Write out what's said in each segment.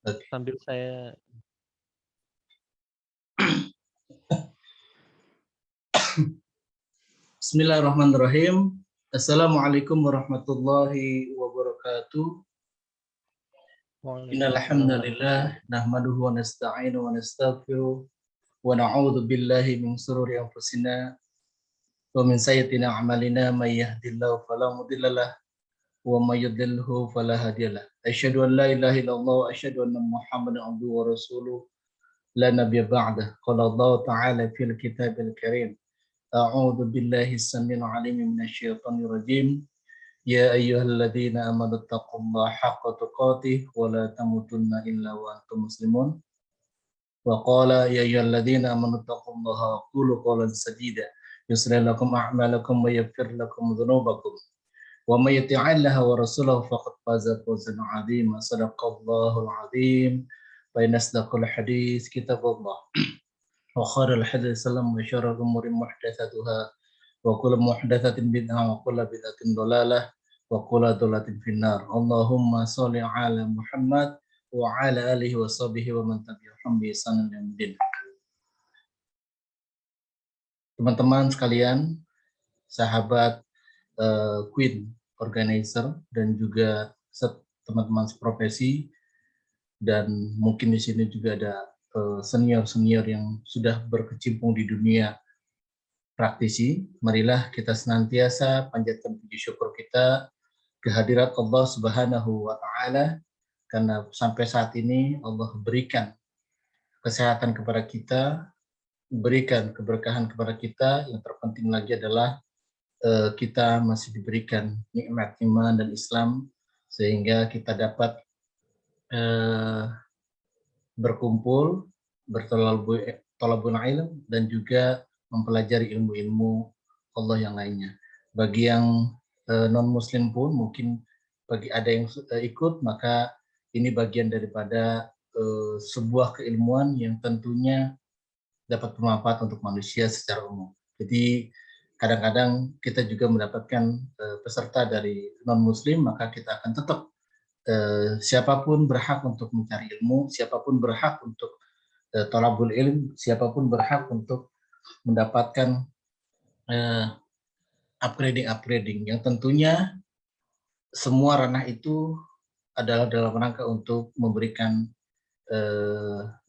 Oke. sambil saya Bismillahirrahmanirrahim. Assalamualaikum warahmatullahi wabarakatuh. Innal Waalaikumsalam hamdalillah warahmatullahi nahmaduhu wa nasta'inu wa nastaghfiruh wa na'udzu billahi min shururi anfusina wa min sayyiati a'malina may yahdihillahu fala mudhillalah wa may yudlilhu fala hadiyalah. Asyhadu an la ilaha illallah wa asyhadu anna Muhammadan abduhu wa rasuluh la nabiyya ba'dah. Qala Allah ta'ala fil kitabil karim. A'udzu billahi as-samii'il 'aliim minasyaitonir rajim. Ya ayyuhalladzina amanu taqullaha haqqa tuqatih wa la tamutunna illa wa antum muslimun. Wa qala ya ayyuhalladzina amanu taqullaha wa qulu qawlan sadida yuslih lakum a'malakum wa yaghfir lakum dhunubakum. Wa may yuti'illaha wa rasulahu faqad faza fawzan 'azima. Shadaqallahul 'azim. Wa inna asdaqal hadits kitabullah. Wa khairal hadits salam wa syarrul umuri muhdatsatuha wa kullu muhdatsatin bid'ah wa kullu bid'atin dhalalah wa kullu dhalalatin finnar. Allahumma shalli ala Muhammad wa ala alihi wa sahbihi wa man tabi'ahum bi ihsanin ila yaumil din. Teman-teman sekalian, sahabat Queen Organizer dan juga teman-teman seprofesi, dan mungkin di sini juga ada senior-senior yang sudah berkecimpung di dunia praktisi. Marilah kita senantiasa panjatkan puji syukur kita kehadirat Allah Subhanahu wa taala, karena sampai saat ini Allah berikan kesehatan kepada kita, berikan keberkahan kepada kita. Yang terpenting lagi adalah kita masih diberikan nikmat iman dan Islam, sehingga kita dapat berkumpul, bertolabul ilm, dan juga mempelajari ilmu-ilmu Allah yang lainnya. Bagi yang non-muslim pun mungkin bagi ada yang ikut, maka ini bagian daripada sebuah keilmuan yang tentunya dapat bermanfaat untuk manusia secara umum. Jadi kadang-kadang kita juga mendapatkan peserta dari non-muslim, maka kita akan tetap siapapun berhak untuk mencari ilmu, siapapun berhak untuk thalabul ilm, siapapun berhak untuk mendapatkan upgrading yang tentunya semua ranah itu adalah dalam rangka untuk memberikan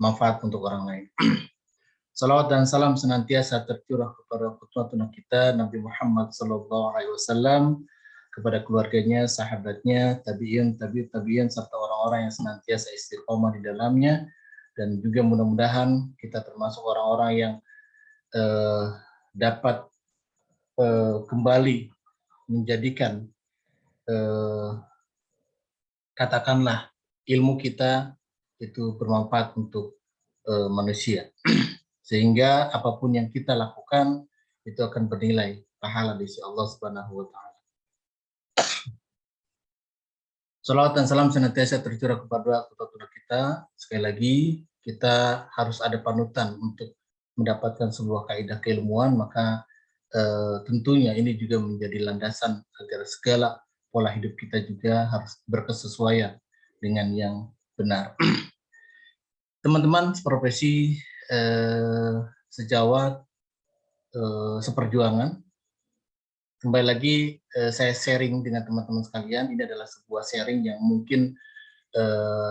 manfaat untuk orang lain. Salawat dan salam senantiasa tercurah kepada qudwatun kita Nabi Muhammad SAW, kepada keluarganya, sahabatnya, tabi'in, tabi'in, serta orang-orang yang senantiasa istiqomah di dalamnya. Dan juga mudah-mudahan kita termasuk orang-orang yang dapat kembali menjadikan katakanlah ilmu kita itu bermanfaat untuk manusia, sehingga apapun yang kita lakukan itu akan bernilai pahala di sisi Allah Subhanahu wa taala. Salawat dan salam senantiasa tercurah kepada putra-putra kita. Sekali lagi, kita harus ada panutan untuk mendapatkan sebuah kaidah keilmuan, maka tentunya ini juga menjadi landasan agar segala pola hidup kita juga harus berkesesuaian dengan yang benar. Teman-teman seprofesi, sejawat, seperjuangan, kembali lagi saya sharing dengan teman-teman sekalian. Ini adalah sebuah sharing yang mungkin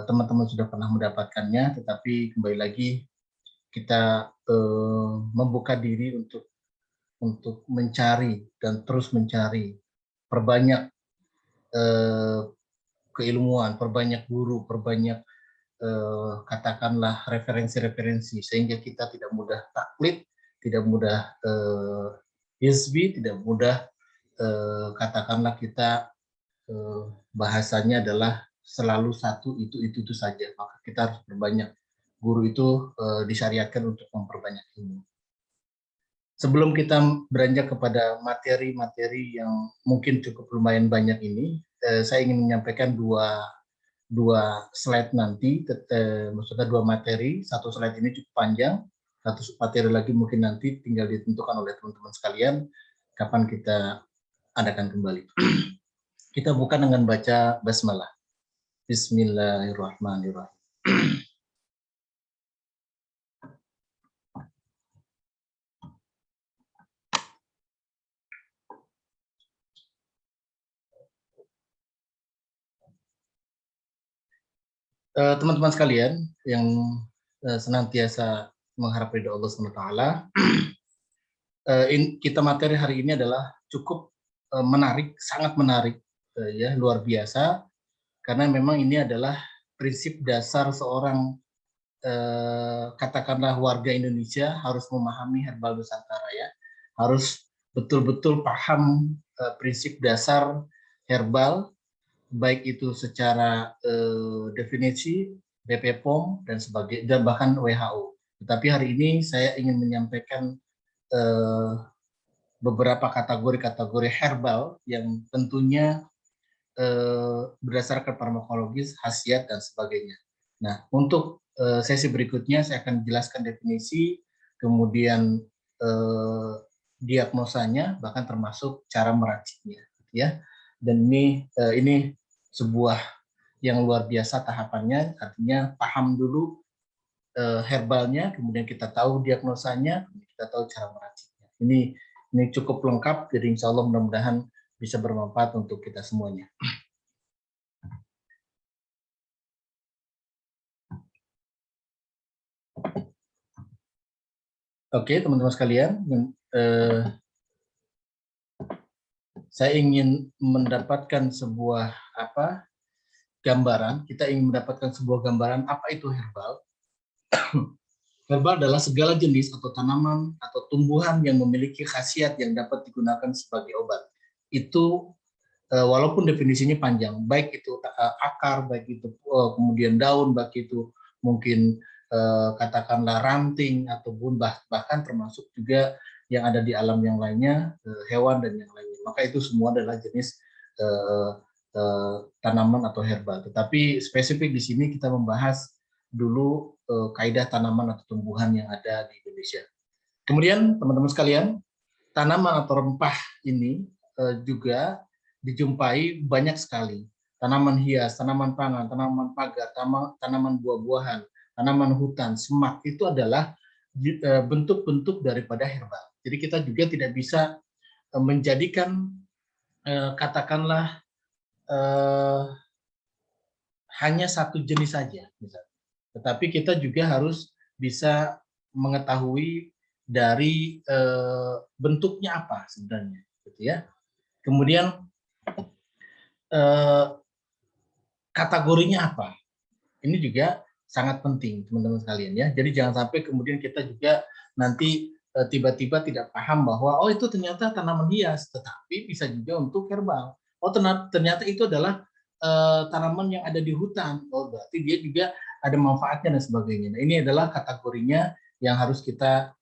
teman-teman sudah pernah mendapatkannya, tetapi kembali lagi kita membuka diri untuk mencari dan terus mencari, perbanyak keilmuan, perbanyak guru, perbanyak katakanlah referensi-referensi, sehingga kita tidak mudah taklid, tidak mudah hizbi, tidak mudah katakanlah kita bahasanya adalah selalu satu itu saja. Maka kita harus berbanyak. Guru itu disyariatkan untuk memperbanyak ilmu. Sebelum kita beranjak kepada materi-materi yang mungkin cukup lumayan banyak ini, saya ingin menyampaikan dua slide nanti, maksudnya dua materi. Satu slide ini cukup panjang, satu materi lagi mungkin nanti tinggal ditentukan oleh teman-teman sekalian kapan kita adakan kembali. Kita buka dengan baca basmalah. Bismillahirrahmanirrahim. Teman-teman sekalian yang senantiasa mengharap ridho Allah SWT, kita materi hari ini adalah cukup menarik, sangat menarik, ya, luar biasa, karena memang ini adalah prinsip dasar seorang katakanlah warga Indonesia harus memahami herbal Nusantara, ya, harus betul-betul paham prinsip dasar herbal, baik itu secara definisi BP POM dan sebagainya, dan bahkan WHO. Tetapi hari ini saya ingin menyampaikan beberapa kategori-kategori herbal yang tentunya berdasarkan farmakologis, khasiat dan sebagainya. Nah, untuk sesi berikutnya saya akan jelaskan definisi, kemudian diagnosanya, bahkan termasuk cara meraciknya, ya. Dan ini sebuah yang luar biasa tahapannya, artinya paham dulu herbalnya, kemudian kita tahu diagnosanya, kemudian kita tahu cara meraciknya. Ini cukup lengkap, jadi insya Allah mudah-mudahan bisa bermanfaat untuk kita semuanya. Oke, teman-teman sekalian, saya ingin mendapatkan sebuah gambaran. Kita ingin mendapatkan sebuah gambaran apa itu herbal. Herbal adalah segala jenis atau tanaman atau tumbuhan yang memiliki khasiat yang dapat digunakan sebagai obat. Itu walaupun definisinya panjang, baik itu akar, baik itu kemudian daun, baik itu mungkin katakanlah ranting, ataupun bahkan termasuk juga yang ada di alam yang lainnya, hewan dan yang lainnya. Maka itu semua adalah jenis tanaman atau herbal. Tetapi spesifik di sini kita membahas dulu kaidah tanaman atau tumbuhan yang ada di Indonesia. Kemudian teman-teman sekalian, tanaman atau rempah ini juga dijumpai banyak sekali. Tanaman hias, tanaman pangan, tanaman pagar, tanaman buah-buahan, tanaman hutan, semak, itu adalah bentuk-bentuk daripada herbal. Jadi kita juga tidak bisa menjadikan katakanlah hanya satu jenis saja, misalnya. Tetapi kita juga harus bisa mengetahui dari bentuknya apa sebenarnya, gitu ya. Kemudian kategorinya apa? Ini juga sangat penting, teman-teman sekalian, ya. Jadi jangan sampai kemudian kita juga nanti tiba-tiba tidak paham bahwa oh itu ternyata tanaman hias, tetapi bisa juga untuk herbal. Oh ternyata itu adalah tanaman yang ada di hutan. Oh berarti dia juga ada manfaatnya dan sebagainya. Nah, ini adalah kategorinya yang harus kita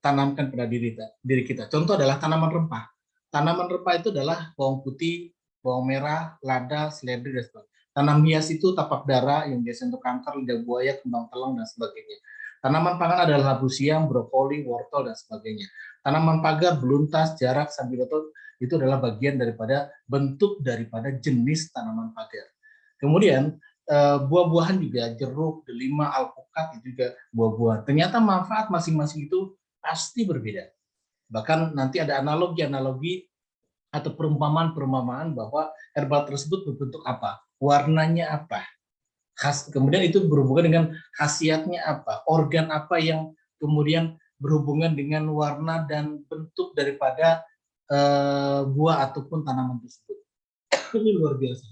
tanamkan pada diri kita. Contoh adalah tanaman rempah. Tanaman rempah itu adalah bawang putih, bawang merah, lada, seledri, dan sebagainya. Tanam hias itu tapak dara yang biasa untuk kanker, lidah buaya, kembang telang, dan sebagainya. Tanaman pangan adalah labu siam, brokoli, wortel, dan sebagainya. Tanaman pagar, beluntas, jarak, sambiloto, itu adalah bagian daripada bentuk daripada jenis tanaman pagar. Kemudian buah-buahan juga, jeruk, delima, alpukat, itu juga buah-buahan. Ternyata manfaat masing-masing itu pasti berbeda. Bahkan nanti ada analogi-analogi atau perumpamaan-perumpamaan bahwa herbal tersebut berbentuk apa, warnanya apa, kemudian itu berhubungan dengan khasiatnya apa, organ apa yang kemudian berhubungan dengan warna dan bentuk daripada buah ataupun tanaman tersebut. Ini luar biasa.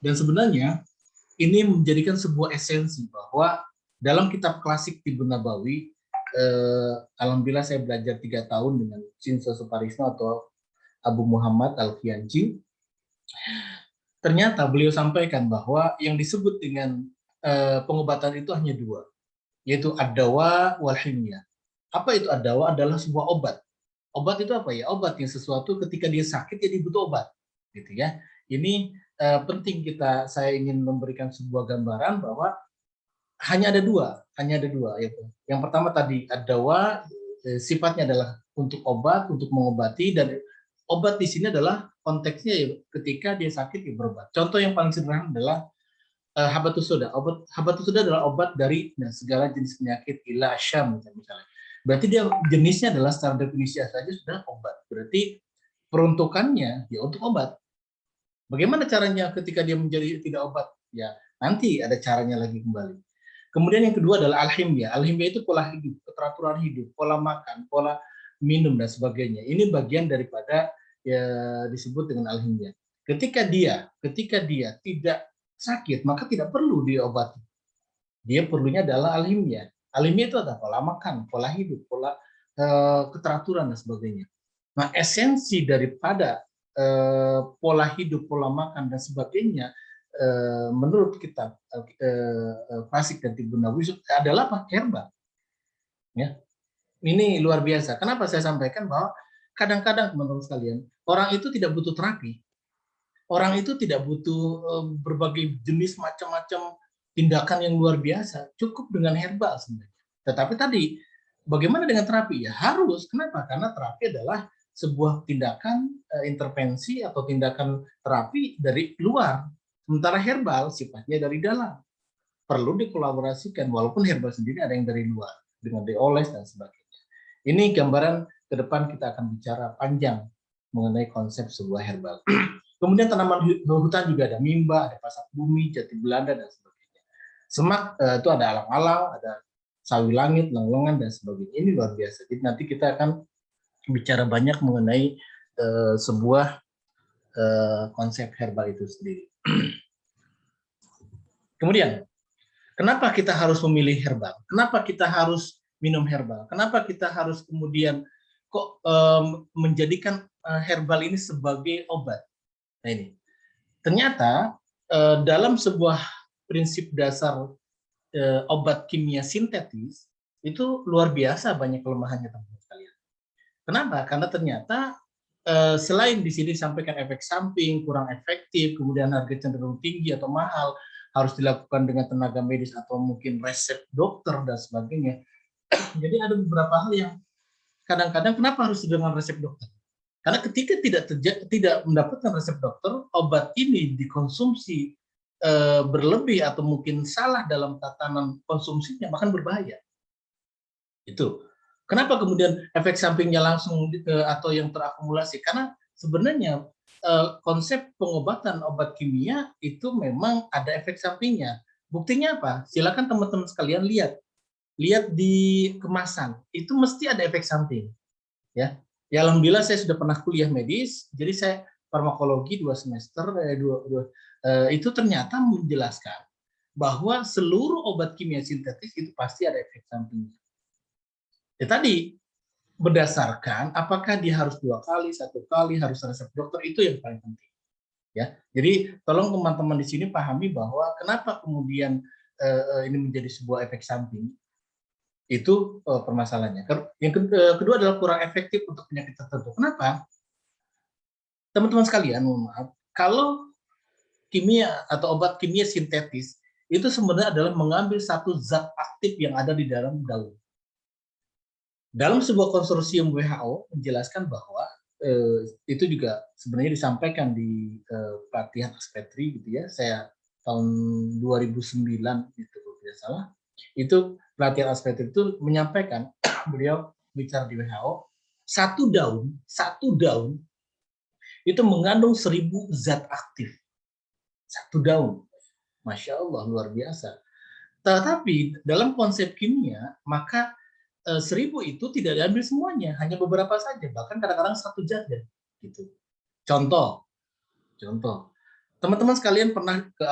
Dan sebenarnya ini menjadikan sebuah esensi bahwa dalam kitab klasik Tibbun Nabawi, alhamdulillah saya belajar 3 tahun dengan Sinso Suparisno atau Abu Muhammad Al-Khianji. Ternyata beliau sampaikan bahwa yang disebut dengan pengobatan itu hanya 2, yaitu ad-dawa wal himyah. Apa itu ad-dawa? Adalah sebuah obat. Obat itu apa ya? Obat yang sesuatu ketika dia sakit jadi butuh obat, gitu ya. Ini penting saya ingin memberikan sebuah gambaran bahwa hanya ada dua, yaitu yang pertama tadi ad-dawa, sifatnya adalah untuk obat, untuk mengobati, dan obat di sini adalah konteksnya ya ketika dia sakit ya berobat. Contoh yang paling sederhana adalah habatus soda. Habatus soda adalah obat dari segala jenis penyakit ila asyam misalnya. Berarti dia jenisnya adalah secara definisi saja sudah obat. Berarti peruntukannya ya untuk obat. Bagaimana caranya ketika dia menjadi tidak obat? Ya, nanti ada caranya lagi kembali. Kemudian yang kedua adalah alhimia. Alhimia itu pola hidup, keteraturan hidup, pola makan, pola minum dan sebagainya. Ini bagian daripada ya disebut dengan alhimia. Ketika dia tidak sakit, maka tidak perlu diobati. Dia perlunya adalah alhimia. Alhimia itu adalah pola makan, pola hidup, pola keteraturan dan sebagainya. Nah, esensi daripada pola hidup, pola makan dan sebagainya menurut kitab Fasik dan Tibbun Nabawi adalah apa? Herbal. Ya. Ini luar biasa. Kenapa saya sampaikan bahwa kadang-kadang teman-teman sekalian, orang itu tidak butuh terapi. Orang itu tidak butuh berbagai jenis macam-macam tindakan yang luar biasa. Cukup dengan herbal sebenarnya. Tetapi tadi, bagaimana dengan terapi? Ya harus. Kenapa? Karena terapi adalah sebuah tindakan intervensi atau tindakan terapi dari luar. Sementara herbal sifatnya dari dalam. Perlu dikolaborasikan, walaupun herbal sendiri ada yang dari luar, dengan dioles dan sebagainya. Ini gambaran ke depan kita akan bicara panjang mengenai konsep sebuah herbal. Kemudian tanaman hutan juga ada mimba, ada pasak bumi, jati Belanda, dan sebagainya. Semak itu ada alang-alang, ada sawi langit, lenglongan, dan sebagainya. Ini luar biasa. Jadi nanti kita akan bicara banyak mengenai sebuah konsep herbal itu sendiri. Kemudian, kenapa kita harus memilih herbal? Kenapa kita harus minum herbal? Kenapa kita harus kemudian kok menjadikan herbal ini sebagai obat? Nah ini, ternyata dalam sebuah prinsip dasar obat kimia sintetis itu luar biasa banyak kelemahannya teman-teman sekalian. Kenapa? Karena ternyata selain di sini disampaikan efek samping, kurang efektif, kemudian harga cenderung tinggi atau mahal, harus dilakukan dengan tenaga medis atau mungkin resep dokter dan sebagainya. Jadi ada beberapa hal yang kadang-kadang kenapa harus dengan resep dokter? Karena ketika tidak mendapatkan resep dokter, obat ini dikonsumsi berlebih atau mungkin salah dalam tatanan konsumsinya, bahkan berbahaya. Itu. Kenapa kemudian efek sampingnya langsung atau yang terakumulasi? Karena sebenarnya konsep pengobatan obat kimia itu memang ada efek sampingnya. Buktinya apa? Silakan teman-teman sekalian lihat di kemasan. Itu mesti ada efek samping. Ya, alhamdulillah saya sudah pernah kuliah medis, jadi saya farmakologi 2 semester, itu ternyata menjelaskan bahwa seluruh obat kimia sintetis itu pasti ada efek sampingnya. Ya tadi, berdasarkan apakah dia harus 2 kali, 1 kali, harus resep dokter, itu yang paling penting. Ya, jadi tolong teman-teman di sini pahami bahwa kenapa kemudian ini menjadi sebuah efek samping. Itu permasalahannya. Yang kedua adalah kurang efektif untuk penyakit tertentu. Kenapa? Teman-teman sekalian, mohon maaf, kalau kimia atau obat kimia sintetis itu sebenarnya adalah mengambil satu zat aktif yang ada di dalam daun. Dalam sebuah konsorsium WHO menjelaskan bahwa itu juga sebenarnya disampaikan di pelatihan Aspetri gitu ya. Saya tahun 2009 itu kalau tidak salah. Itu pelatihan Aspetri itu menyampaikan beliau bicara di WHO, satu daun itu mengandung 1000 zat aktif. Satu daun. Masya Allah, luar biasa. Tetapi dalam konsep kimia, maka 1000 itu tidak diambil semuanya, hanya beberapa saja, bahkan kadang-kadang satu zat ya. Gitu. Contoh, teman-teman sekalian pernah ke,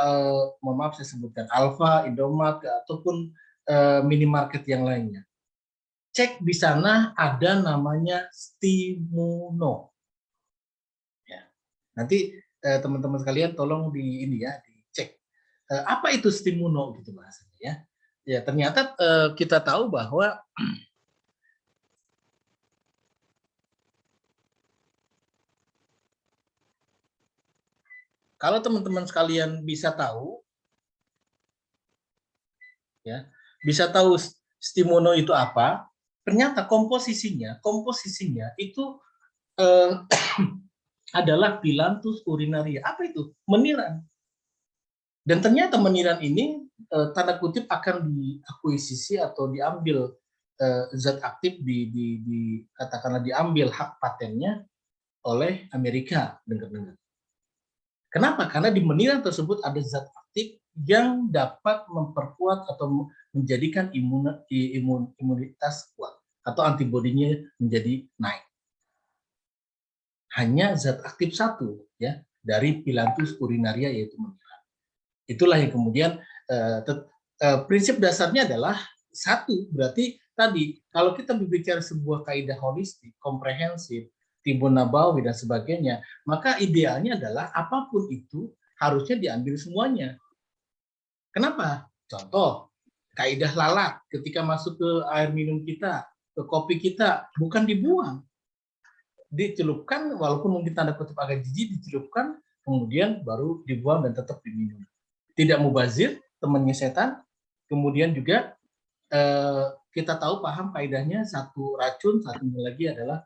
mohon maaf saya sebutkan, Alfa, Indomaret, ataupun minimarket yang lainnya. Cek di sana ada namanya Stimuno. Ya. Nanti teman-teman sekalian tolong di ini ya, dicek. Apa itu Stimuno gitu bahasanya ya. Ya, ternyata kita tahu bahwa kalau teman-teman sekalian bisa tahu ya, bisa tahu Stimuno itu apa, ternyata komposisinya itu eh, adalah Phyllanthus urinaria. Apa itu? Meniran. Dan ternyata meniran ini tanda kutip akan diakuisisi atau diambil zat aktif katakanlah diambil hak patennya oleh Amerika, dengar-dengar. Kenapa? Karena di meniran tersebut ada zat aktif yang dapat memperkuat atau menjadikan imunitas kuat atau antibodinya menjadi naik. Hanya zat aktif satu ya dari Phyllanthus urinaria yaitu meniran. Itulah yang kemudian prinsip dasarnya adalah satu, berarti tadi kalau kita berbicara sebuah kaidah holistik, komprehensif, timbun nabawi dan sebagainya, maka idealnya adalah apapun itu harusnya diambil semuanya. Kenapa? Contoh, kaidah lalat ketika masuk ke air minum kita, ke kopi kita, bukan dibuang. Dicelupkan, walaupun mungkin tanda kutip agak jijik, dicelupkan, kemudian baru dibuang dan tetap diminum. Tidak mubazir, temannya setan. Kemudian juga kita tahu paham kaidahnya satu racun, satunya lagi adalah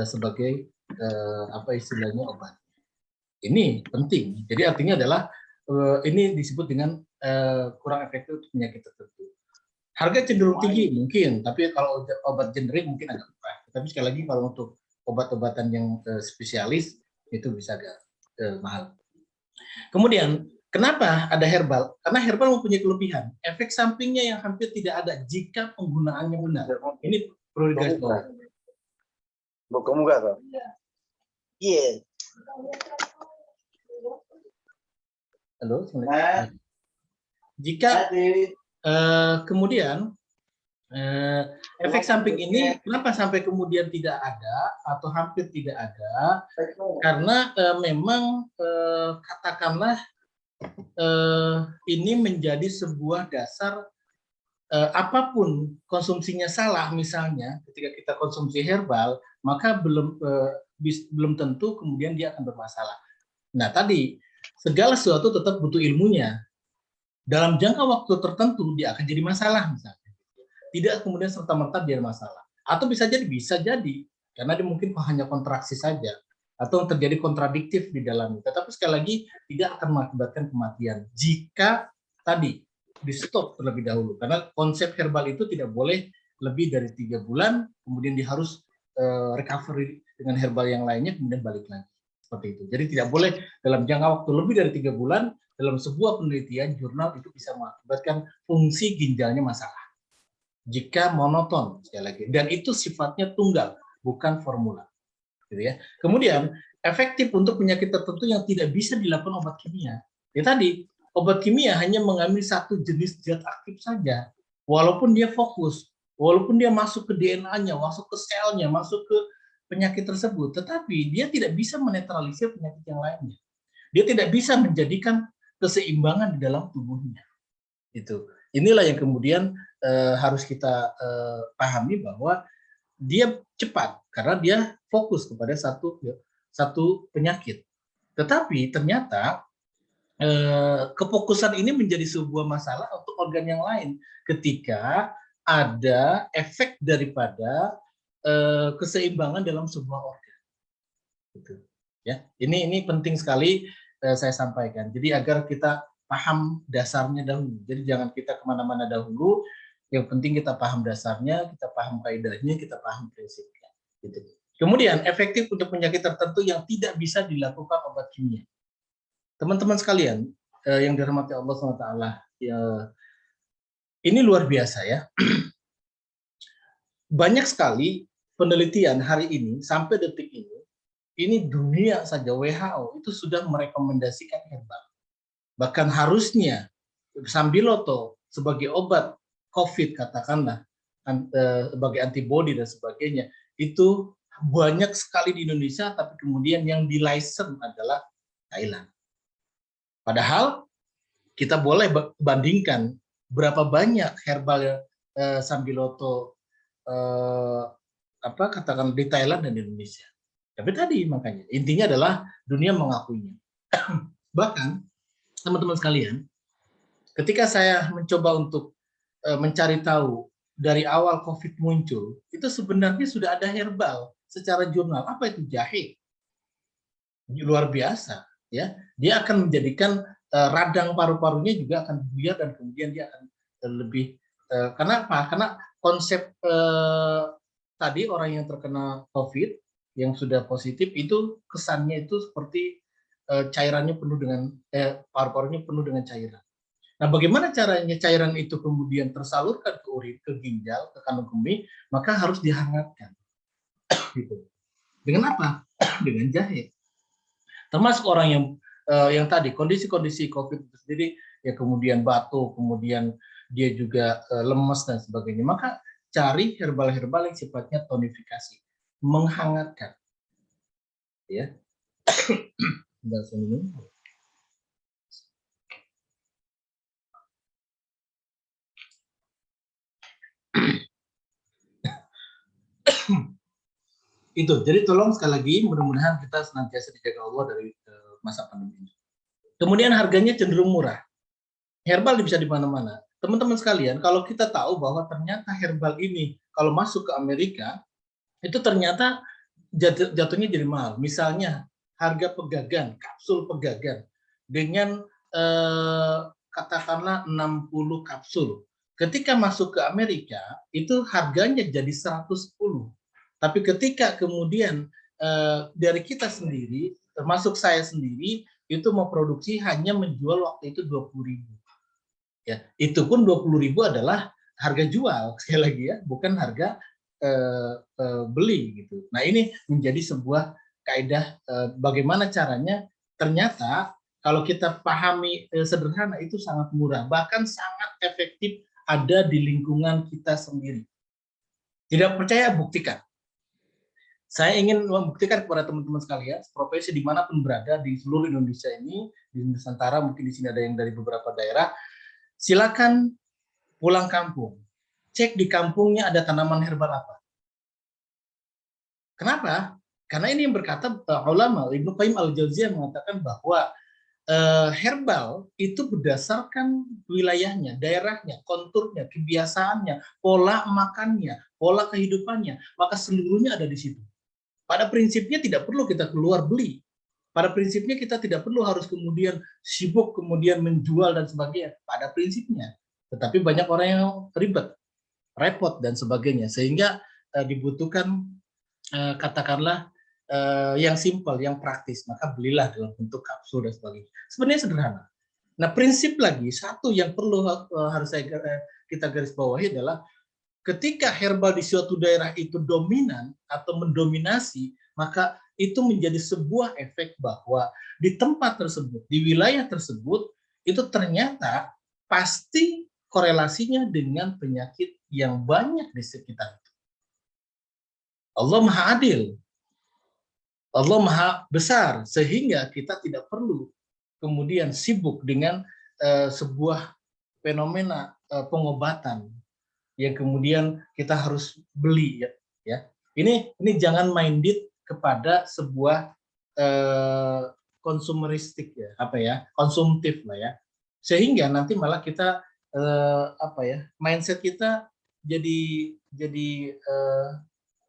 sebagai apa istilahnya obat. Ini penting. Jadi artinya adalah ini disebut dengan kurang efektif untuk penyakit tertentu. Harga cenderung tinggi mungkin, tapi kalau obat generik mungkin agak murah. Tapi sekali lagi kalau untuk obat-obatan yang spesialis itu bisa agak mahal. Kemudian kenapa ada herbal? Karena herbal mempunyai kelebihan. Efek sampingnya yang hampir tidak ada jika penggunaannya benar. Ini perlu digarisbawahi. Buka muka tuh. Iya. Halo, jika kemudian efek samping ini kenapa sampai kemudian tidak ada atau hampir tidak ada? Karena memang katakanlah ini menjadi sebuah dasar apapun konsumsinya salah, misalnya ketika kita konsumsi herbal maka belum tentu kemudian dia akan bermasalah. Nah tadi segala sesuatu tetap butuh ilmunya. Dalam jangka waktu tertentu dia akan jadi masalah misalnya. Tidak kemudian serta-merta dia masalah. Atau bisa jadi karena dia mungkin hanya kontraksi saja atau terjadi kontradiktif di dalamnya. Tetapi sekali lagi tidak akan mengakibatkan kematian jika tadi di stop terlebih dahulu. Karena konsep herbal itu tidak boleh lebih dari 3 bulan, kemudian dia harus recovery dengan herbal yang lainnya, kemudian balik lagi. Seperti itu. Jadi tidak boleh dalam jangka waktu lebih dari 3 bulan, dalam sebuah penelitian jurnal itu bisa mengakibatkan fungsi ginjalnya masalah. Jika monoton, sekali lagi. Dan itu sifatnya tunggal, bukan formula. Gitu ya. Kemudian, efektif untuk penyakit tertentu yang tidak bisa dilakukan obat kimia. Ya tadi, obat kimia hanya mengambil satu jenis zat aktif saja. Walaupun dia fokus, walaupun dia masuk ke DNA-nya, masuk ke selnya, masuk ke penyakit tersebut, tetapi dia tidak bisa menetralisir penyakit yang lainnya. Dia tidak bisa menjadikan keseimbangan di dalam tubuhnya. Itu. Inilah yang kemudian harus kita pahami bahwa dia cepat karena dia fokus kepada satu penyakit. Tetapi ternyata kefokusan ini menjadi sebuah masalah untuk organ yang lain ketika ada efek daripada keseimbangan dalam sebuah organ. Gitu. Ya, ini penting sekali saya sampaikan. Jadi agar kita paham dasarnya dahulu. Jadi jangan kita kemana-mana dahulu. Yang penting kita paham dasarnya, kita paham kaidahnya, kita paham prinsipnya. Gitu. Kemudian efektif untuk penyakit tertentu yang tidak bisa dilakukan obat kimia. Teman-teman sekalian yang dirahmati Allah SWT, ya, ini luar biasa ya. Banyak sekali penelitian hari ini sampai detik ini dunia saja WHO itu sudah merekomendasikan herbal. Bahkan harusnya sambiloto sebagai obat COVID katakanlah, sebagai antibodi dan sebagainya, itu banyak sekali di Indonesia, tapi kemudian yang di license adalah Thailand. Padahal kita boleh bandingkan berapa banyak herbal sambiloto katakan di Thailand dan di Indonesia. Tapi tadi makanya intinya adalah dunia mengakuinya. Bahkan teman-teman sekalian, ketika saya mencoba untuk mencari tahu dari awal COVID muncul, itu sebenarnya sudah ada herbal secara jurnal. Apa itu jahe? Luar biasa, ya. Dia akan menjadikan radang paru-parunya juga akan buyar dan kemudian dia akan lebih karena apa? Karena konsep tadi orang yang terkena COVID yang sudah positif itu kesannya itu seperti cairannya penuh dengan paru-parunya penuh dengan cairan. Nah, bagaimana caranya cairan itu kemudian tersalurkan ke urin, ke ginjal, ke kandung kemih? Maka harus dihangatkan. Gitu. Dengan apa? Dengan jahe. Termasuk orang yang tadi kondisi-kondisi COVID itu sendiri, ya kemudian batuk, kemudian dia juga lemas dan sebagainya. Maka cari herbal-herbal yang sifatnya tonifikasi, menghangatkan. Ya. Itu. Jadi tolong sekali lagi mudah-mudahan kita senantiasa dijaga Allah dari masa pandemi ini. Kemudian harganya cenderung murah. Herbal bisa di mana-mana. Teman-teman sekalian, kalau kita tahu bahwa ternyata herbal ini kalau masuk ke Amerika itu ternyata jatuhnya jadi mahal. Misalnya harga pegagan, kapsul pegagan dengan katakanlah 60 kapsul. Ketika masuk ke Amerika itu harganya jadi 110. Tapi ketika kemudian dari kita sendiri, termasuk saya sendiri, itu memproduksi hanya menjual waktu itu 20.000. Ya, itu pun 20.000 adalah harga jual, sekali lagi ya, bukan harga beli gitu. Nah, ini menjadi sebuah kaidah bagaimana caranya ternyata kalau kita pahami sederhana itu sangat murah, bahkan sangat efektif ada di lingkungan kita sendiri. Tidak percaya, buktikan. Saya ingin membuktikan kepada teman-teman sekalian, profesi dimanapun berada di seluruh Indonesia ini, di Nusantara, mungkin di sini ada yang dari beberapa daerah, silakan pulang kampung, cek di kampungnya ada tanaman herbal apa. Kenapa? Karena ini yang berkata ulama, Ibnu Qayyim al-Jauziyah mengatakan bahwa herbal itu berdasarkan wilayahnya, daerahnya, konturnya, kebiasaannya, pola makannya, pola kehidupannya, maka seluruhnya ada di situ. Pada prinsipnya tidak perlu kita keluar beli. Pada prinsipnya kita tidak perlu harus kemudian sibuk kemudian menjual dan sebagainya. Pada prinsipnya. Tetapi banyak orang yang ribet, repot dan sebagainya. Sehingga dibutuhkan katakanlah yang simpel, yang praktis. Maka belilah dalam bentuk kapsul dan sebagainya. Sebenarnya sederhana. Nah, prinsip lagi satu yang perlu harus kita garis bawahi adalah ketika herbal di suatu daerah itu dominan atau mendominasi, maka itu menjadi sebuah efek bahwa di tempat tersebut, di wilayah tersebut, itu ternyata pasti korelasinya dengan penyakit yang banyak di sekitar itu. Allah Maha Adil, Allah Maha Besar, sehingga kita tidak perlu kemudian sibuk dengan sebuah fenomena pengobatan yang kemudian kita harus beli ya. Ini jangan minded kepada sebuah konsumeristik ya, konsumtif lah ya. Sehingga nanti malah kita mindset kita jadi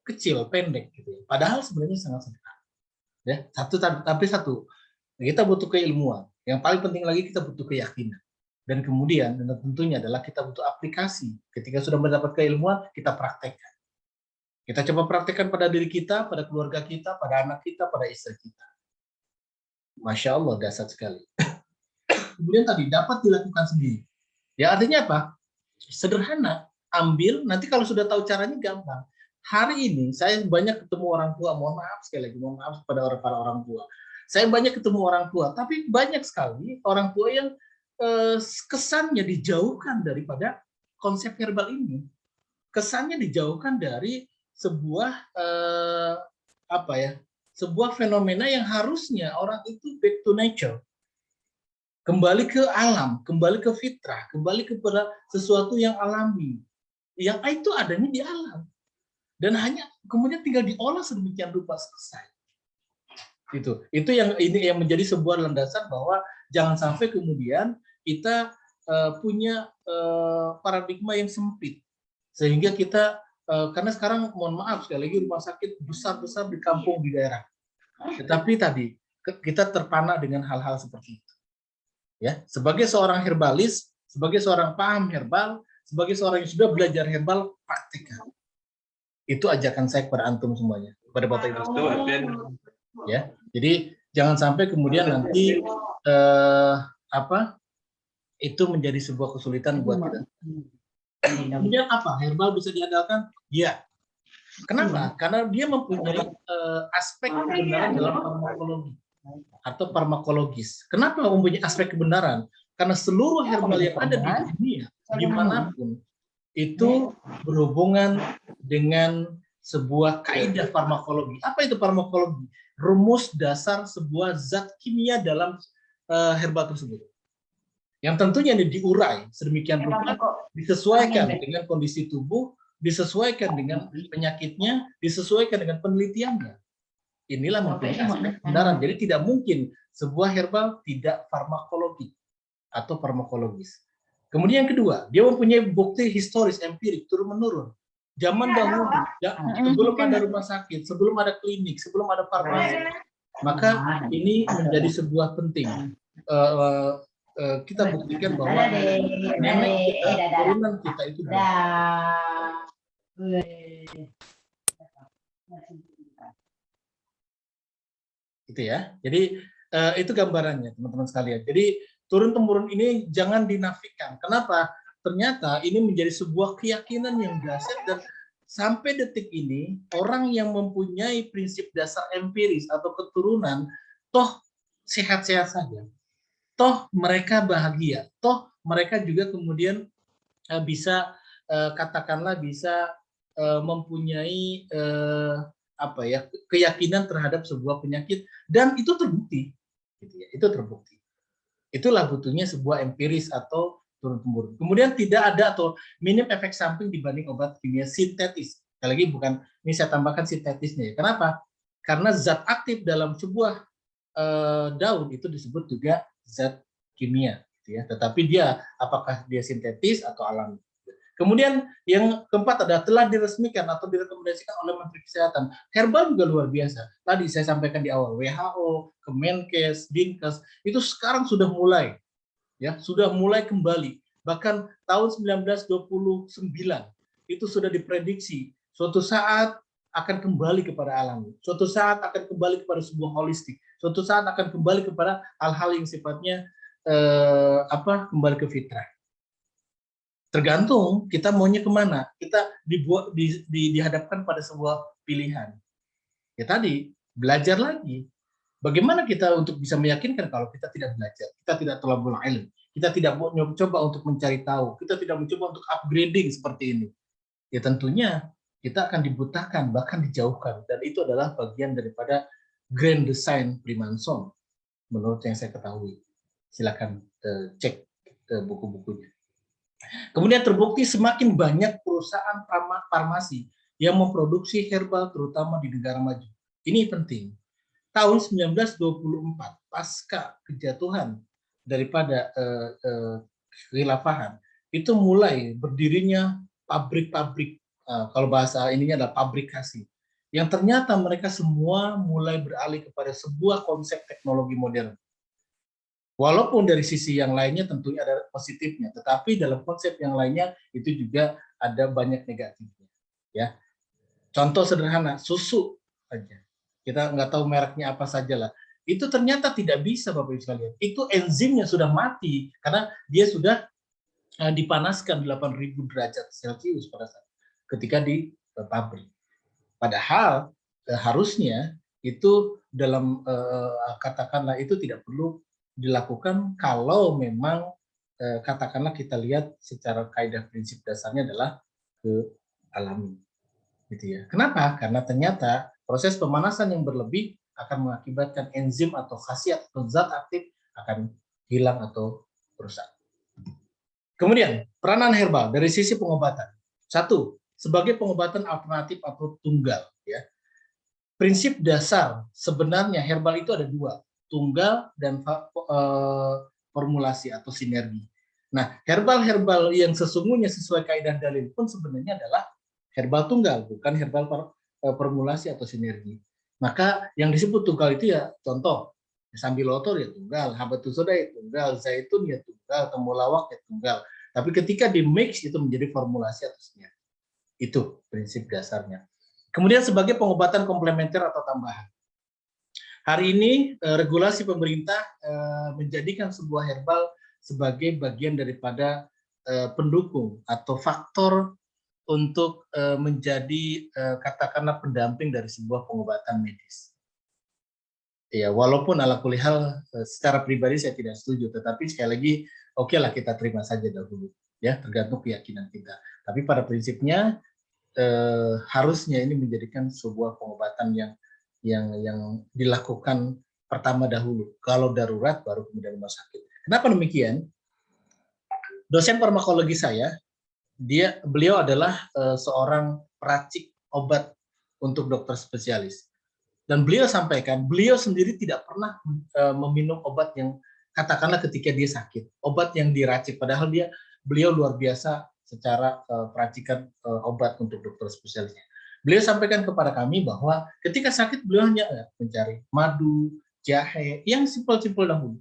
kecil, pendek gitu ya. Padahal sebenarnya sangat sederhana. Ya, satu, kita butuh keilmuan. Yang paling penting lagi kita butuh keyakinan. Dan kemudian tentunya adalah kita butuh aplikasi. Ketika sudah mendapat keilmuan, kita praktekkan. Kita coba praktekkan pada diri kita, pada keluarga kita, pada anak kita, pada istri kita. Masya Allah, dahsyat sekali. Kemudian tadi dapat dilakukan sendiri. Ya artinya apa? Sederhana. Ambil, nanti kalau sudah tahu caranya gampang. Hari ini saya banyak ketemu orang tua, mohon maaf sekali lagi, mohon maaf kepada para orang tua. Saya banyak ketemu orang tua, tapi banyak sekali orang tua yang kesannya dijauhkan daripada konsep herbal ini. Kesannya dijauhkan dari sebuah sebuah fenomena yang harusnya orang itu back to nature. Kembali ke alam, kembali ke fitrah, kembali kepada sesuatu yang alami. Yang itu adanya di alam. Dan hanya kemudian tinggal diolah sedemikian rupa selesai. Itu yang menjadi sebuah landasan bahwa jangan sampai kemudian kita punya paradigma yang sempit sehingga kita karena sekarang mohon maaf sekali lagi rumah sakit besar-besar di kampung di daerah, tetapi tadi kita terpana dengan hal-hal seperti itu. Ya, sebagai seorang herbalis, sebagai seorang paham herbal, sebagai seorang yang sudah belajar herbal, praktikkan. Itu ajakan saya kepada antum semuanya, kepada Bapak Ibu. Ya, jadi jangan sampai kemudian nanti itu menjadi sebuah kesulitan buat kita. Kemudian apa? Herbal bisa diandalkan? Ya. Kenapa? Karena dia mempunyai aspek kebenaran dalam farmakologi atau farmakologis. Kenapa mempunyai aspek kebenaran? Karena seluruh herbal yang ada di dunia, dimanapun, itu berhubungan dengan sebuah kaidah farmakologi. Apa itu farmakologi? Rumus dasar sebuah zat kimia dalam herbal tersebut. Yang tentunya diurai sedemikian rupa, disesuaikan dengan kondisi tubuh, disesuaikan dengan penyakitnya, disesuaikan dengan penelitiannya. Inilah mempunyai aspek kebenaran. Jadi tidak mungkin sebuah herbal tidak farmakologi atau farmakologis. Kemudian yang kedua, dia mempunyai bukti historis empirik turun-menurun. Zaman dahulu, sebelum ada rumah sakit, sebelum ada klinik, sebelum ada farmasi, maka ini menjadi sebuah penting. Kita buktikan bahwa nenek kita, turunan kita itu itu ya. Jadi itu gambarannya teman-teman sekalian. Jadi turun-temurun ini jangan dinafikan. Kenapa? Ternyata ini menjadi sebuah keyakinan yang dasar dan sampai detik ini orang yang mempunyai prinsip dasar empiris atau keturunan toh sehat-sehat saja. Toh mereka bahagia. Toh mereka juga kemudian bisa katakanlah bisa mempunyai keyakinan terhadap sebuah penyakit dan itu terbukti, gitu ya, itu terbukti. Itulah butuhnya sebuah empiris atau turun-temurun. Kemudian tidak ada atau minim efek samping dibanding obat kimia sintetis. Sekali lagi bukan, ini saya tambahkan sintetisnya. Kenapa? Karena zat aktif dalam sebuah daun itu disebut juga zat kimia, gitu ya. Tetapi dia apakah dia sintetis atau alami? Kemudian yang keempat adalah telah diresmikan atau direkomendasikan oleh Menteri Kesehatan. Herbal juga luar biasa. Tadi saya sampaikan di awal, WHO, Kemenkes, Dinkes, itu sekarang sudah mulai kembali. Bahkan tahun 1929 itu sudah diprediksi suatu saat akan kembali kepada alami. Suatu saat akan kembali kepada sebuah holistik. Suatu saat akan kembali kepada hal-hal yang sifatnya kembali ke fitrah. Tergantung kita maunya kemana. Kita dihadapkan pada sebuah pilihan. Ya tadi, belajar lagi. Bagaimana kita untuk bisa meyakinkan kalau kita tidak belajar, kita tidak thalabul ilm, kita tidak mencoba untuk mencari tahu, kita tidak mencoba untuk upgrading seperti ini. Ya tentunya kita akan dibutakan, bahkan dijauhkan. Dan itu adalah bagian daripada grand design Primanson, menurut yang saya ketahui. Silakan cek buku-bukunya. Kemudian terbukti semakin banyak perusahaan farmasi yang memproduksi herbal terutama di negara maju. Ini penting. Tahun 1924 pasca kejatuhan daripada khilafahan itu mulai berdirinya pabrik-pabrik, kalau bahasa ininya adalah pabrikasi, yang ternyata mereka semua mulai beralih kepada sebuah konsep teknologi modern. Walaupun dari sisi yang lainnya tentunya ada positifnya, tetapi dalam konsep yang lainnya itu juga ada banyak negatifnya. Ya, contoh sederhana, susu saja. Kita nggak tahu mereknya apa saja lah. Itu ternyata tidak bisa, Bapak Ibu sekalian. Itu enzimnya sudah mati karena dia sudah dipanaskan 8.000 derajat Celcius pada saat ketika di pabrik. Padahal harusnya itu dalam katakanlah itu tidak perlu dilakukan kalau memang katakanlah kita lihat secara kaidah prinsip dasarnya adalah ke alami, gitu ya. Kenapa? Karena ternyata proses pemanasan yang berlebih akan mengakibatkan enzim atau khasiat atau zat aktif akan hilang atau rusak. Kemudian peranan herbal dari sisi pengobatan. Satu, sebagai pengobatan alternatif atau tunggal, ya. Prinsip dasar sebenarnya herbal itu ada dua, tunggal dan formulasi atau sinergi. Nah, herbal-herbal yang sesungguhnya sesuai kaidah dalil pun sebenarnya adalah herbal tunggal, bukan herbal formulasi atau sinergi. Maka yang disebut tunggal itu ya contoh, Sambiloto ya tunggal, habatus sauda ya tunggal, zaitun ya tunggal, temulawak ya tunggal. Tapi ketika di mix itu menjadi formulasi atasnya. Itu prinsip dasarnya. Kemudian sebagai pengobatan komplementer atau tambahan. Hari ini regulasi pemerintah menjadikan sebuah herbal sebagai bagian daripada pendukung atau faktor untuk menjadi katakanlah pendamping dari sebuah pengobatan medis. Ya, walaupun ala kulihal secara pribadi saya tidak setuju, tetapi sekali lagi oke lah kita terima saja dahulu, ya tergantung keyakinan kita. Tapi pada prinsipnya harusnya ini menjadikan sebuah pengobatan yang dilakukan pertama dahulu. Kalau darurat baru kemudian rumah sakit. Kenapa demikian? Dosen farmakologi saya, beliau adalah seorang peracik obat untuk dokter spesialis. Dan beliau sampaikan, beliau sendiri tidak pernah meminum obat yang katakanlah ketika dia sakit, obat yang diracik. Padahal beliau luar biasa secara peracikan obat untuk dokter spesialisnya. Beliau sampaikan kepada kami bahwa ketika sakit beliau hanya mencari madu, jahe, yang simpel-simpel dahulu.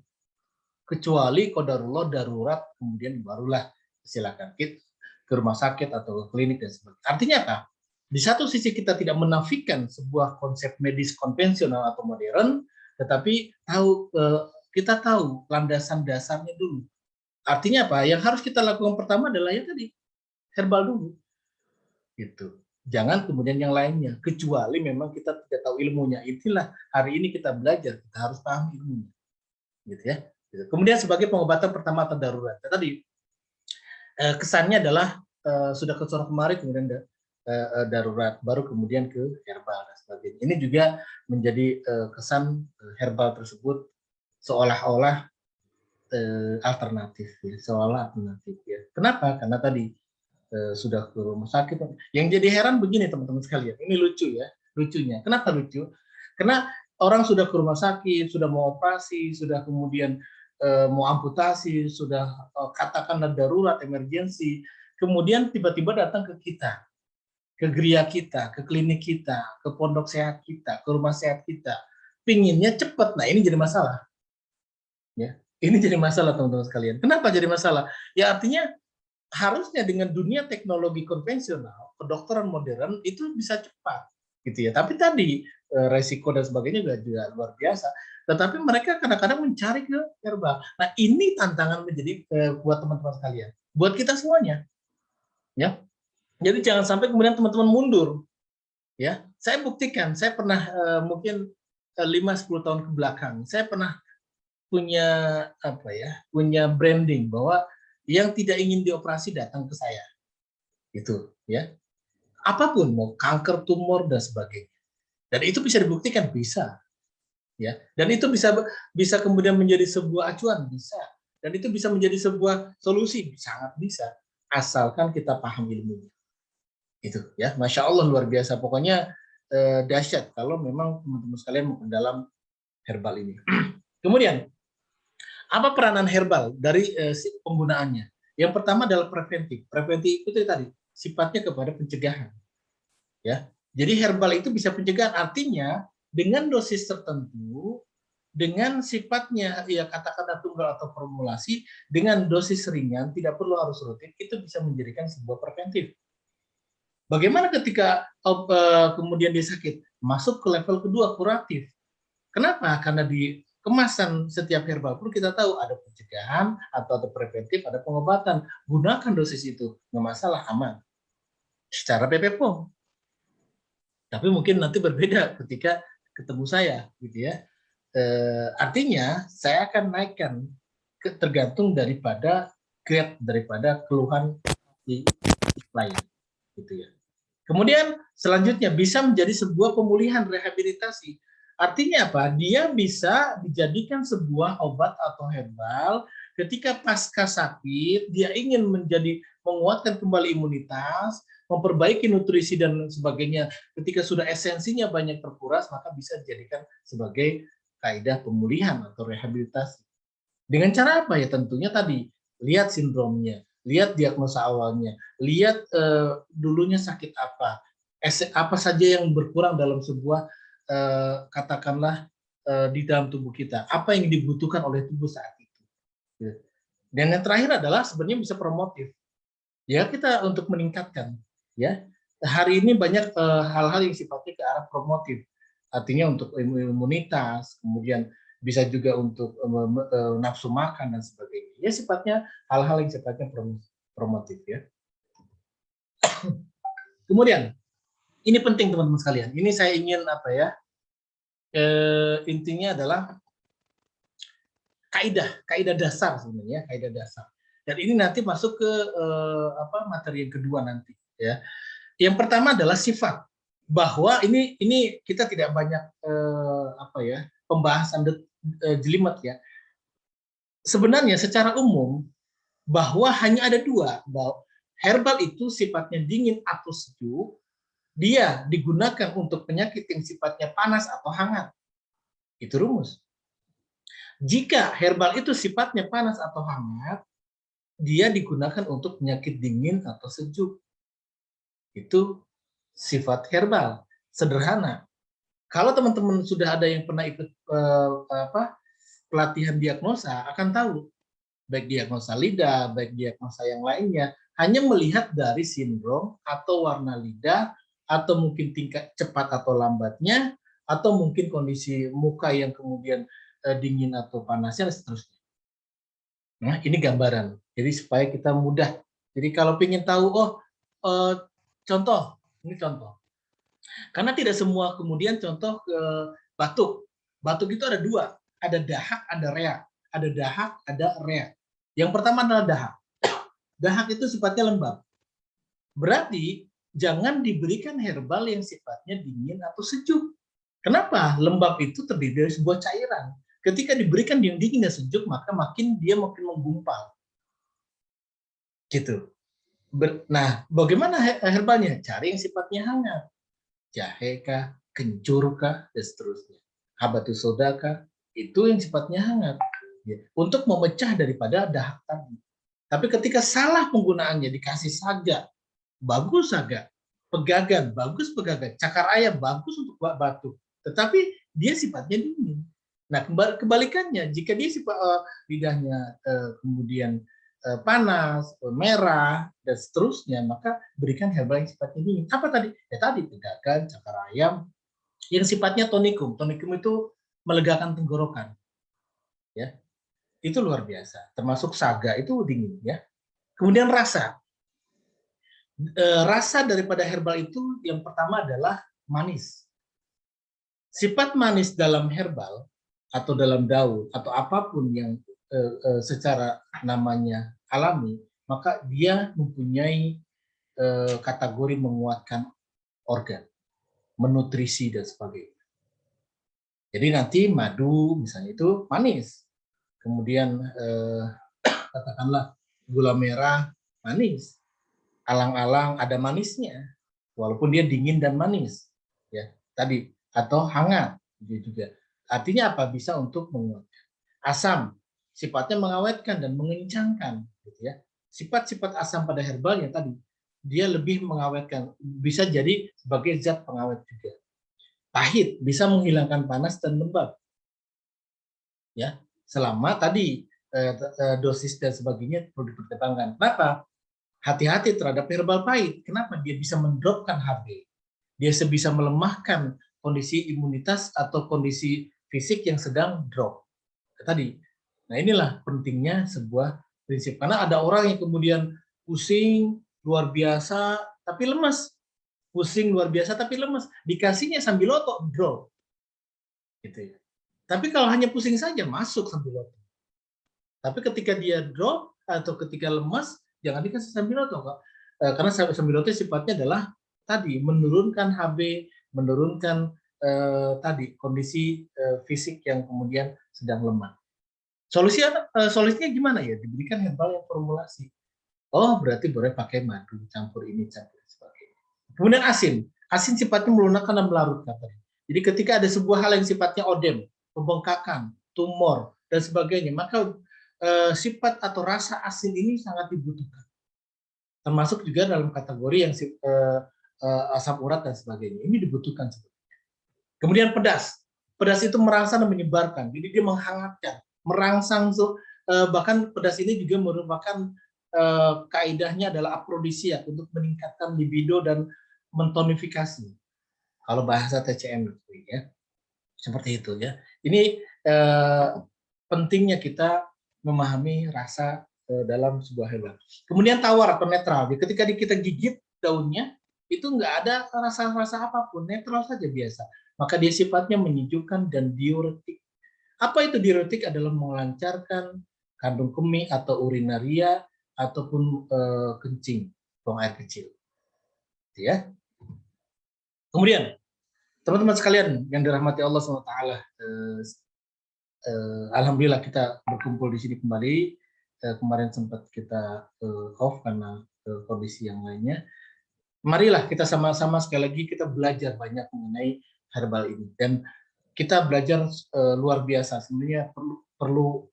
Kecuali qadarullah darurat, kemudian barulah silakan ke rumah sakit atau ke klinik dan sebagainya. Artinya apa? Di satu sisi kita tidak menafikan sebuah konsep medis konvensional atau modern, tetapi kita tahu landasan dasarnya dulu. Artinya apa? Yang harus kita lakukan pertama adalah ya tadi herbal dulu. Gitu. Jangan kemudian yang lainnya, kecuali memang kita tidak tahu ilmunya. Itulah hari ini kita belajar, kita harus paham ilmunya. Gitu ya. Kemudian sebagai pengobatan pertama atau darurat. Tadi kesannya adalah sudah ke sono kemari kemudian darurat, baru kemudian ke herbal dan sebagainya. Ini juga menjadi kesan herbal tersebut seolah-olah alternatif, ya, seolah alternatif. Ya. Kenapa? Karena tadi sudah ke rumah sakit. Yang jadi heran begini teman-teman sekalian, ini lucu ya, lucunya. Kenapa lucu? Karena orang sudah ke rumah sakit, sudah mau operasi, sudah kemudian mau amputasi, sudah katakanlah darurat, emergensi, kemudian tiba-tiba datang ke kita, ke geria kita, ke klinik kita, ke pondok sehat kita, ke rumah sehat kita, pinginnya cepat. Nah ini jadi masalah. Ya, ini jadi masalah teman-teman sekalian. Kenapa jadi masalah? Ya artinya harusnya dengan dunia teknologi konvensional, kedokteran modern itu bisa cepat, gitu ya. Tapi tadi resiko dan sebagainya juga luar biasa. Tetapi mereka kadang-kadang mencari ke herbal. Nah ini tantangan menjadi buat teman-teman sekalian, buat kita semuanya, ya. Jadi jangan sampai kemudian teman-teman mundur, ya. Saya buktikan, saya pernah mungkin 5-10 tahun ke belakang, saya pernah punya punya branding bahwa yang tidak ingin dioperasi datang ke saya, gitu ya. Apapun, mau kanker, tumor dan sebagainya. Dan itu bisa dibuktikan, bisa, ya. Dan itu bisa kemudian menjadi sebuah acuan, bisa. Dan itu bisa menjadi sebuah solusi, sangat bisa, asalkan kita paham ilmunya. Itu ya, masya Allah luar biasa. Pokoknya dahsyat kalau memang teman-teman sekalian mau ke dalam herbal ini. Kemudian apa peranan herbal dari penggunaannya? Yang pertama adalah preventif. Preventif itu tadi sifatnya kepada pencegahan. Ya, jadi herbal itu bisa pencegahan. Artinya dengan dosis tertentu, dengan sifatnya ya katakanlah tunggal atau formulasi, dengan dosis ringan, tidak perlu harus rutin, itu bisa menjadikan sebuah preventif. Bagaimana ketika kemudian dia sakit? Masuk ke level kedua, kuratif. Kenapa? Karena di kemasan setiap herbal pun kita tahu ada pencegahan atau ada preventif, ada pengobatan. Gunakan dosis itu, nggak masalah, aman. Secara PPPOM. Tapi mungkin nanti berbeda ketika ketemu saya, gitu ya. Artinya saya akan naikkan tergantung daripada grade, daripada keluhan di klien, gitu ya. Kemudian selanjutnya bisa menjadi sebuah pemulihan rehabilitasi. Artinya apa? Dia bisa dijadikan sebuah obat atau herbal ketika pasca sakit, dia ingin menguatkan kembali imunitas, memperbaiki nutrisi dan sebagainya. Ketika sudah esensinya banyak terkuras, maka bisa dijadikan sebagai kaidah pemulihan atau rehabilitasi. Dengan cara apa ya? Tentunya tadi, lihat sindromnya, lihat diagnosa awalnya, lihat dulunya sakit apa saja yang berkurang dalam sebuah katakanlah di dalam tubuh kita, apa yang dibutuhkan oleh tubuh saat itu. Dan yang terakhir adalah sebenarnya bisa promotif. Ya, kita untuk meningkatkan. Ya, hari ini banyak hal-hal yang sifatnya ke arah promotif. Artinya untuk imunitas, kemudian bisa juga untuk nafsu makan dan sebagainya. Ya, sifatnya hal-hal yang sifatnya promotif ya. Kemudian ini penting teman-teman sekalian. Ini saya ingin apa ya? Intinya adalah kaidah dasar sebenarnya, kaidah dasar. Dan ini nanti masuk ke materi yang kedua nanti ya. Yang pertama adalah sifat, bahwa ini kita tidak banyak pembahasan jelimet ya. Sebenarnya secara umum bahwa hanya ada dua, bahwa herbal itu sifatnya dingin atau sejuk, dia digunakan untuk penyakit yang sifatnya panas atau hangat. Itu rumus. Jika herbal itu sifatnya panas atau hangat, dia digunakan untuk penyakit dingin atau sejuk. Itu sifat herbal. Sederhana. Kalau teman-teman sudah ada yang pernah ikut pelatihan diagnosa, akan tahu. Baik diagnosa lidah, baik diagnosa yang lainnya, hanya melihat dari sindrom atau warna lidah, atau mungkin tingkat cepat atau lambatnya, atau mungkin kondisi muka yang kemudian dingin atau panasnya, dan seterusnya. Nah, ini gambaran. Jadi supaya kita mudah. Jadi kalau ingin tahu, contoh, ini contoh. Karena tidak semua kemudian contoh batuk. Batuk itu ada dua, ada dahak, ada reak. Ada dahak, ada reak. Yang pertama adalah dahak. Dahak itu sifatnya lembab. Berarti jangan diberikan herbal yang sifatnya dingin atau sejuk. Kenapa? Lembab itu terdiri dari sebuah cairan. Ketika diberikan yang dingin dan sejuk, maka dia makin menggumpal. Gitu. Nah, bagaimana herbalnya? Cari yang sifatnya hangat. Jahe kah, kencur kah, dan seterusnya. Habatus soda kah, itu yang sifatnya hangat. Untuk memecah daripada dahak tadi. Tapi ketika salah penggunaannya, dikasih saga, bagus saga. Pegagan, bagus pegagan. Cakar ayam, bagus untuk batuk. Tetapi dia sifatnya dingin. Nah, kebalikannya, jika dia sifat lidahnya kemudian panas, merah, dan seterusnya, maka berikan herbal yang sifatnya dingin. Apa tadi? Ya tadi, pegagan, cakar ayam, yang sifatnya tonikum. Tonikum itu melegakan tenggorokan. Ya, itu luar biasa. Termasuk saga itu dingin. Ya. Kemudian rasa. Rasa daripada herbal itu yang pertama adalah manis. Sifat manis dalam herbal atau dalam daun atau apapun yang secara namanya alami, maka dia mempunyai kategori menguatkan organ, menutrisi dan sebagainya. Jadi nanti madu misalnya itu manis, kemudian katakanlah gula merah manis, alang-alang ada manisnya, walaupun dia dingin dan manis, ya tadi, atau hangat, juga. Artinya apa? Bisa untuk menguatkan. Asam sifatnya mengawetkan dan mengencangkan, gitu ya. Sifat-sifat asam pada herbalnya tadi, dia lebih mengawetkan, bisa jadi sebagai zat pengawet juga. Pahit bisa menghilangkan panas dan lembab, ya. Selama tadi dosis dan sebagainya perlu dipertimbangkan. Kenapa? Hati-hati terhadap herbal pahit. Kenapa? Dia bisa mendropkan HB. Dia bisa melemahkan kondisi imunitas atau kondisi fisik yang sedang drop. Tadi. Nah, inilah pentingnya sebuah prinsip. Karena ada orang yang kemudian pusing luar biasa tapi lemas. Pusing luar biasa tapi lemas. Dikasihnya sambiloto drop. Gitu ya. Tapi kalau hanya pusing saja masuk sambiloto. Tapi ketika dia drop atau ketika lemas, jangan dikasih sambiloto, Kak. Karena sambiloto sifatnya adalah tadi menurunkan HB, menurunkan tadi kondisi fisik yang kemudian sedang lemah. Solusinya gimana ya? Diberikan herbal yang formulasi. Oh, berarti boleh pakai madu, campur ini, campur sebagainya. Kemudian asin. Asin sifatnya melunakkan dan melarutkan. Jadi ketika ada sebuah hal yang sifatnya odem, pembengkakan, tumor, dan sebagainya, maka sifat atau rasa asin ini sangat dibutuhkan. Termasuk juga dalam kategori yang asam urat dan sebagainya. Ini dibutuhkan. Kemudian pedas. Pedas itu merangsang dan menyebarkan, jadi dia menghangatkan, merangsang. Bahkan pedas ini juga merupakan kaidahnya adalah afrodisiak untuk meningkatkan libido dan mentonifikasi. Kalau bahasa TCM ya, seperti itu ya. Ini pentingnya kita memahami rasa dalam sebuah herbal. Kemudian tawar atau netral. Ketika kita gigit daunnya, itu nggak ada rasa-rasa apapun, netral saja biasa. Maka dia sifatnya menyejukkan dan diuretik. Apa itu diuretik? Adalah melancarkan kandung kemih atau urinaria ataupun kencing, buang air kecil. Ya. Kemudian, teman-teman sekalian yang dirahmati Allah SWT, alhamdulillah kita berkumpul di sini kembali. Kemarin sempat kita off karena kondisi yang lainnya. Marilah kita sama-sama sekali lagi kita belajar banyak mengenai herbal ini, dan kita belajar luar biasa. Sebenarnya perlu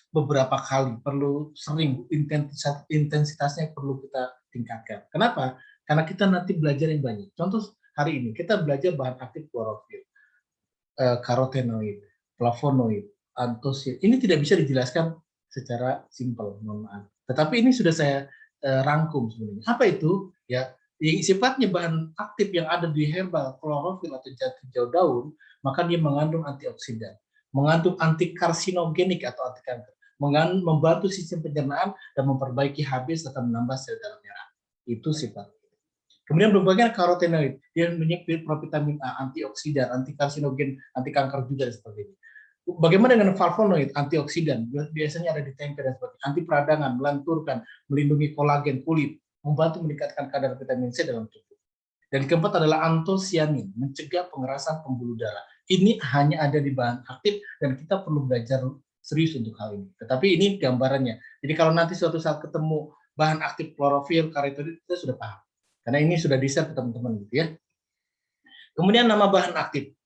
beberapa kali, perlu sering, intensitasnya perlu kita tingkatkan. Kenapa? Karena kita nanti belajar yang banyak. Contoh hari ini kita belajar bahan aktif klorofil, karotenoid, flavonoid, antosian. Ini tidak bisa dijelaskan secara simpel, mohon maaf. Tetapi ini sudah saya rangkum sebenarnya. Apa itu? Ya, yang sifatnya bahan aktif yang ada di herbal klorofil atau jati hijau daun, maka dia mengandung antioksidan, mengandung anti karsinogenik atau anti kanker, membantu sistem pencernaan dan memperbaiki HB serta menambah sel darah merah. Itu sifat. Kemudian berbagai karotenoid yang memiliki provitamin A, antioksidan, anti karsinogen, anti kanker juga dan sebagainya. Bagaimana dengan flavonoid, antioksidan, biasanya ada di tempe dan sebagainya, anti peradangan, melanturkan, melindungi kolagen kulit, membantu meningkatkan kadar vitamin C dalam tubuh. Dan keempat adalah antosianin, mencegah pengerasan pembuluh darah. Ini hanya ada di bahan aktif dan kita perlu belajar serius untuk hal ini. Tetapi ini gambarannya. Jadi kalau nanti suatu saat ketemu bahan aktif klorofil, karotenoid, kita sudah paham. Karena ini sudah di-share ke teman-teman gitu ya. Kemudian nama bahan aktif,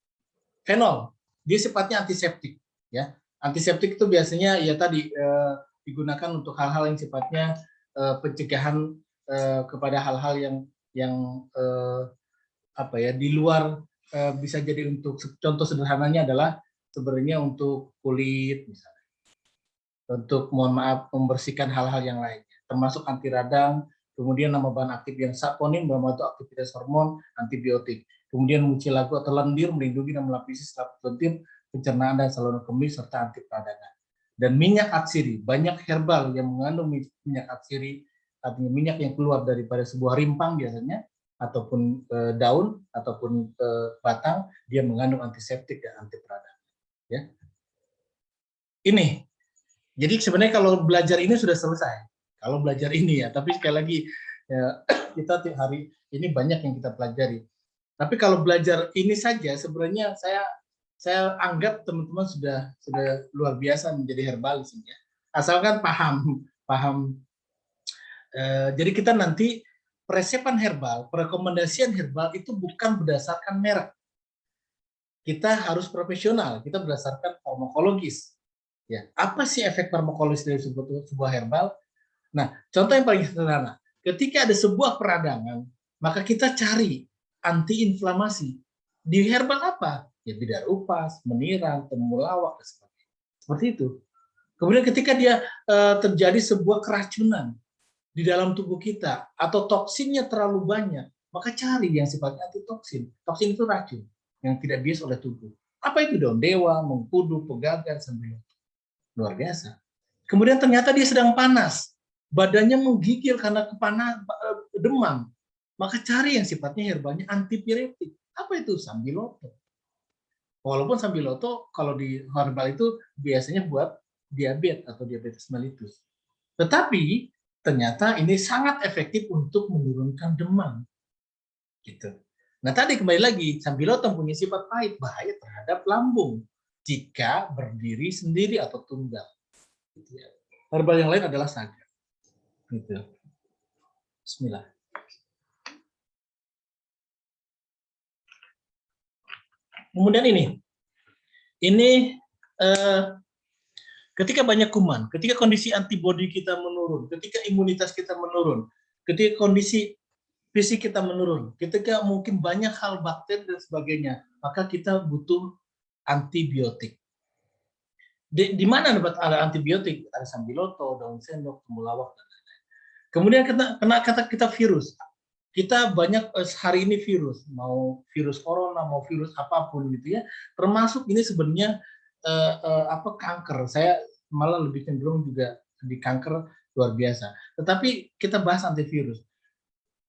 fenol. Dia sifatnya antiseptik ya. Antiseptik itu biasanya ya tadi digunakan untuk hal-hal yang sifatnya pencegahan kepada hal-hal yang apa ya, di luar, bisa jadi untuk contoh sederhananya adalah sebenarnya untuk kulit misalnya. Untuk mohon maaf membersihkan hal-hal yang lainnya, termasuk anti radang. Kemudian nama bahan aktif yang saponin membantu aktivitas hormon, antibiotik. Kemudian mucilago atau lendir melindungi dan melapisi selaput lendir, pencernaan dan saluran kemih serta anti peradangan. Dan minyak atsiri, banyak herbal yang mengandung minyak atsiri, artinya minyak yang keluar daripada sebuah rimpang biasanya, ataupun daun ataupun batang, dia mengandung antiseptik dan anti peradangan. Ya. Ini. Jadi sebenarnya kalau belajar ini sudah selesai. Kalau belajar ini ya, tapi sekali lagi ya, kita tiap hari ini banyak yang kita pelajari. Tapi kalau belajar ini saja sebenarnya saya anggap teman-teman sudah luar biasa menjadi herbalis ya. Asalkan paham. Jadi kita nanti peresepan herbal, perekomendasian herbal itu bukan berdasarkan merek. Kita harus profesional, kita berdasarkan farmakologis. Ya, apa sih efek farmakologis dari sebuah herbal? Nah, contoh yang paling sederhana, ketika ada sebuah peradangan, maka kita cari antiinflamasi. Di herbal apa? Ya bidar upas, menirang, temulawak, dan sebagainya. Seperti itu. Kemudian ketika dia terjadi sebuah keracunan di dalam tubuh kita atau toksinnya terlalu banyak, maka cari yang sifatnya antitoksin. Toksin itu racun yang tidak bias oleh tubuh. Apa itu daun dewa, mengkudu, pegagan, sambil luar biasa. Kemudian ternyata dia sedang panas, badannya menggigil karena demam, maka cari yang sifatnya herbalnya antipiretik. Apa itu? Sambiloto. Walaupun sambiloto kalau di herbal itu biasanya buat diabetes atau diabetes mellitus. Tetapi ternyata ini sangat efektif untuk menurunkan demam. Gitu. Nah tadi kembali lagi, sambiloto punya sifat pahit, bahaya terhadap lambung jika berdiri sendiri atau tunggal. Herbal yang lain adalah saga. Gitu. Bismillah. Kemudian ini ketika banyak kuman, ketika kondisi antibodi kita menurun, ketika imunitas kita menurun, ketika kondisi fisik kita menurun. Ketika mungkin banyak hal bakteri dan sebagainya, maka kita butuh antibiotik. Di mana dapat ada antibiotik? Ada sambiloto, daun sendok, temulawak, dan lain-lain. Kemudian kena kata kita virus. Kita banyak hari ini virus, mau virus corona, mau virus apapun gitu ya. Termasuk ini sebenarnya kanker. Saya malah lebih cenderung juga di kanker luar biasa. Tetapi kita bahas antivirus.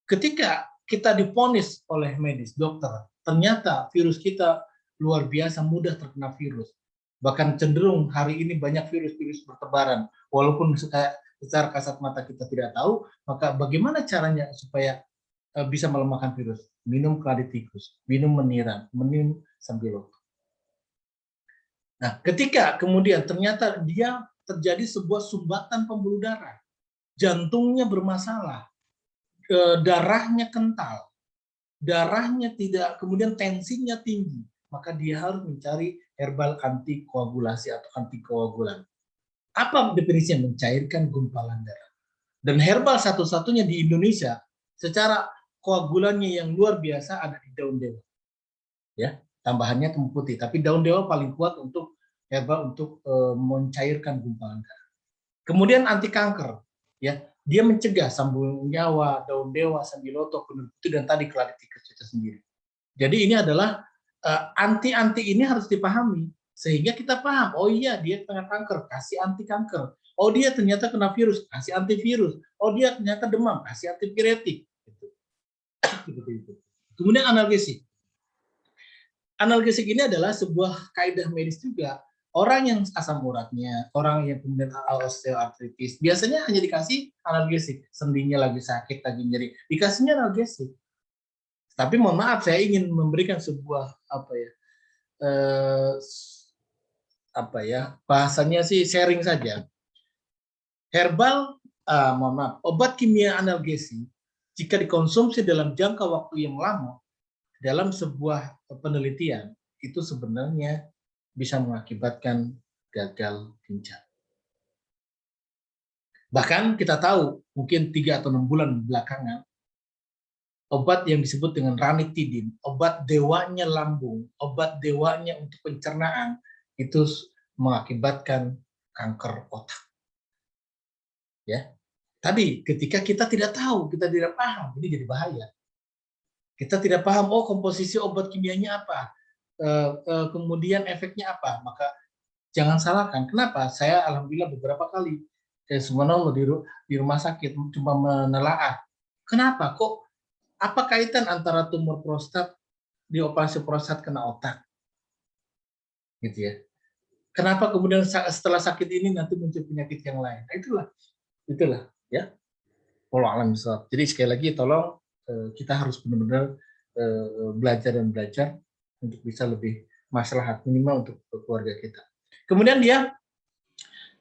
Ketika kita diponis oleh medis, dokter, ternyata virus kita luar biasa mudah terkena virus. Bahkan cenderung hari ini banyak virus-virus bertebaran. Walaupun secara kasat mata kita tidak tahu, maka bagaimana caranya supaya bisa melemahkan virus? Minum kladitikus, minum meniran, minum sambiloto. Nah, ketika kemudian ternyata dia terjadi sebuah sumbatan pembuluh darah, jantungnya bermasalah, darahnya kental, darahnya tidak, kemudian tensinya tinggi, maka dia harus mencari herbal antikoagulasi atau antikoagulan. Apa definisinya? Mencairkan gumpalan darah. Dan herbal satu-satunya di Indonesia secara koagulannya yang luar biasa ada di daun dewa. Ya, tambahannya kemudi putih, tapi daun dewa paling kuat untuk herbal untuk mencairkan gumpalan darah. Kemudian anti kanker, ya, dia mencegah sambung nyawa, daun dewa, sambiloto, kemudi putih, dan tadi kladitikus itu sendiri. Jadi ini adalah anti-anti ini harus dipahami sehingga kita paham, oh iya dia kena kanker, kasih anti kanker. Oh dia ternyata kena virus, kasih antivirus. Oh dia ternyata demam, kasih antipiretik. Gitu. Kemudian analgesik. Analgesik ini adalah sebuah kaidah medis juga. Orang yang asam uratnya, orang yang kemudian osteoartritis, biasanya hanya dikasih analgesik. Sendinya lagi sakit, lagi nyeri, dikasihnya analgesik. Tapi mohon maaf, saya ingin memberikan sebuah bahasanya sih sharing saja. Herbal, mohon maaf, obat kimia analgesi jika dikonsumsi dalam jangka waktu yang lama, dalam sebuah penelitian itu sebenarnya bisa mengakibatkan gagal ginjal. Bahkan kita tahu mungkin 3 atau 6 bulan belakangan, obat yang disebut dengan ranitidin, obat dewanya lambung, obat dewanya untuk pencernaan, itu mengakibatkan kanker otak. Ya, tadi ketika kita tidak tahu, kita tidak paham, ini jadi bahaya. Kita tidak paham, oh komposisi obat kimianya apa, kemudian efeknya apa, maka jangan salahkan. Kenapa? Saya alhamdulillah beberapa kali di rumah sakit cuma menelaah. Kenapa kok? Apa kaitan antara tumor prostat di operasi prostat kena otak? Gitu ya. Kenapa kemudian setelah sakit ini nanti muncul penyakit yang lain? Nah, itulah ya. Wallahu a'lam bishawab. Jadi sekali lagi tolong kita harus benar-benar belajar untuk bisa lebih maslahat minimal untuk keluarga kita. Kemudian dia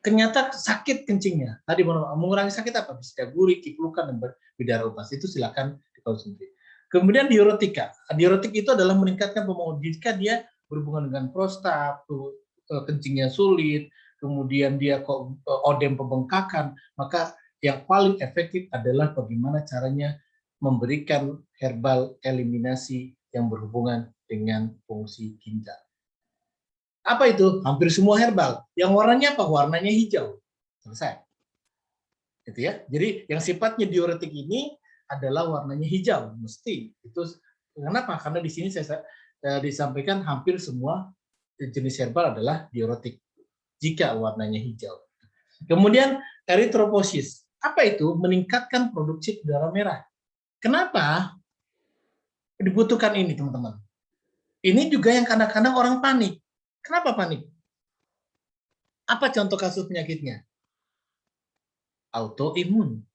ternyata sakit kencingnya. Tadi mengurangi sakit apa? Bisa gurih, kiplukan, dan bidara upas. Itu silakan dikonsumsi. Kemudian diuretika. Diuretik itu adalah meningkatkan pembuluh jika dia berhubungan dengan prostat, kencingnya sulit, kemudian dia kok odem pembengkakan, maka yang paling efektif adalah bagaimana caranya memberikan herbal eliminasi yang berhubungan dengan fungsi ginjal. Apa itu? Hampir semua herbal. Yang warnanya apa? Warnanya hijau. Selesai. Gitu ya. Jadi yang sifatnya diuretik ini adalah warnanya hijau, mesti. Itu kenapa? Karena di sini saya disampaikan hampir semua jenis herbal adalah diuretik jika warnanya hijau. Kemudian eritropoiesis. Apa itu? Meningkatkan produksi darah merah. Kenapa dibutuhkan ini, teman-teman? Ini juga yang kadang-kadang orang panik. Kenapa panik? Apa contoh kasus penyakitnya? Autoimun.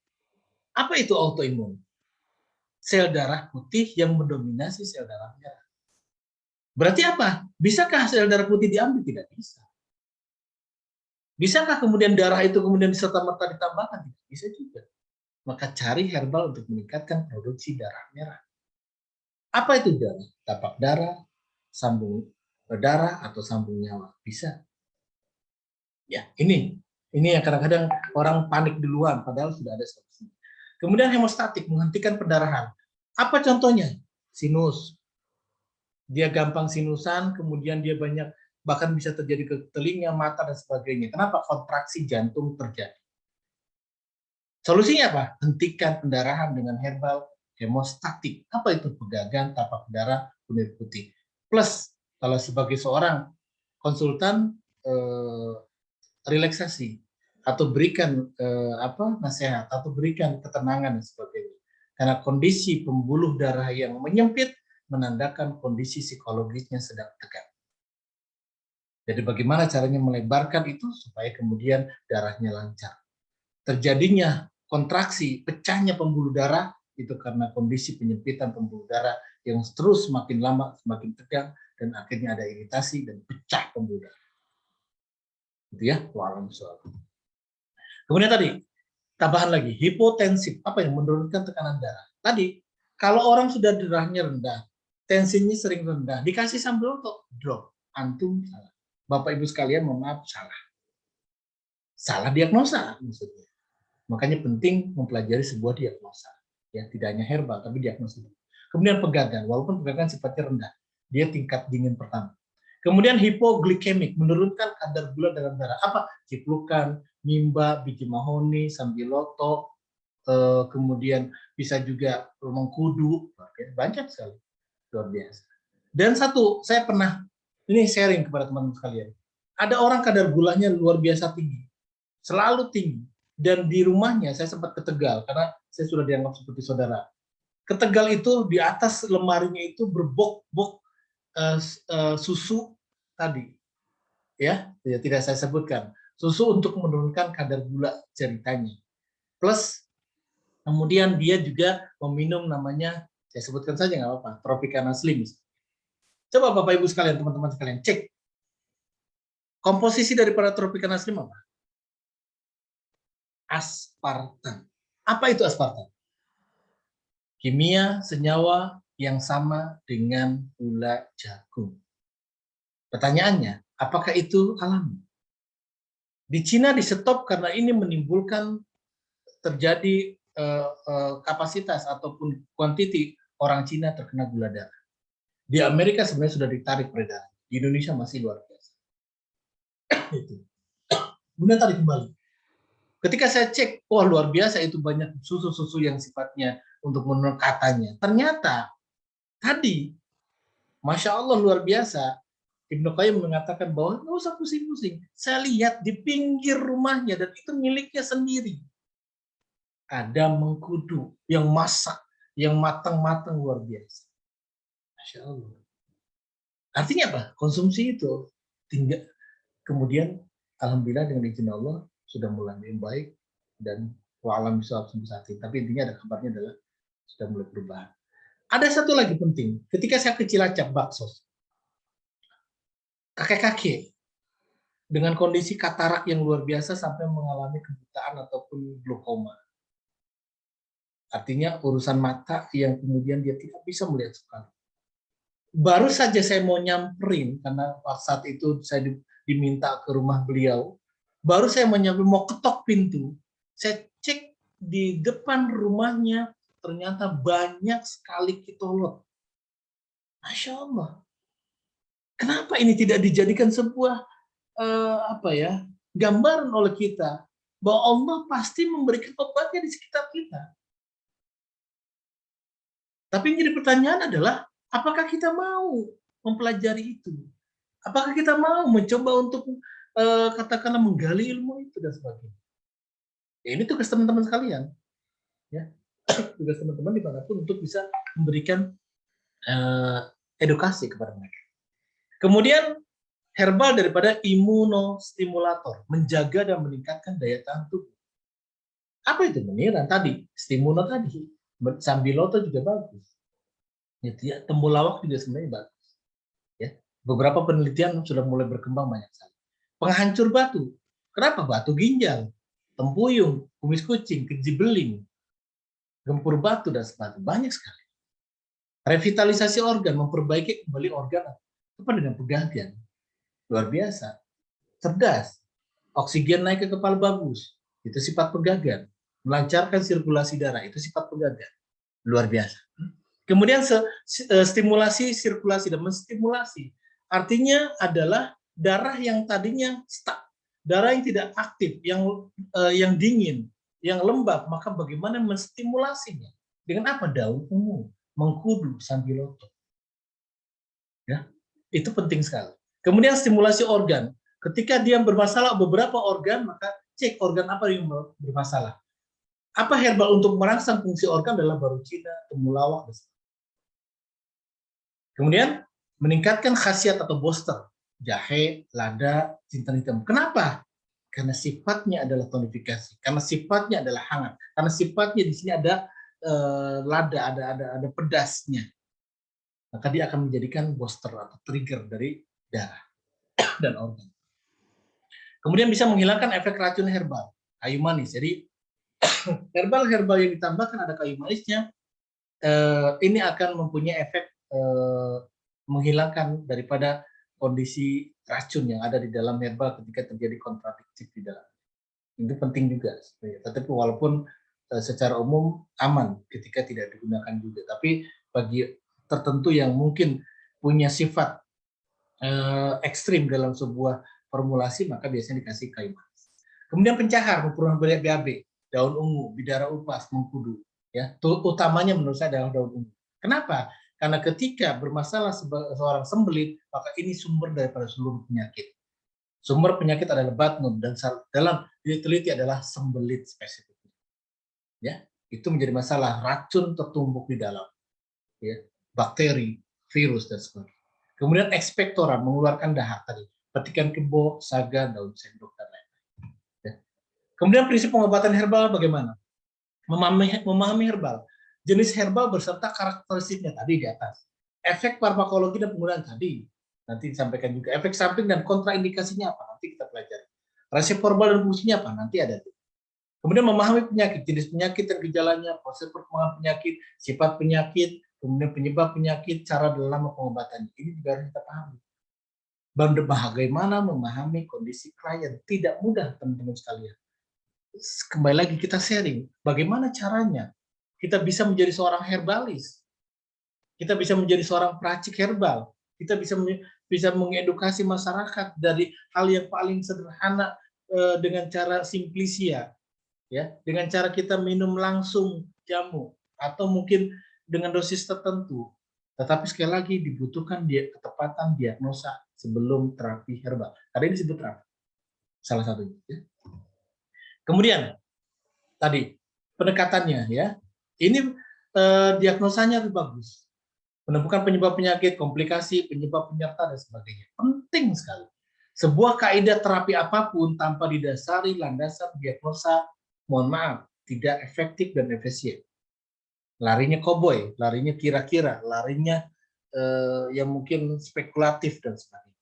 Apa itu autoimun? Sel darah putih yang mendominasi sel darah merah. Berarti apa? Bisakah sel darah putih diambil? Tidak bisa. Bisakah kemudian darah itu kemudian serta-merta ditambahkan? Tidak bisa juga. Maka cari herbal untuk meningkatkan produksi darah merah. Apa itu darah? Tapak darah, sambung darah, atau sambung nyawa. Bisa. Ya, ini yang kadang-kadang orang panik duluan, padahal sudah ada solusi. Kemudian hemostatik, menghentikan pendarahan. Apa contohnya? Sinus. Dia gampang sinusan, kemudian dia banyak, bahkan bisa terjadi ke telinga, mata, dan sebagainya. Kenapa? Kontraksi jantung terjadi. Solusinya apa? Hentikan pendarahan dengan herbal hemostatik. Apa itu? Pegagan, tapak darah, kunyit putih. Plus, kalau sebagai seorang konsultan relaksasi atau berikan nasihat atau berikan ketenangan dan sebagainya. Karena kondisi pembuluh darah yang menyempit menandakan kondisi psikologisnya sedang tegang. Jadi bagaimana caranya melebarkan itu supaya kemudian darahnya lancar. Terjadinya kontraksi, pecahnya pembuluh darah itu karena kondisi penyempitan pembuluh darah yang terus semakin lama semakin tegang dan akhirnya ada iritasi dan pecah pembuluh darah. Gitu ya, walau soal. Kemudian tadi tambahan lagi, hipotensif, apa yang menurunkan tekanan darah. Tadi kalau orang sudah darahnya rendah, tensinya sering rendah, dikasih sambal untuk drop, antum salah. Bapak Ibu sekalian, mohon maaf, salah diagnosa maksudnya. Makanya penting mempelajari sebuah diagnosa, ya tidak hanya herbal tapi diagnosa. Kemudian pegagan, walaupun pegagan sifatnya rendah, dia tingkat dingin pertama. Kemudian hipoglikemik, menurunkan kadar gula dalam darah. Apa? Ciplukan, mimba, biji mahoni, sambiloto, kemudian bisa juga mengkudu, banyak sekali, luar biasa. Dan satu, saya pernah ini sharing kepada teman-teman sekalian. Ada orang kadar gulanya luar biasa tinggi, selalu tinggi. Dan di rumahnya saya sempat ke Tegal karena saya sudah dianggap seperti saudara. Ke Tegal itu di atas lemarinya itu berbok-bok susu tadi, ya tidak saya sebutkan. Susu untuk menurunkan kadar gula ceritanya. Plus kemudian dia juga meminum namanya, saya sebutkan saja nggak apa-apa, Tropicana Slim. Coba Bapak Ibu sekalian, teman-teman sekalian, cek komposisi daripada Tropicana Slim apa? Aspartam. Apa itu aspartam? Kimia senyawa yang sama dengan gula jagung. Pertanyaannya, apakah itu alami? Di Cina di stop karena ini menimbulkan terjadi kapasitas ataupun kuantiti orang Cina terkena gula darah. Di Amerika sebenarnya sudah ditarik peredaran. Di Indonesia masih luar biasa. Itu. Kemudian tadi kembali. Ketika saya cek, wah luar biasa itu banyak susu-susu yang sifatnya untuk menurut katanya. Ternyata tadi, Masya Allah luar biasa, Ibnu Qayyim mengatakan bahwa nggak usah pusing-pusing. Saya lihat di pinggir rumahnya dan itu miliknya sendiri. Ada mengkudu yang masak, yang matang-matang luar biasa. Masya Allah. Artinya apa? Konsumsi itu tinggal. Kemudian alhamdulillah dengan izin Allah sudah mulai membaik dan wa'alam bisa saat ini. Tapi intinya ada kabarnya adalah sudah mulai berubah. Ada satu lagi penting. Ketika saya ke Cilacap, Baksos, kakek-kakek dengan kondisi katarak yang luar biasa sampai mengalami kebutaan ataupun glaukoma. Artinya urusan mata yang kemudian dia tidak bisa melihat sekali. Baru saja saya mau nyamperin, karena saat itu saya diminta ke rumah beliau, baru saya mau ketok pintu, saya cek di depan rumahnya, ternyata banyak sekali kitolot. Masya Allah. Kenapa ini tidak dijadikan sebuah gambaran oleh kita bahwa Allah pasti memberikan obatnya di sekitar kita. Tapi yang jadi pertanyaan adalah, apakah kita mau mempelajari itu? Apakah kita mau mencoba untuk katakanlah menggali ilmu itu dan sebagainya? Ya, ini tugas teman-teman sekalian, ya tugas teman-teman dimanapun untuk bisa memberikan edukasi kepada mereka. Kemudian herbal daripada imunostimulator, menjaga dan meningkatkan daya tahan tubuh. Apa itu? Meniran tadi, stimulo tadi, sambiloto juga bagus. Ya, temulawak juga sebenarnya bagus. Ya, beberapa penelitian sudah mulai berkembang banyak sekali. Penghancur batu. Kenapa? Batu ginjal, tempuyung, kumis kucing, keji beling, gempur batu dan sebagainya. Banyak sekali. Revitalisasi organ, memperbaiki kembali organ. Apa dengan pegagan? Luar biasa. Cerdas. Oksigen naik ke kepala bagus. Itu sifat pegagan. Melancarkan sirkulasi darah. Itu sifat pegagan. Luar biasa. Kemudian stimulasi sirkulasi dan menstimulasi. Artinya adalah darah yang tadinya stuck, darah yang tidak aktif, yang dingin, yang lembab, maka bagaimana menstimulasinya? Dengan apa? Daun ungu, mengkudu, sambiloto. Ya, itu penting sekali. Kemudian stimulasi organ. Ketika dia bermasalah beberapa organ, maka cek organ apa yang bermasalah. Apa herbal untuk merangsang fungsi organ adalah barucina, temulawak, dan sebagainya. Kemudian meningkatkan khasiat atau booster, jahe, lada, jinten hitam. Kenapa? Karena sifatnya adalah tonifikasi, karena sifatnya adalah hangat, karena sifatnya di sini ada lada, ada pedasnya. Maka dia akan menjadikan booster atau trigger dari darah dan organ. Kemudian bisa menghilangkan efek racun herbal, kayu manis. Jadi herbal-herbal yang ditambahkan ada kayu manisnya, ini akan mempunyai efek menghilangkan daripada kondisi racun yang ada di dalam herbal ketika terjadi kontradiktif di dalam. Itu penting juga. Tetapi walaupun secara umum aman ketika tidak digunakan juga. Tapi bagi tertentu yang mungkin punya sifat ekstrim dalam sebuah formulasi, maka biasanya dikasih kayu manis. Kemudian pencahar, memperoleh BAB, daun ungu, bidara upas, mengkudu. Ya, utamanya menurut saya adalah daun ungu. Kenapa? Karena ketika bermasalah seorang sembelit, maka ini sumber daripada seluruh penyakit. Sumber penyakit adalah batnun dan dalam diteliti adalah sembelit spesifik. Ya, itu menjadi masalah, racun tertumbuk di dalam, ya, bakteri, virus dan sebagainya. Kemudian ekspektoran, mengeluarkan dahak tadi, petikan kebo, saga, daun sendok dan lain-lain. Ya. Kemudian prinsip pengobatan herbal bagaimana? Memahami herbal, jenis herbal beserta karakteristiknya tadi di atas. Efek farmakologi dan penggunaan tadi nanti disampaikan juga. Efek samping dan kontraindikasinya apa? Nanti kita pelajari. Resep herbal dan fungsinya apa? Nanti ada. Kemudian memahami penyakit, jenis penyakit dan gejalanya, proses perkembangan penyakit, sifat penyakit, kemudian penyebab penyakit, cara dalam pengobatannya. Ini juga harus kita pahami. Bagaimana memahami kondisi klien? Tidak mudah, teman-teman sekalian. Kembali lagi kita sharing, bagaimana caranya kita bisa menjadi seorang herbalis, kita bisa menjadi seorang peracik herbal, kita bisa mengedukasi masyarakat dari hal yang paling sederhana dengan cara simplisia, ya, dengan cara kita minum langsung jamu atau mungkin dengan dosis tertentu. Tetapi sekali lagi dibutuhkan ketepatan diagnosa sebelum terapi herbal. Karena ini disebut terapi, salah satunya. Ya. Kemudian tadi pendekatannya, ya, ini diagnosanya lebih bagus, menemukan penyebab penyakit, komplikasi, penyebab penyerta dan sebagainya. Penting sekali. Sebuah kaidah terapi apapun tanpa didasari landasan diagnosa, mohon maaf, tidak efektif dan efisien. Larinya koboi, larinya kira-kira, larinya yang mungkin spekulatif dan sebagainya.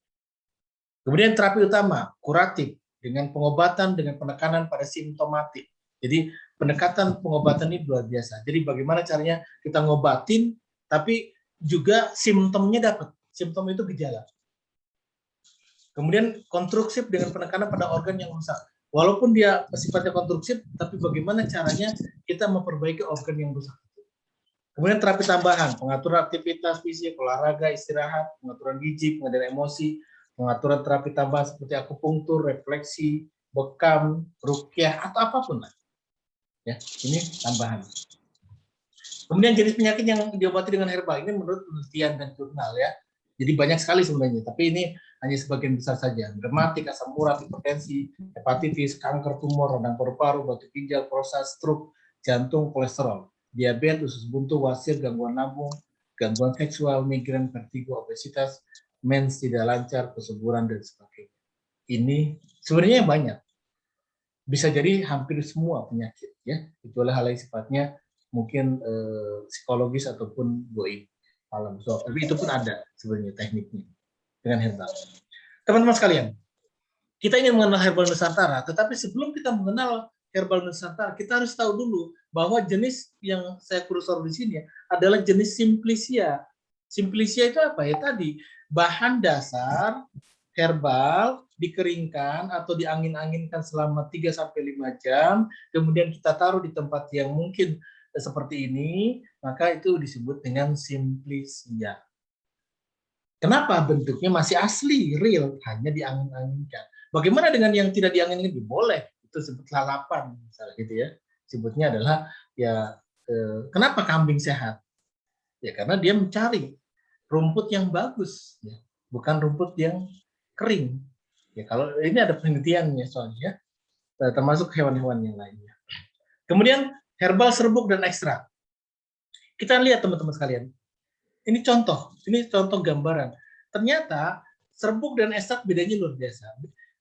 Kemudian terapi utama, kuratif, dengan pengobatan dengan penekanan pada simptomatik. Jadi pendekatan pengobatan ini luar biasa. Jadi bagaimana caranya kita ngobatin, tapi juga simptomnya dapat. Simptom itu gejala. Kemudian konstruksif dengan penekanan pada organ yang rusak. Walaupun dia sifatnya konstruksif, tapi bagaimana caranya kita memperbaiki organ yang rusak. Kemudian terapi tambahan, pengaturan aktivitas fisik, olahraga, istirahat, pengaturan gizi, pengendalian emosi, pengaturan terapi tambahan seperti akupunktur, refleksi, bekam, rukyah, atau apapun lah. Ya, ini tambahan. Kemudian jenis penyakit yang diobati dengan herbal ini menurut penelitian dan jurnal, ya. Jadi banyak sekali sebenarnya, tapi ini hanya sebagian besar saja. Rematik, asam urat, hipertensi, hepatitis, kanker tumor, radang paru-paru, batu ginjal, prostat, stroke, jantung, kolesterol, diabetes, usus buntu, wasir, gangguan lambung, gangguan seksual, migrain, vertigo, obesitas, mens tidak lancar, kesuburan dan sebagainya. Ini sebenarnya banyak. Bisa jadi hampir semua penyakit, ya, kecuali hal yang sifatnya mungkin psikologis ataupun goib alam. So, tapi itu pun ada sebenarnya tekniknya dengan herbal. Teman-teman sekalian, kita ingin mengenal herbal Nusantara, tetapi sebelum kita mengenal herbal Nusantara, kita harus tahu dulu bahwa jenis yang saya kursor di sini adalah jenis simplicia. Simplicia itu apa ya tadi? Bahan dasar herbal dikeringkan atau diangin-anginkan selama 3-5 jam, kemudian kita taruh di tempat yang mungkin seperti ini, maka itu disebut dengan simplisia. Kenapa? Bentuknya masih asli, real, hanya diangin-anginkan. Bagaimana dengan yang tidak diangin-anginkan? Boleh, itu sebut lalapan, misalnya gitu ya. Sebutnya adalah ya kenapa kambing sehat? Ya karena dia mencari rumput yang bagus, ya, bukan rumput yang kering. Ya kalau ini ada penelitiannya soalnya, termasuk hewan-hewan yang lainnya. Kemudian herbal, serbuk, dan ekstrak. Kita lihat teman-teman sekalian. Ini contoh gambaran. Ternyata serbuk dan ekstrak bedanya luar biasa.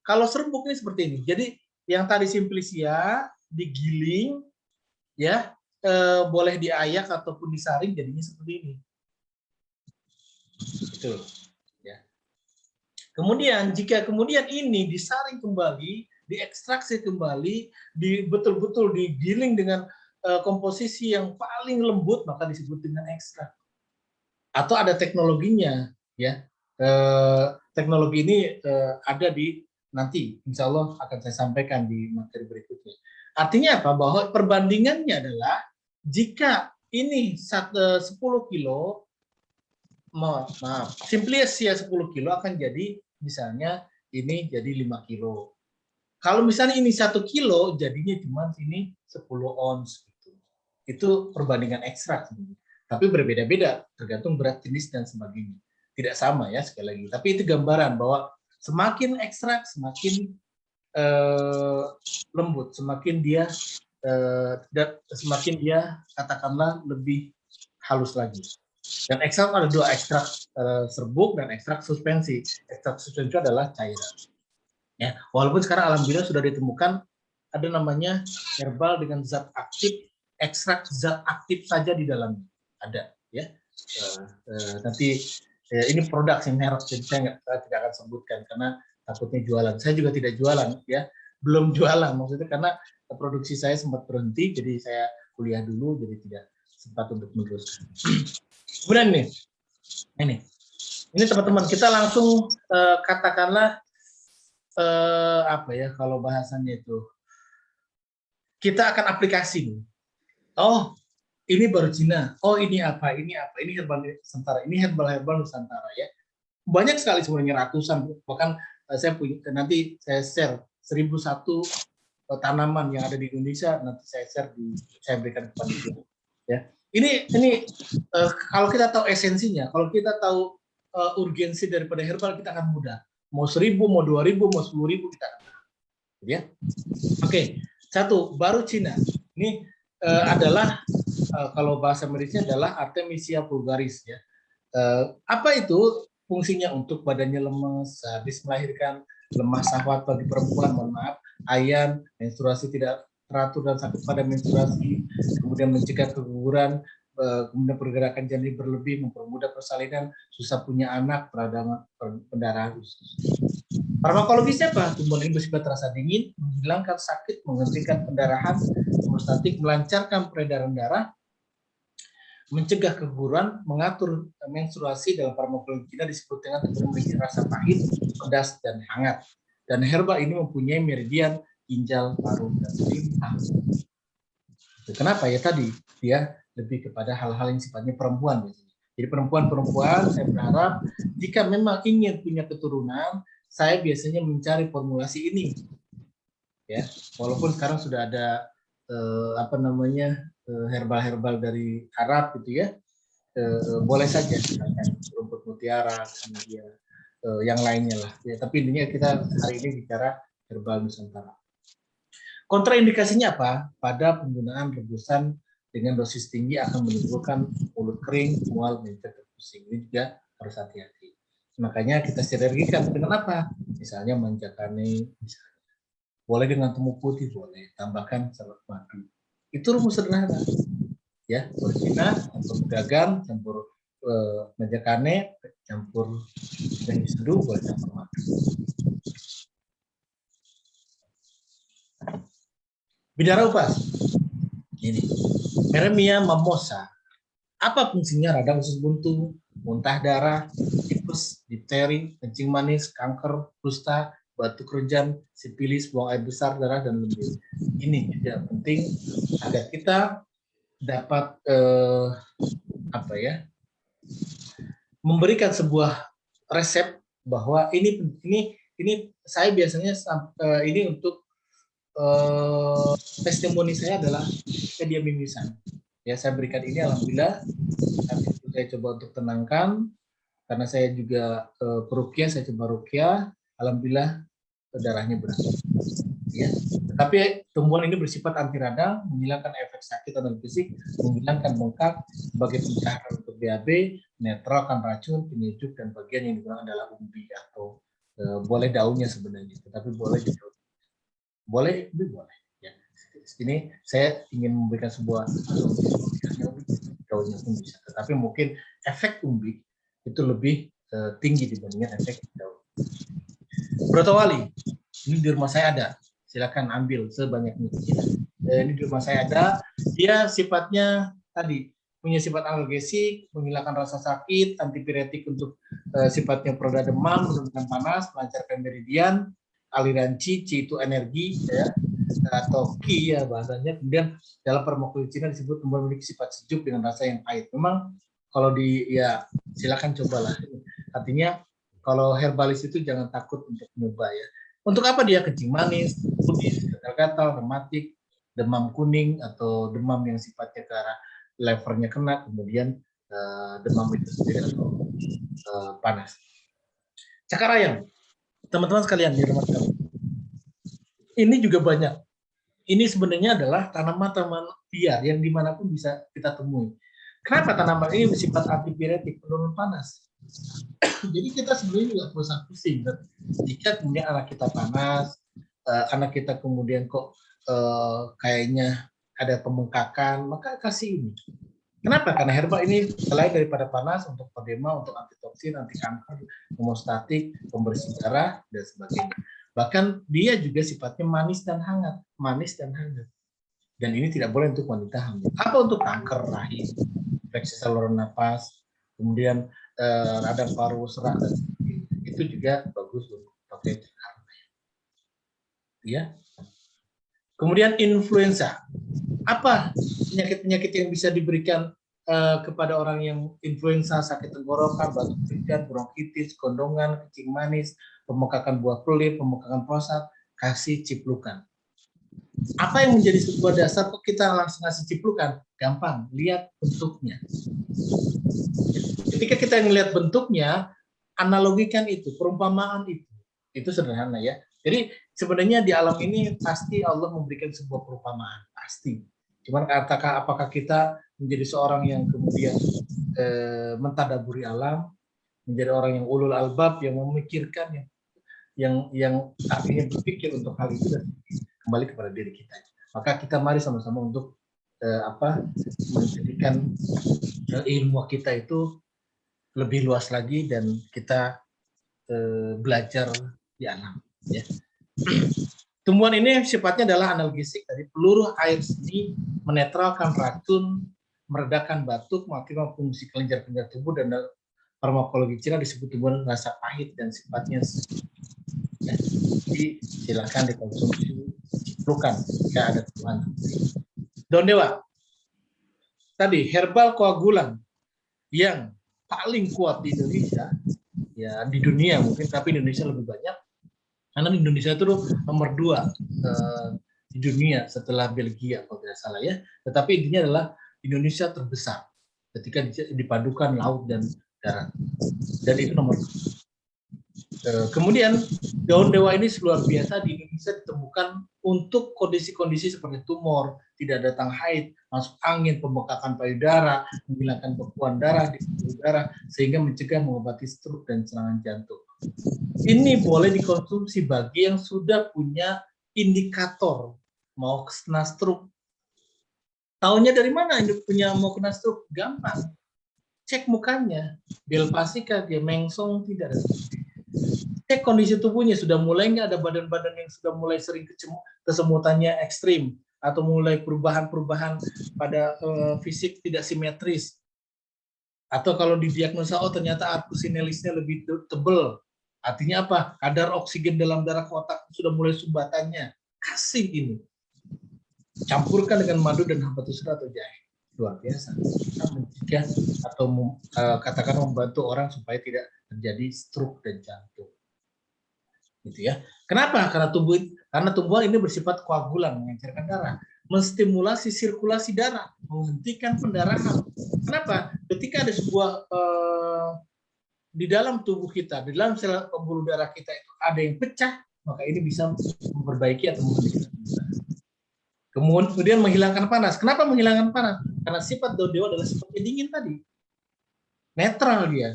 Kalau serbuk ini seperti ini. Jadi yang tadi simplisia digiling, ya boleh diayak ataupun disaring, jadinya seperti ini. Itu. Ya. Kemudian jika kemudian ini disaring kembali, diekstraksi kembali, betul-betul digiling dengan komposisi yang paling lembut, maka disebut dengan ekstrak. Atau ada teknologinya, ya. Teknologi ini ada di nanti, insya Allah akan saya sampaikan di materi berikutnya. Artinya apa? Bahwa perbandingannya adalah jika ini 10 kilo, maaf, simplisia 10 kilo akan jadi misalnya ini jadi 5 kilo. Kalau misalnya ini 1 kilo, jadinya cuma ini 10 ons. Gitu. Itu perbandingan ekstrak. Tapi berbeda-beda, tergantung berat jenis dan sebagainya. Tidak sama ya sekali lagi. Tapi itu gambaran bahwa semakin ekstrak, semakin lembut, semakin dia katakanlah lebih halus lagi. Dan ekstrak ada dua, ekstrak serbuk dan ekstrak suspensi. Ekstrak suspensi adalah cairan. Ya, walaupun sekarang alhamdulillah sudah ditemukan ada namanya herbal dengan zat aktif, ekstrak zat aktif saja di dalamnya. Ada, ya. Nanti ini produk yang merek, jadi saya tidak akan sebutkan karena takutnya jualan. Saya juga tidak jualan, ya. Belum jualan maksudnya karena produksi saya sempat berhenti, jadi saya kuliah dulu, jadi tidak sempat untuk meneruskan. Kemudian ini teman-teman, kita langsung katakanlah apa ya kalau bahasanya itu, kita akan aplikasi. Oh, ini baru Cina. Oh, ini apa? Ini apa? Ini herbal Nusantara. Ini herbal Nusantara ya. Banyak sekali sebenarnya, ratusan. Bahkan saya punya, nanti saya share 1001 tanaman yang ada di Indonesia, nanti saya share saya berikan kepada Ibu. Ya. Ini kalau kita tahu esensinya, kalau kita tahu urgensi daripada herbal, kita akan mudah. Mau 1000, mau 2000, mau 10.000 kita akan. Ya. Oke, satu baru Cina. Ini adalah kalau bahasa medisnya adalah Artemisia vulgaris ya. Apa itu fungsinya? Untuk badannya lemes, habis melahirkan, lemah syahwat bagi perempuan, mohon maaf, ayan, menstruasi tidak teratur dan sakit pada menstruasi, kemudian mencegah keguguran, kemudian pergerakan janin berlebih, mempermudah persalinan, susah punya anak, peradangan pendarahan usus. Farmakologisnya apa? Tumbuhan ini bersifat terasa dingin, menghilangkan sakit, menghentikan pendarahan, prostatik, melancarkan peredaran darah, mencegah keguguran, mengatur menstruasi. Dalam farmakologi Cina disebut dengan memiliki rasa pahit, pedas, dan hangat. Dan herbal ini mempunyai meridian, ginjal, paru, dan limpa. Kenapa ya tadi? Dia lebih kepada hal-hal yang sifatnya perempuan. Jadi perempuan-perempuan, saya berharap jika memang ingin punya keturunan, saya biasanya mencari formulasi ini. Ya, walaupun sekarang sudah ada herbal-herbal dari Arab gitu ya, boleh saja misalkan rumput mutiara, kemudian yang lainnya lah. Ya, tapi intinya kita hari ini bicara herbal Nusantara. Kontraindikasinya apa? Pada penggunaan rebusan dengan dosis tinggi akan menimbulkan mulut kering, mual, mencet, pusing. Ini juga harus hati-hati. Makanya kita sinergikan dengan apa? Misalnya manjakane, misalnya. Boleh dengan temu putih, boleh. Tambahkan salad madu. Itu rumus sederhana. Ya, bersina, campur gagang, campur manjakane, campur yang diseduh, boleh campur madu. Bidara upas. Ini. Meremia mamosa. Apa fungsinya? Radang usus buntu, muntah darah, tipes, difteri, kencing manis, kanker, kusta, batuk rejan, sipilis, buang air besar, darah, dan lendir. Ini juga penting agar kita dapat apa ya, memberikan sebuah resep bahwa ini saya biasanya ini untuk testimoni saya adalah dia mimisan. Ya, saya berikan ini alhamdulillah. Nanti saya coba untuk tenangkan karena saya juga peruqyah, saya coba ruqyah, alhamdulillah darahnya berhenti. Ya. Tapi tumbuhan ini bersifat anti radang, menghilangkan efek sakit atau fisik, menghilangkan bengkak sebagai pencahar untuk BAB, netralkan racun, penyejuk, dan bagian yang digunakan adalah umbi atau boleh daunnya sebenarnya, tetapi boleh juga boleh ya. Ini saya ingin memberikan sebuah daunnya pun bisa, tetapi mungkin efek umbi itu lebih tinggi dibandingkan efek daun. Brotowali, ini di rumah saya ada, silakan ambil sebanyak mungkin. Ini di rumah saya ada, dia sifatnya tadi punya sifat analgesik, menghilangkan rasa sakit, antipiretik untuk sifatnya peredam demam, menurunkan panas, melancarkan meridian, aliran Qi itu energi ya, atau Qi ya bahasanya. Kemudian dalam farmakologi Cina disebut tumbuhan memiliki sifat sejuk dengan rasa yang pahit. Memang kalau ya silakan cobalah. Artinya kalau herbalis itu jangan takut untuk nyoba ya. Untuk apa dia? Kencing manis, kudis, gatal-gatal, rematik, demam kuning atau demam yang sifatnya ke arah levernya kena, kemudian demam itu sendiri atau panas. Cakar ayam, teman-teman sekalian di rumah kami. Ini juga banyak. Ini sebenarnya adalah tanaman-tanaman liar yang dimanapun bisa kita temui. Kenapa tanaman ini bersifat antipiretik, penurun panas? Jadi kita sebenarnya nggak perlu pusing. Jika kemudian anak kita panas, anak kita kemudian kok kayaknya ada pembengkakan, maka kasih ini. Kenapa? Karena herbal ini selain daripada panas, untuk edema, untuk antitoksin, anti kanker, hemostatik, pembersih darah, dan sebagainya. Bahkan dia juga sifatnya manis dan hangat. Manis dan hangat. Dan ini tidak boleh untuk wanita hamil. Apa untuk kanker rahim, infeksi saluran napas, kemudian radang paru, serak, dan sebagainya. Itu juga bagus untuk pakai cakar. Ya. Kemudian influenza. Apa penyakit-penyakit yang bisa diberikan kepada orang yang influenza, sakit tenggorokan, batuk pilek, bronkitis, kondongan, kencing manis, pembengkakan buah pelit, pembengkakan prostat, kasih ciplukan. Apa yang menjadi sebuah dasar kok kita langsung kasih ciplukan? Gampang, lihat bentuknya. Ketika kita melihat bentuknya, analogikan itu, perumpamaan itu sederhana ya. Jadi sebenarnya di alam ini pasti Allah memberikan sebuah perumpamaan, pasti. Cuman apakah kita menjadi seorang yang kemudian mentadaburi alam, menjadi orang yang ulul albab, yang memikirkan, yang artinya berpikir untuk hal itu dan kembali kepada diri kita. Maka kita mari sama-sama untuk menjadikan ilmu kita itu lebih luas lagi dan kita belajar di alam. Ya. Tumbuhan ini sifatnya adalah analgesik, dari peluruh air seni, menetralkan racun, meredakan batuk, mengaktifkan fungsi kelenjar-kelenjar tubuh, dan farmakologi Cina disebut tumbuhan rasa pahit dan sifatnya ya. Jadi silakan dikonsumsi, ciplukan jika ada keluhan. Daun dewa. Tadi herbal koagulan yang paling kuat di Indonesia, ya di dunia mungkin, tapi Indonesia lebih banyak. Karena Indonesia itu nomor 2 di dunia setelah Belgia kalau tidak salah ya. Tetapi intinya adalah Indonesia terbesar ketika dipadukan laut dan darat. Dan itu nomor 2. Kemudian daun dewa ini luar biasa di Indonesia ditemukan untuk kondisi-kondisi seperti tumor, tidak datang haid, masuk angin, pembengkakan payudara, menghilangkan bekuan darah di pembuluh darah, sehingga mencegah mengobati stroke dan serangan jantung. Ini boleh dikonsumsi bagi yang sudah punya indikator mau kena stroke. Tahunya dari mana ini punya mau kena stroke? Gampang. Cek mukanya. Bel pasika dia mengsong tidak ada. Cek kondisi tubuhnya, sudah mulai nggak ada badan-badan yang sudah mulai sering kesemutannya ekstrim atau mulai perubahan-perubahan pada fisik tidak simetris. Atau kalau didiagnosa, oh ternyata arkusinelisnya lebih tebal. Artinya apa? Kadar oksigen dalam darah otak sudah mulai sumbatannya. Kasih ini. Campurkan dengan madu dan habatus atau jahe. luar biasa. Kita mencegah atau katakan membantu orang supaya tidak terjadi stroke dan jantung. Gitu ya. Kenapa? Karena tumbuhan ini bersifat koagulan, mengencerkan darah, menstimulasi sirkulasi darah, menghentikan pendarahan. Kenapa? Ketika ada sebuah di dalam tubuh kita, di dalam sel pembuluh darah kita itu ada yang pecah, maka ini bisa memperbaiki atau menghentikan pendarahan. Kemudian menghilangkan panas. Kenapa menghilangkan panas? Karena sifat daun dewa adalah seperti dingin tadi. Netral dia.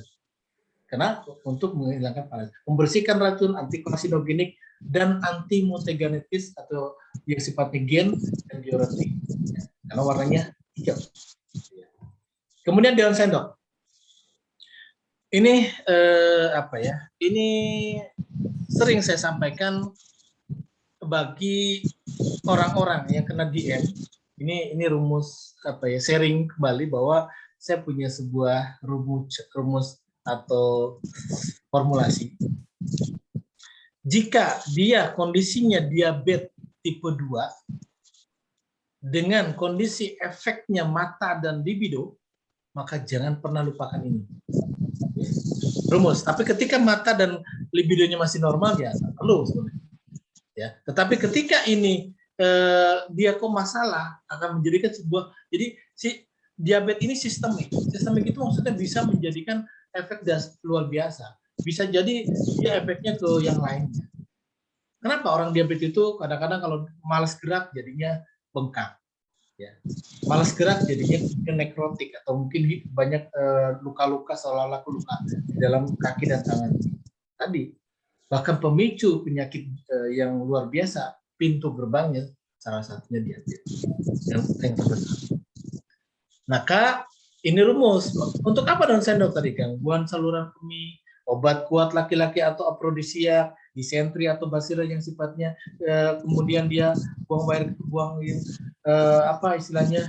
Karena untuk menghilangkan panas. Membersihkan racun, anti-karsinogenik, dan anti-mutagenetis atau yang sifatnya gen dan diuretik. Karena warnanya hijau. Kemudian daun sendok. Ini apa ya? Ini sering saya sampaikan bagi orang-orang yang kena DM. Ini rumus apa ya? Sharing kembali bahwa saya punya sebuah rumus atau formulasi. Jika dia kondisinya diabetes tipe 2 dengan kondisi efeknya mata dan libido, maka jangan pernah lupakan ini. Rumus. Tapi ketika mata dan libidonya masih normal, ya perlu sebenarnya. Ya, tetapi ketika ini dia kok masalah akan menjadikan sebuah, jadi si diabetes ini sistemik. Sistemik itu maksudnya bisa menjadikan efek luar biasa. Bisa jadi dia efeknya ke yang lainnya. Kenapa orang diabetes itu kadang-kadang kalau malas gerak jadinya bengkak, ya. Malas gerak jadinya nekrotik atau mungkin banyak luka-luka seolah-olah luka di dalam kaki dan tangan. Tadi bahkan pemicu penyakit yang luar biasa, pintu gerbangnya salah satunya diabetes yang terbesar. Maka ini rumus. Untuk apa daun sendok tadi, gangguan saluran kemih, obat kuat laki-laki atau aprodisia, disentri atau basir yang sifatnya kemudian dia buang air, apa istilahnya,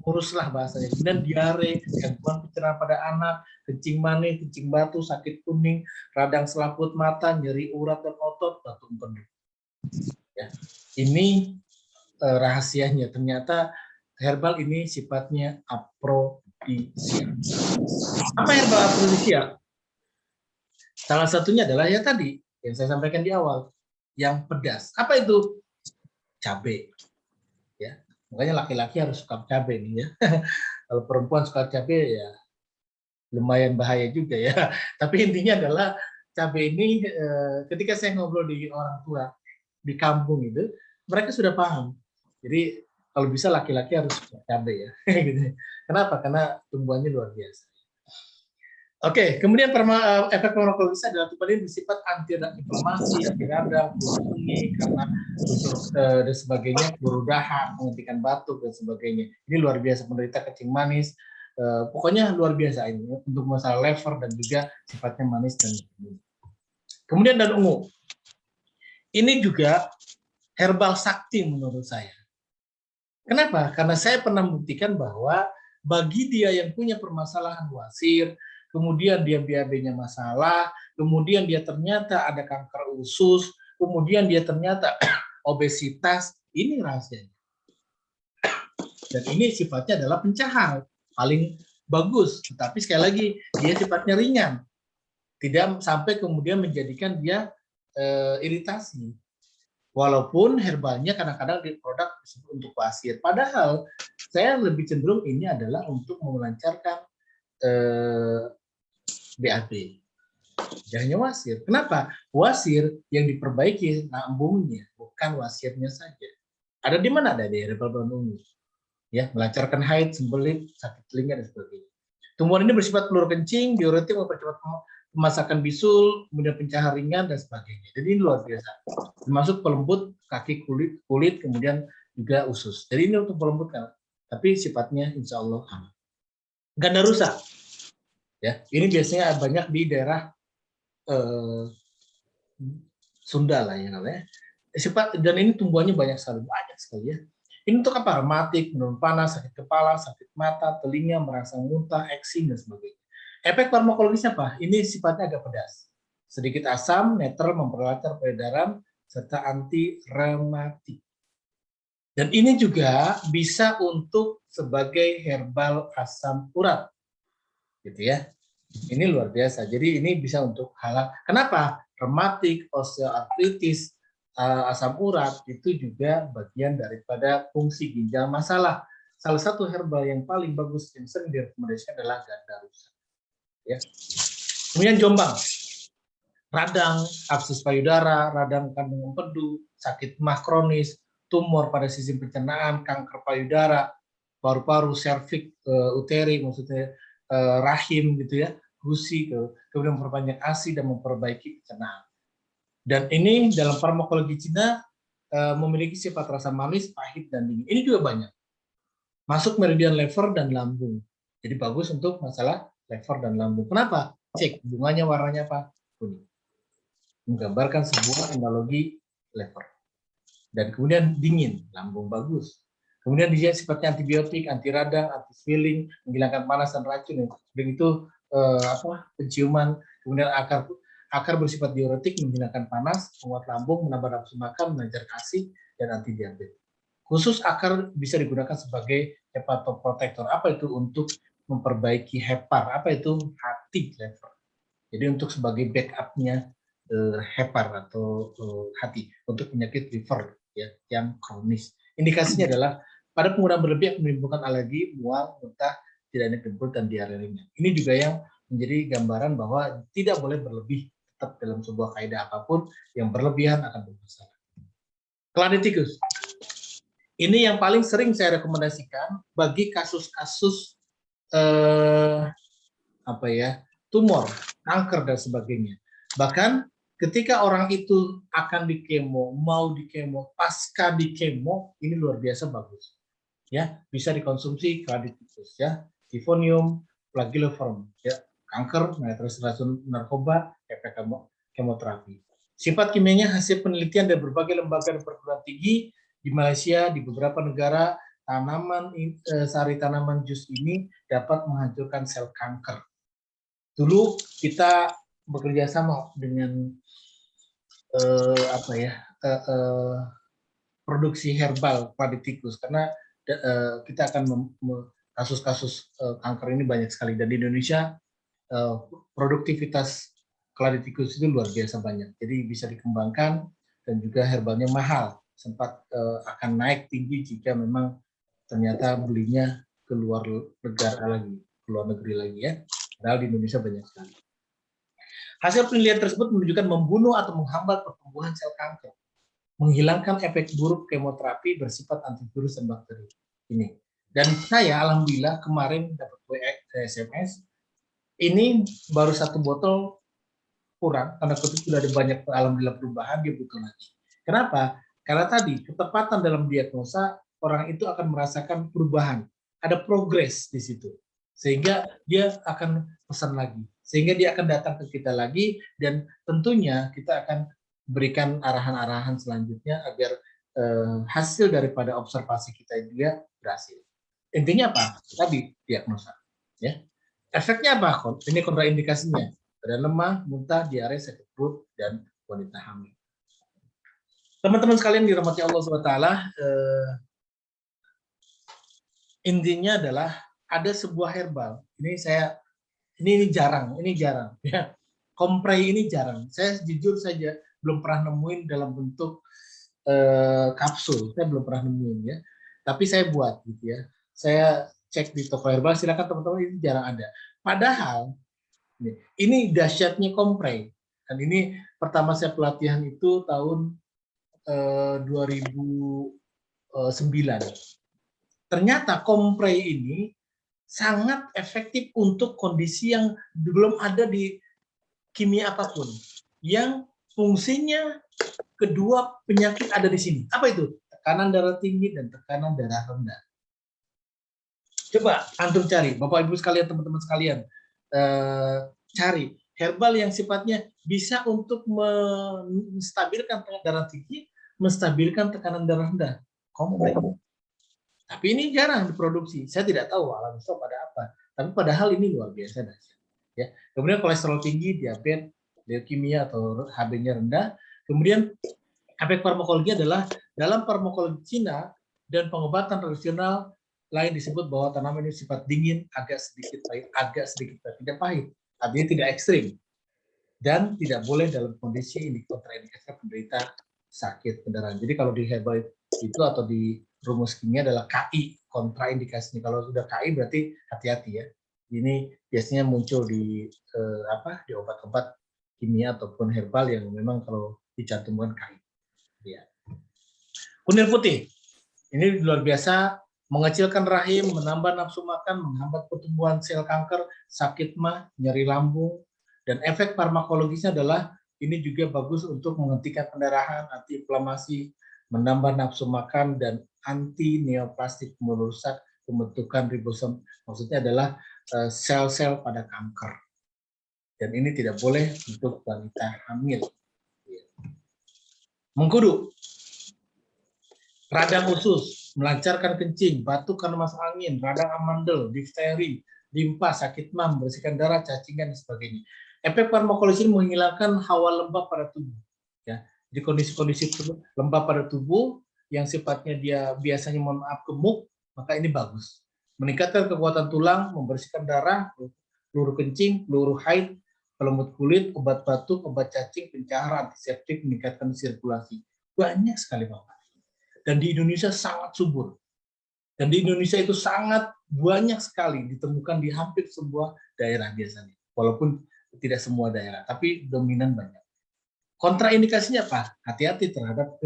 uruslah bahasanya. Kemudian diare, gangguan pencernaan pada anak, kencing manis, kencing batu, sakit kuning, radang selaput mata, nyeri urat dan otot, batu empedu. Ya. Ini rahasianya. Ternyata herbal ini sifatnya aprodisia. Apa herbal aprodisia? Salah satunya adalah ya tadi yang saya sampaikan di awal, yang pedas. Apa itu? Cabai. Ya, makanya laki-laki harus suka cabai nih ya. Kalau perempuan suka cabai ya lumayan bahaya juga ya. Tapi intinya adalah cabai ini ketika saya ngobrol di orang tua di kampung itu, mereka sudah paham. Jadi kalau bisa laki-laki harus suka cabai ya. Kenapa? Karena tumbuhannya luar biasa. Oke, kemudian efek farmakologisnya adalah tumbuhan ini bersifat anti inflamasi, anti radang, kuning, karena dan sebagainya, berudahan, menghentikan batuk dan sebagainya. Ini luar biasa, penderita kencing manis, pokoknya luar biasa ini untuk masalah lever dan juga sifatnya manis dan sebagainya. Kemudian daun ungu, ini juga herbal sakti menurut saya. Kenapa? Karena saya pernah membuktikan bahwa bagi dia yang punya permasalahan wasir, kemudian dia BAB-nya masalah, kemudian dia ternyata ada kanker usus, kemudian dia ternyata obesitas, ini rahasianya. Dan ini sifatnya adalah pencahar, paling bagus. Tetapi sekali lagi, dia sifatnya ringan. Tidak sampai kemudian menjadikan dia iritasi. Walaupun herbalnya kadang-kadang di produk untuk wasir. Padahal saya lebih cenderung ini adalah untuk melancarkan BAB. Jangan hanya wasir. Kenapa? Wasir yang diperbaiki lambungnya, bukan wasirnya saja. Ada di mana? Ada di herbal daun ungu. Ya, melancarkan haid, sembelit, sakit telinga dan sebagainya. Tumbuhan ini bersifat peluru kencing, diuretik, mempercepat pemasakan bisul, kemudian pencahar ringan dan sebagainya. Jadi ini luar biasa. Termasuk pelembut kaki, kulit, kemudian juga usus. Jadi ini untuk pelembutkan, tapi sifatnya insya Allah aman. Ganda rusa, ya ini biasanya banyak di daerah Sunda lah ya namanya. Dan ini tumbuhannya banyak sekali ya. Ini untuk apa? Rematik, menurun panas, sakit kepala, sakit mata, telinga, merangsang muntah, eksing dan sebagainya. Efek farmakologisnya apa? Ini sifatnya agak pedas. Sedikit asam, netral, memperlancar peredaran, serta anti rematik. Dan ini juga bisa untuk sebagai herbal asam urat, gitu ya. Ini luar biasa. Jadi ini bisa untuk hal. Kenapa? Rematik, osteoartritis, asam urat itu juga bagian daripada fungsi ginjal masalah. Salah satu herbal yang paling bagus yang sering direkomendasikan adalah gandarusa. Ya. Kemudian jombang, radang, abses payudara, radang kandung empedu, sakit mah kronis, tumor pada sistem pencernaan, kanker payudara, paru-paru, serviks, uteri, maksudnya rahim gitu ya, gusi, kemudian memperbanyak ASI dan memperbaiki pencernaan. Dan ini dalam farmakologi Cina memiliki sifat rasa manis, pahit, dan dingin. Ini juga banyak. Masuk meridian lever dan lambung. Jadi bagus untuk masalah lever dan lambung. Kenapa? Cek bunganya warnanya apa? Kuning. Menggambarkan sebuah analogi lever. Dan kemudian dingin, lambung bagus. Kemudian dia sifatnya antibiotik, anti radang, anti swelling, menghilangkan panas dan racun. Dan itu penciuman. Kemudian akar bersifat diuretik, menghilangkan panas, menguat lambung, menambah nafsu makan, melancarkan ASI, dan anti diabetes. Khusus akar bisa digunakan sebagai hepatoprotektor. Apa itu? Untuk memperbaiki hepar. Apa itu? Hati lever. Jadi untuk sebagai backup-nya hepar atau hati untuk penyakit liver ya yang kronis. Indikasinya adalah pada penggunaan berlebih akan menimbulkan alergi, mual, muntah, tidak enak perut dan diare ringan. Ini juga yang menjadi gambaran bahwa tidak boleh berlebih tetap dalam sebuah kaidah apapun, yang berlebihan akan bermasalah. Claditikus. Ini yang paling sering saya rekomendasikan bagi kasus-kasus tumor, kanker dan sebagainya. Bahkan ketika orang itu akan dikemo, mau dikemo, pasca dikemo, ini luar biasa bagus. Ya, bisa dikonsumsi Claditikus ya, Tifonium, Plagiloform ya, kanker, terus racun narkoba, efek kemoterapi. Sifat kimianya hasil penelitian dari berbagai lembaga dan perguruan tinggi di Malaysia, di beberapa negara, sari tanaman jus ini dapat menghancurkan sel kanker. Dulu kita bekerja sama dengan produksi herbal Claditikus karena kita akan kasus-kasus kanker ini banyak sekali, dan di Indonesia produktivitas Claditikus itu luar biasa banyak, jadi bisa dikembangkan dan juga herbalnya mahal, sempat akan naik tinggi jika memang ternyata belinya ke luar negara lagi, ke luar negeri lagi ya. Padahal di Indonesia banyak sekali. Hasil penelitian tersebut menunjukkan membunuh atau menghambat pertumbuhan sel kanker, menghilangkan efek buruk kemoterapi bersifat antivirus dan bakteri. Ini. Dan saya alhamdulillah kemarin dapat SMS, ini baru 1 botol kurang, karena sudah ada banyak alhamdulillah perubahan, dia butuh lagi. Kenapa? Karena tadi ketepatan dalam diagnosa, orang itu akan merasakan perubahan, ada progres di situ, sehingga dia akan pesan lagi, sehingga dia akan datang ke kita lagi, dan tentunya kita akan berikan arahan-arahan selanjutnya agar hasil daripada observasi kita dia berhasil. Intinya apa? Tadi diagnosa. Ya. Efeknya apa? Ini kontraindikasinya. Badan lemah, muntah, diare, sakit perut, dan wanita hamil. Teman-teman sekalian dirahmati Allah SWT, intinya adalah ada sebuah herbal. Ini jarang ya. Komprei ini jarang. Saya jujur saja belum pernah nemuin dalam bentuk kapsul. Saya belum pernah nemuin ya. Tapi saya buat gitu ya. Saya cek di toko herbal, silakan teman-teman, ini jarang ada. Padahal ini dahsyatnya komprei. Dan ini pertama saya pelatihan itu tahun 2009. Ternyata komprei ini sangat efektif untuk kondisi yang belum ada di kimia apapun. Yang fungsinya kedua penyakit ada di sini. Apa itu? Tekanan darah tinggi dan tekanan darah rendah. Coba antum cari, Bapak Ibu sekalian, teman-teman sekalian, cari herbal yang sifatnya bisa untuk menstabilkan tekanan darah tinggi, menstabilkan tekanan darah rendah. Komprei. Tapi ini jarang diproduksi. Saya tidak tahu alam stop ada apa. Tapi padahal ini luar biasa dahsyat. Ya. Kemudian kolesterol tinggi, diabetes, leukemia atau HB-nya rendah. Kemudian efek farmakologi adalah dalam farmakologi Cina dan pengobatan tradisional lain disebut bahwa tanaman ini sifat dingin, agak sedikit pahit, tidak pahit, artinya tidak ekstrim, dan tidak boleh dalam kondisi ini kontraindikasi penderita sakit pendarahan. Jadi kalau di herbal itu atau di rumus kimia adalah KI, kontraindikasinya. Kalau sudah KI berarti hati-hati ya. Ini biasanya muncul di di obat-obat kimia ataupun herbal yang memang kalau dicantumkan KI. Ya. Kunir putih, ini luar biasa, mengecilkan rahim, menambah nafsu makan, menghambat pertumbuhan sel kanker, sakit mah, nyeri lambung, dan efek farmakologisnya adalah ini juga bagus untuk menghentikan pendarahan, antiinflamasi, menambah nafsu makan, dan anti neoplastik, merusak pembentukan ribosom. Maksudnya adalah sel-sel pada kanker. Dan ini tidak boleh untuk wanita hamil. Mengkudu, radang usus, melancarkan kencing, batuk karena masuk angin, radang amandel, difteri, limpa, sakit mah, membersihkan darah, cacingan, dan sebagainya. Efek farmakologis ini menghilangkan hawa lembab pada tubuh. Ya, di kondisi-kondisi lembab pada tubuh yang sifatnya dia biasanya mohon maaf gemuk, maka ini bagus. Meningkatkan kekuatan tulang, membersihkan darah, peluru kencing, peluru haid, pelembut kulit, obat batuk, obat cacing, pencahar, antiseptik, meningkatkan sirkulasi. Banyak sekali Bapak. Dan di Indonesia sangat subur. Dan di Indonesia itu sangat banyak sekali ditemukan di hampir semua daerah biasanya. Walaupun tidak semua daerah, tapi dominan banyak. Kontraindikasinya apa? Hati-hati terhadap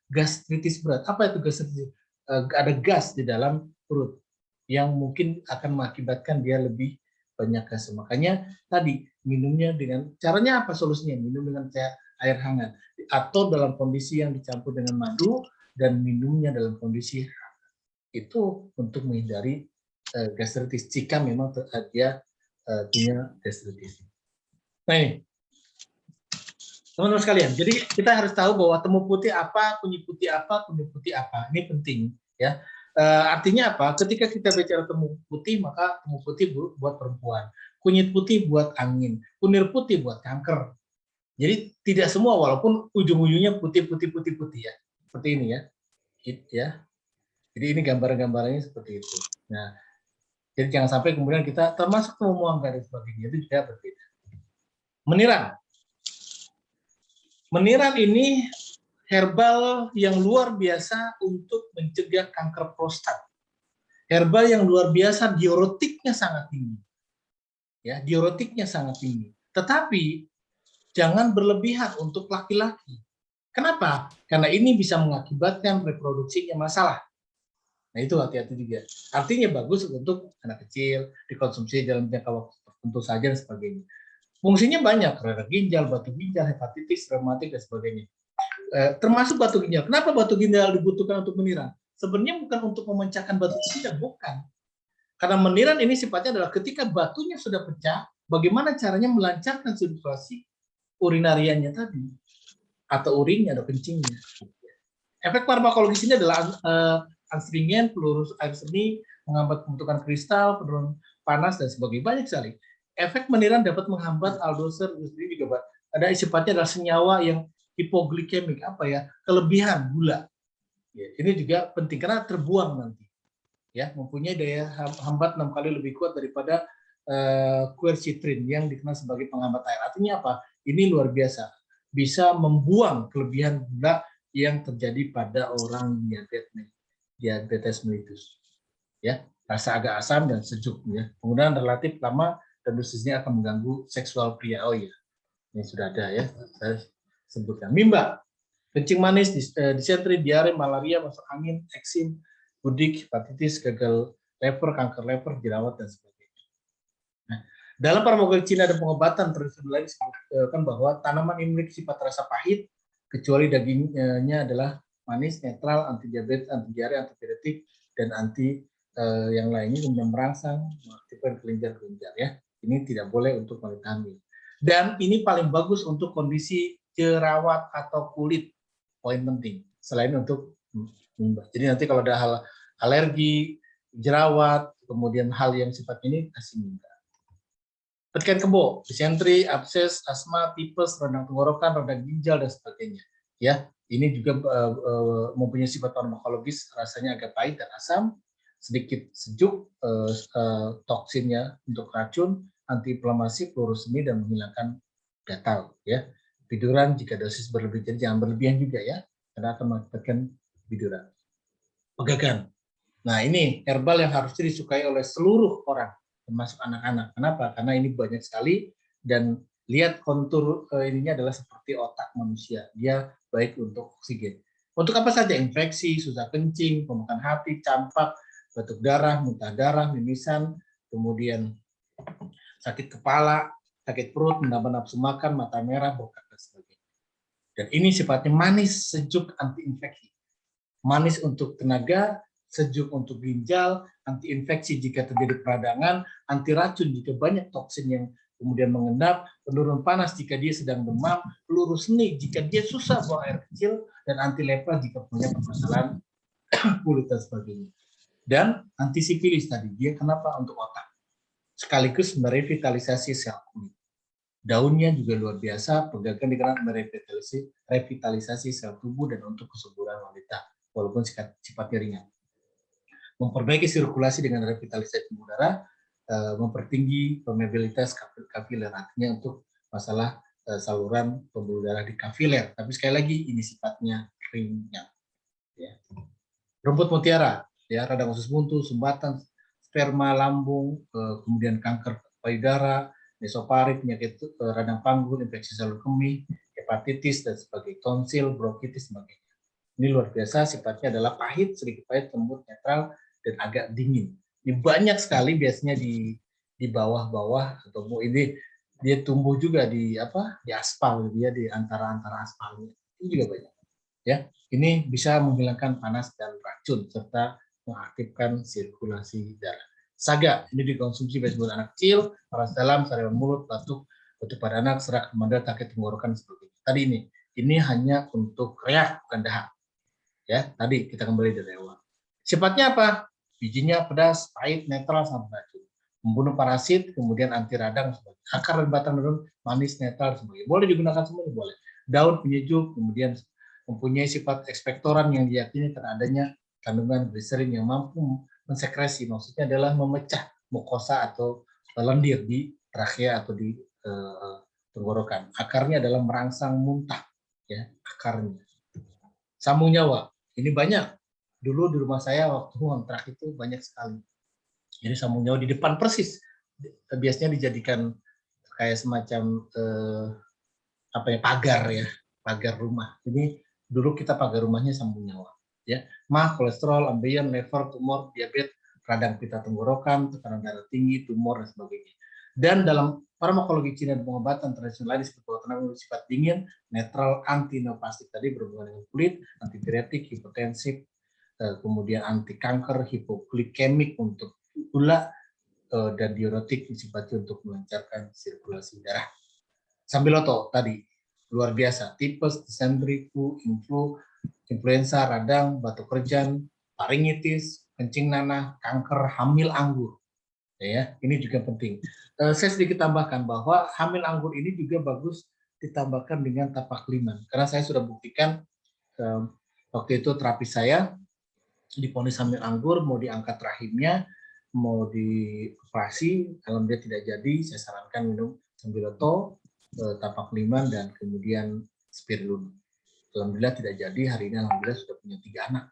gastritis berat. Apa itu gastritis? Ada gas di dalam perut yang mungkin akan mengakibatkan dia lebih banyak gas. Makanya tadi minumnya dengan caranya apa solusinya? Minum dengan air hangat atau dalam kondisi yang dicampur dengan madu dan minumnya dalam kondisi hangat. Itu untuk menghindari gastritis jika memang dia punya gastritis. Nah ini teman-teman sekalian, jadi kita harus tahu bahwa temu putih apa, kunyit putih apa, kunyit putih apa. Ini penting ya. Artinya apa? Ketika kita bicara temu putih, maka temu putih buat perempuan, kunyit putih buat angin, kunir putih buat kanker. Jadi tidak semua, walaupun ujung-ujungnya putih ya, seperti ini ya. Ya. Jadi ini gambaran-gambarannya seperti itu. Nah, jadi jangan sampai kemudian kita termasuk temuan dan sebagainya itu juga berbeda. Meniran. Meniran ini herbal yang luar biasa untuk mencegah kanker prostat. Herbal yang luar biasa, diuretiknya sangat tinggi. Ya, diuretiknya sangat tinggi. Tetapi jangan berlebihan untuk laki-laki. Kenapa? Karena ini bisa mengakibatkan reproduksinya masalah. Nah itu hati-hati juga. Artinya bagus untuk anak kecil, dikonsumsi dalam jangka waktu tertentu saja dan sebagainya. Fungsinya banyak, radang ginjal, batu ginjal, hepatitis, reumatik, dan sebagainya. Termasuk batu ginjal. Kenapa batu ginjal dibutuhkan untuk meniran? Sebenarnya bukan untuk memecahkan batu ginjal, bukan. Karena meniran ini sifatnya adalah ketika batunya sudah pecah, bagaimana caranya melancarkan sirkulasi urinariannya tadi, atau urinnya atau kencingnya. Efek farmakologis ini adalah astringen, peluru air seni, menghambat pembentukan kristal, penurunan panas, dan sebagainya. Banyak sekali. Efek meniran dapat menghambat aldoster, juga ada sifatnya adalah senyawa yang hipoglikemik, kelebihan gula. Ya, ini juga penting karena terbuang nanti. Ya, mempunyai daya hambat 6 kali lebih kuat daripada quercitrin yang dikenal sebagai penghambat air. Artinya apa? Ini luar biasa. Bisa membuang kelebihan gula yang terjadi pada orang diabetes mellitus. Ya, rasa agak asam dan sejuk ya. Penggunaan relatif lama dan dosisnya akan mengganggu seksual pria. Oh ya, ini sudah ada ya, saya sebutkan. Mimba, kencing manis, disentri, diare, malaria, masuk angin, eksim, budik, hepatitis, gagal lever, kanker lever, jerawat, dan sebagainya. Nah, dalam farmakologi Cina dan pengobatan tradisional lain disebutkan bahwa tanaman ini memiliki sifat rasa pahit, kecuali dagingnya adalah manis, netral, anti diabetes, anti diare, antipiretik, dan anti yang lainnya kemudian merangsang, mengaktifkan kelenjar-kelenjar ya. Ini tidak boleh untuk wanita hamil. Dan ini paling bagus untuk kondisi jerawat atau kulit. Poin penting. Selain untuk mimba. Jadi nanti kalau ada hal alergi, jerawat, kemudian hal yang sifat ini kasih mimba. Petikan kebo, disentri, abses, asma, tipes, radang tenggorokan, radang ginjal, dan sebagainya. Ya, Ini juga mempunyai sifat farmakologis, rasanya agak pahit dan asam, sedikit sejuk, toksinnya untuk racun, antiinflamasi, fluoresemi, dan menghilangkan gatal. Ya, biduran jika dosis berlebih, jadi jangan berlebihan juga ya, karena akan mengakibatkan biduran. Pegagan. Nah, ini herbal yang harusnya disukai oleh seluruh orang, termasuk anak-anak. Kenapa? Karena ini banyak sekali dan lihat kontur ininya adalah seperti otak manusia. Dia baik untuk oksigen. Untuk apa saja? Infeksi, susah kencing, pembengkakan hati, campak, batuk darah, muntah darah, mimisan, kemudian sakit kepala, sakit perut, menambah nafsu makan, mata merah, bengkak, dan sebagainya. Dan ini sifatnya manis, sejuk, anti-infeksi. Manis untuk tenaga, sejuk untuk ginjal, anti-infeksi jika terjadi peradangan, anti racun jika banyak toksin yang kemudian mengendap, penurun panas jika dia sedang demam, peluru seni jika dia susah buang air kecil, dan anti lepra jika punya permasalahan kulit dan sebagainya. Dan anti sifilis tadi, dia kenapa? Untuk otak. Sekaligus merevitalisasi sel kulit. Daunnya juga luar biasa, pegagan dikenal merevitalisasi sel tubuh dan untuk kesuburan wanita, walaupun sifatnya ringan. Memperbaiki sirkulasi dengan revitalisasi udara, mempertinggi permeabilitas kapiler, artinya untuk masalah saluran pembuluh darah di kapiler. Tapi sekali lagi ini sifatnya ringan. Ya. Rumput mutiara, ya, radang usus buntu, sumbatan, sperma lambung, kemudian kanker payudara, mesoparit, penyakit radang panggul, infeksi salur kemih, hepatitis dan sebagainya, tonsil, bronkitis, sebagainya. Ini luar biasa, sifatnya adalah pahit, sedikit pahit, lembut, netral, dan agak dingin. Ini banyak sekali biasanya di bawah-bawah atau ini dia tumbuh juga di aspal, dia di antara aspalnya. Ini juga banyak. Ya, ini bisa menghilangkan panas dan racun serta mengaktifkan sirkulasi darah. Saga ini dikonsumsi bagi anak kecil, paras dalam, sariawan mulut, batuk pada anak, serak, kemanda, sakit tenggorokan, sebagainya. Tadi ini hanya untuk reak, bukan dahak. Ya, tadi kita kembali dari awal. Sifatnya apa? Bijinya pedas, pahit, netral, sama racun. Membunuh parasit, kemudian anti radang, sebagainya. Akar dan batang daun manis, netral, sebagainya. Boleh digunakan semuanya, boleh. Daun penyejuk, kemudian mempunyai sifat ekspektoran yang diyakini karena adanya kandungan gliserin yang mampu mensekresi, maksudnya adalah memecah mukosa atau lendir di trakea atau di tenggorokan. Akarnya adalah merangsang muntah, ya, akarnya. Sambung nyawa, ini banyak. Dulu di rumah saya waktu kontrak itu banyak sekali. Jadi sambung nyawa di depan persis. Biasanya dijadikan kayak semacam pagar ya, pagar rumah. Ini dulu kita pagar rumahnya sambung nyawa. Ya, mah, kolesterol, ambeien, liver, tumor, diabetes, radang pita tenggorokan, tekanan darah tinggi, tumor dan sebagainya. Dan dalam farmakologi Cina dan pengobatan tradisional lain seperti obat penenang sifat dingin, netral, anti neoplastik tadi berhubungan dengan kulit, antidiuretik, hipotensif, kemudian anti kanker, hipoglikemik untuk gula, dan diuretik sifatnya untuk melancarkan sirkulasi darah. Sambiloto tadi luar biasa, tipes, disentri, flu, influenza, radang, batuk kerjan, faringitis, kencing nanah, kanker, hamil anggur. Ya, ini juga penting. Saya sedikit tambahkan bahwa hamil anggur ini juga bagus ditambahkan dengan tapak liman. Karena saya sudah buktikan waktu itu terapi saya diponis hamil anggur, mau diangkat rahimnya, mau dioperasi, kalau dia tidak jadi, saya sarankan minum Sambiloto, tapak liman, dan kemudian spirulina. Alhamdulillah tidak jadi, hari ini alhamdulillah sudah punya 3 anak.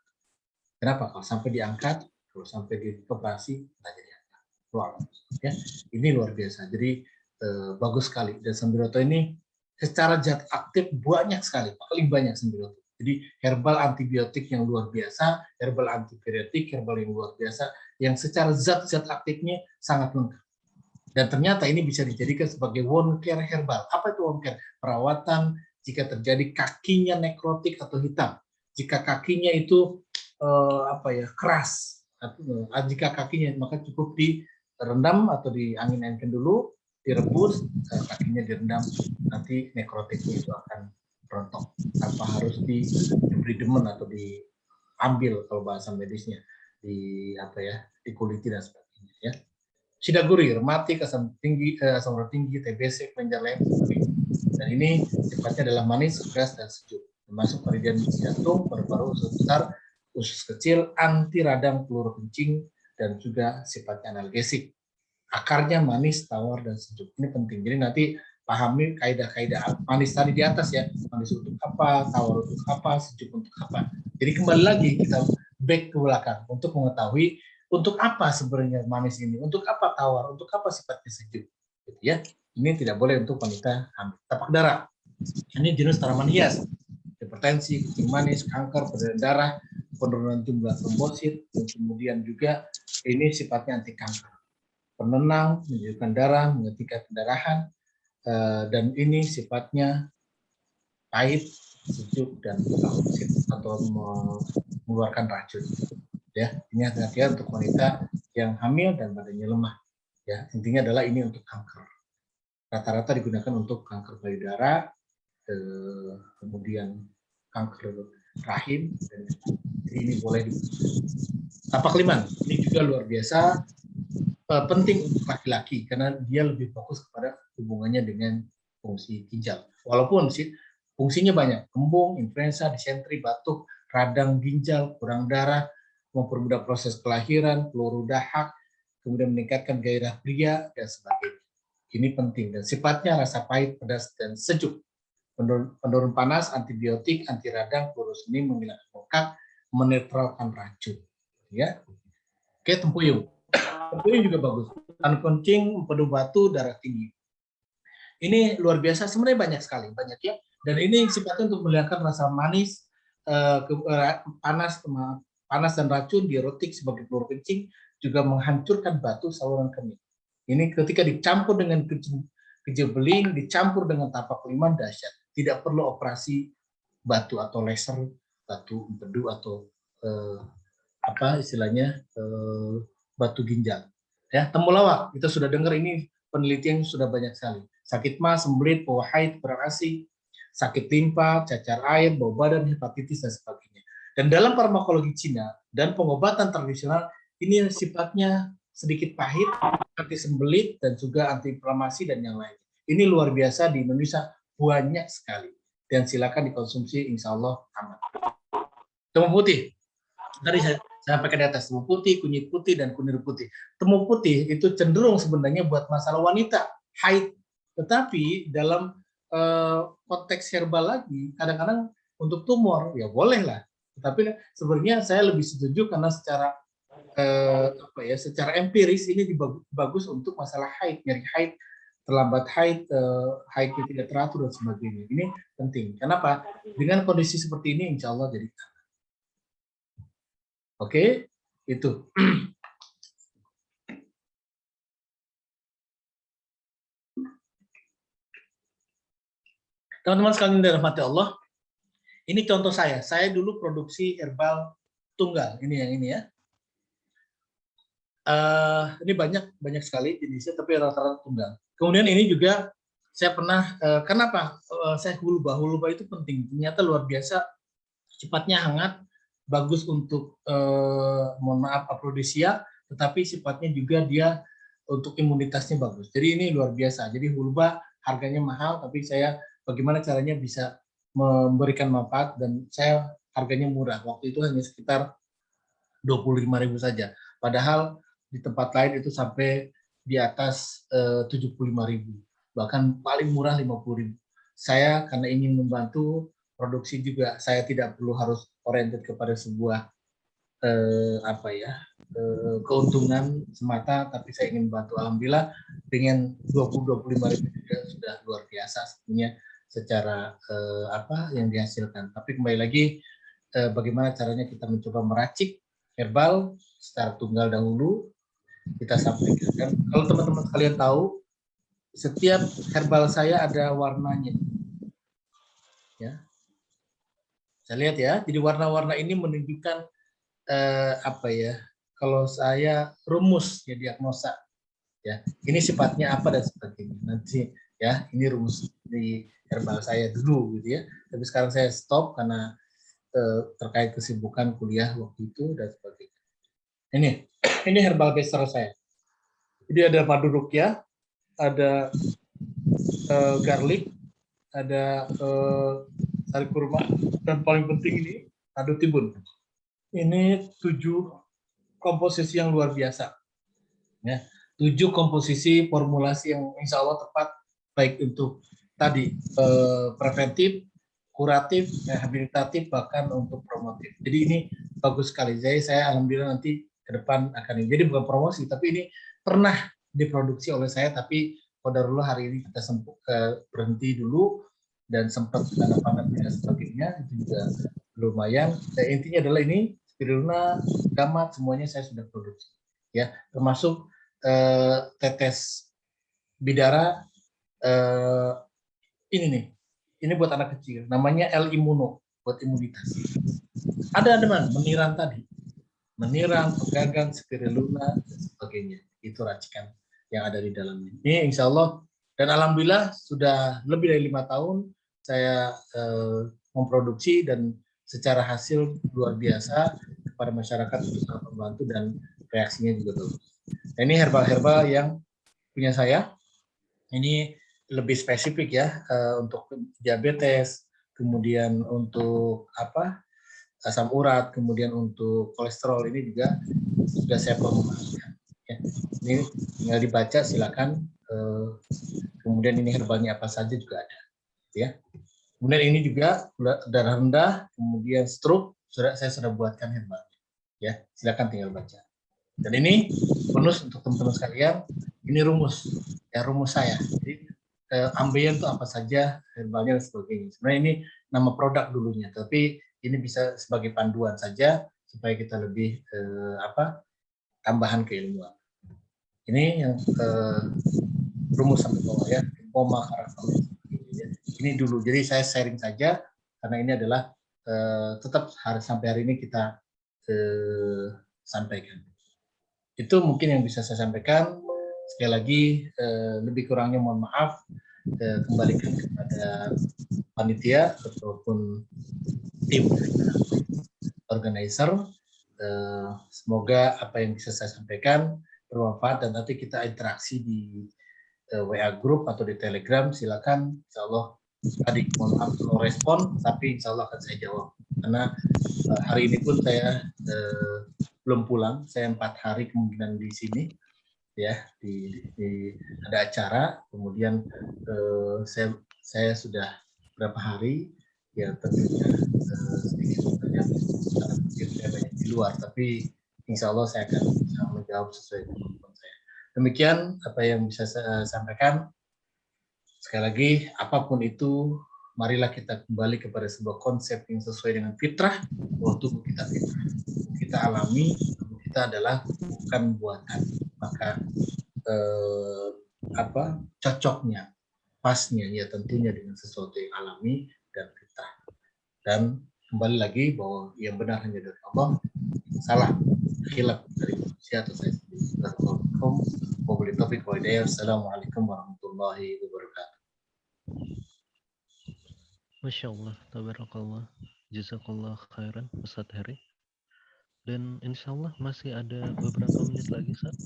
Kenapa? Kalau sampai diangkat, kalau sampai dioperasi, tidak jadi anak. Wow. Ya, ini luar biasa. Jadi bagus sekali. Dan Sambiloto ini secara zat aktif banyak sekali, paling banyak Sambiloto. Jadi herbal antibiotik yang luar biasa, herbal antipiretik, herbal yang luar biasa, yang secara zat-zat aktifnya sangat lengkap. Dan ternyata ini bisa dijadikan sebagai wound care herbal. Apa itu wound care? Perawatan jika terjadi kakinya nekrotik atau hitam. Jika kakinya itu keras, jika kakinya maka cukup direndam atau diangin-anginkan dulu, direbus, kakinya direndam, nanti nekrotiknya itu akan rontok tanpa harus diberi demen atau diambil kalau bahasa medisnya, dikuliti dan sebagainya, ya. Sidaguri, rematik, asam urat tinggi, TBC, kelenjar leher, dan ini sifatnya adalah manis, keras, dan sejuk. termasuk pada jantung, paru-paru, usus besar, usus kecil, anti radang peluru kencing, dan juga sifatnya analgesik. Akarnya manis, tawar, dan sejuk. Ini penting. Jadi nanti pahami kaidah-kaidah manis tadi di atas ya. Manis untuk apa, tawar untuk apa, sejuk untuk apa. Jadi kembali lagi kita back ke belakang untuk mengetahui untuk apa sebenarnya manis ini, untuk apa tawar, untuk apa sifatnya sejuk. Gitu ya. Ini tidak boleh untuk wanita hamil. Tapak darah. Ini jenis tanaman hias. Hipertensi, kencing manis, kanker, peredaran darah, penurunan jumlah trombosit, dan kemudian juga ini sifatnya anti kanker. Penenang, menyejukkan darah, menghentikan pendarahan, dan ini sifatnya pahit, sejuk, dan toksik atau mengeluarkan racun. Ya, ini hati-hati untuk wanita yang hamil dan badannya lemah. Ya, intinya adalah ini untuk kanker. Rata-rata digunakan untuk kanker payudara, kemudian kanker rahim, dan ini boleh tapak liman. Ini juga luar biasa penting untuk laki-laki karena dia lebih fokus kepada hubungannya dengan fungsi ginjal. Walaupun sih fungsinya banyak, kembung, influenza, disentri, batuk, radang ginjal, kurang darah, mempermudah proses kelahiran, peluru dahak, kemudian meningkatkan gairah pria dan sebagainya. Ini penting dan sifatnya rasa pahit, pedas, dan sejuk. Penurun panas, antibiotik, anti radang, peluru seni, menghilangkan bengkak, menetralkan racun. Ya, oke, tempuyung. Tempuyung juga bagus. Tan kencing, empedu batu, darah tinggi. Ini luar biasa, sebenarnya banyak sekali, banyak ya. Dan ini sifatnya untuk menghilangkan rasa manis, panas dan racun, diuretik sebagai peluru kencing, juga menghancurkan batu saluran kemih. Ini ketika dicampur dengan kejel beling, dicampur dengan tapak liman, dahsyat. Tidak perlu operasi batu atau laser, batu empedu atau apa istilahnya batu ginjal. Ya, temulawak kita sudah dengar ini penelitian sudah banyak sekali. Sakit mah, sembelit, bau haid, berasi, sakit limpa, cacar air, bau badan, hepatitis dan sebagainya. Dan dalam farmakologi Cina dan pengobatan tradisional ini sifatnya sedikit pahit, anti sembelit dan juga anti inflamasi dan yang lain. Ini luar biasa di Indonesia banyak sekali dan silakan dikonsumsi, insya Allah aman. Temu putih. Tadi saya sampaikan di atas, temu putih, kunyit putih, dan kunir putih. Temu putih itu cenderung sebenarnya buat masalah wanita, haid. Tetapi dalam konteks herbal lagi, kadang-kadang untuk tumor, ya boleh lah. Tetapi sebenarnya saya lebih setuju karena secara secara empiris ini bagus untuk masalah haid, nyeri haid, terlambat haid, haid yang tidak teratur dan sebagainya. Ini penting. Kenapa? Dengan kondisi seperti ini, insya Allah jadi. Oke, itu. Teman-teman sekalian dirahmati Allah, ini contoh saya. Saya dulu produksi herbal tunggal. Ini yang ini ya. Ini banyak sekali jenisnya, tapi rata-rata tunggal. Kemudian ini juga saya pernah, kenapa saya hulba itu penting. Ternyata luar biasa, sifatnya hangat, bagus untuk mohon maaf afrodisia, tetapi sifatnya juga dia untuk imunitasnya bagus. Jadi ini luar biasa. Jadi hulba harganya mahal, tapi saya bagaimana caranya bisa memberikan manfaat dan saya harganya murah. Waktu itu hanya sekitar 25.000 saja. Padahal di tempat lain itu sampai di atas 75.000. Bahkan paling murah 50.000. Saya karena ingin membantu produksi juga, saya tidak perlu harus oriented kepada sebuah keuntungan semata, tapi saya ingin membantu. Alhamdulillah dengan 20-25.000 juga sudah luar biasa sebenarnya secara yang dihasilkan. Tapi kembali lagi bagaimana caranya kita mencoba meracik herbal secara tunggal dahulu kita sampaikan. Kalau teman-teman sekalian tahu, setiap herbal saya ada warnanya. Ya. Saya lihat ya, jadi warna-warna ini menunjukkan kalau saya rumus ya diagnosa. Ya, ini sifatnya apa dan sebagainya. Nanti ya, ini rumus di herbal saya dulu gitu ya. Tapi sekarang saya stop karena terkait kesibukan kuliah waktu itu dan sebagainya. Ini herbal bestseller saya. Jadi ada madu rukyah, ada garlic, ada sari kurma, dan paling penting ini madu tibun. Ini 7 komposisi yang luar biasa. Ya, 7 komposisi formulasi yang insya Allah tepat baik untuk tadi preventif, kuratif, rehabilitatif, bahkan untuk promotif. Jadi ini bagus sekali. Jadi saya alhamdulillah nanti ke depan akan ini. Jadi bukan promosi, tapi ini pernah diproduksi oleh saya, tapi qadarullah hari ini kita berhenti dulu dan sempat tanda pandemi dan sebagainya, itu juga lumayan. Dan intinya adalah ini spirulina, gamat, semuanya saya sudah produksi. Ya, termasuk tetes bidara ini nih. Ini buat anak kecil, namanya L Immuno, buat imunitas. Ada meniran tadi, meniran, pegagan, spirulina, dan sebagainya. Itu racikan yang ada di dalamnya. Ini insya Allah, dan alhamdulillah sudah lebih dari 5 tahun saya memproduksi dan secara hasil luar biasa kepada masyarakat untuk sangat membantu dan reaksinya juga bagus. Nah, ini herbal-herbal yang punya saya. Ini lebih spesifik ya untuk diabetes, kemudian untuk asam urat, kemudian untuk kolesterol, ini juga sudah saya promosikan. Ya. Ini tinggal dibaca silakan. Kemudian ini herbalnya apa saja juga ada. Ya. Kemudian ini juga darah rendah, kemudian stroke, saya sudah buatkan herbalnya. Ya, silakan tinggal baca. Dan ini bonus untuk teman-teman sekalian. Ini rumus saya. Jadi ambeien itu apa saja, herbalnya dan sebagainya. Sebenarnya ini nama produk dulunya, tapi ini bisa sebagai panduan saja supaya kita lebih tambahan keilmuan. Ini yang rumus sampai bawah ya, poma karakter. Ini dulu. Jadi saya sharing saja karena ini adalah tetap sampai hari ini kita sampaikan. Itu mungkin yang bisa saya sampaikan. Sekali lagi lebih kurangnya mohon maaf, kembalikan kepada panitia ataupun tim organizer. Semoga apa yang bisa saya sampaikan bermanfaat dan nanti kita interaksi di WA group atau di Telegram. Silakan, insya Allah tadi mohon maaf kalau respon, tapi insya Allah akan saya jawab karena hari ini pun saya belum pulang. Saya 4 hari kemungkinan di sini ya, ada acara, kemudian saya sudah berapa hari ya, tentunya sedikit banyak di luar, tapi insya Allah saya akan bisa menjawab sesuai kemampuan saya. Demikian apa yang bisa saya sampaikan. Sekali lagi, apapun itu, marilah kita kembali kepada sebuah konsep yang sesuai dengan fitrah, bahwa tubuh kita fitrah, kita alami, tubuh kita adalah bukan buatan. Maka cocoknya, pasnya ya tentunya dengan sesuatu yang alami dan fitrah. Dan kembali lagi bahwa yang benar hanya dari Allah, salah khilaf dari manusia atau saya sendiri. Assalamualaikum warahmatullahi wabarakatuh. Masya Allah, tabarakallah, jazakallah khairan Ustadz Heri. Dan insya Allah masih ada beberapa menit lagi saat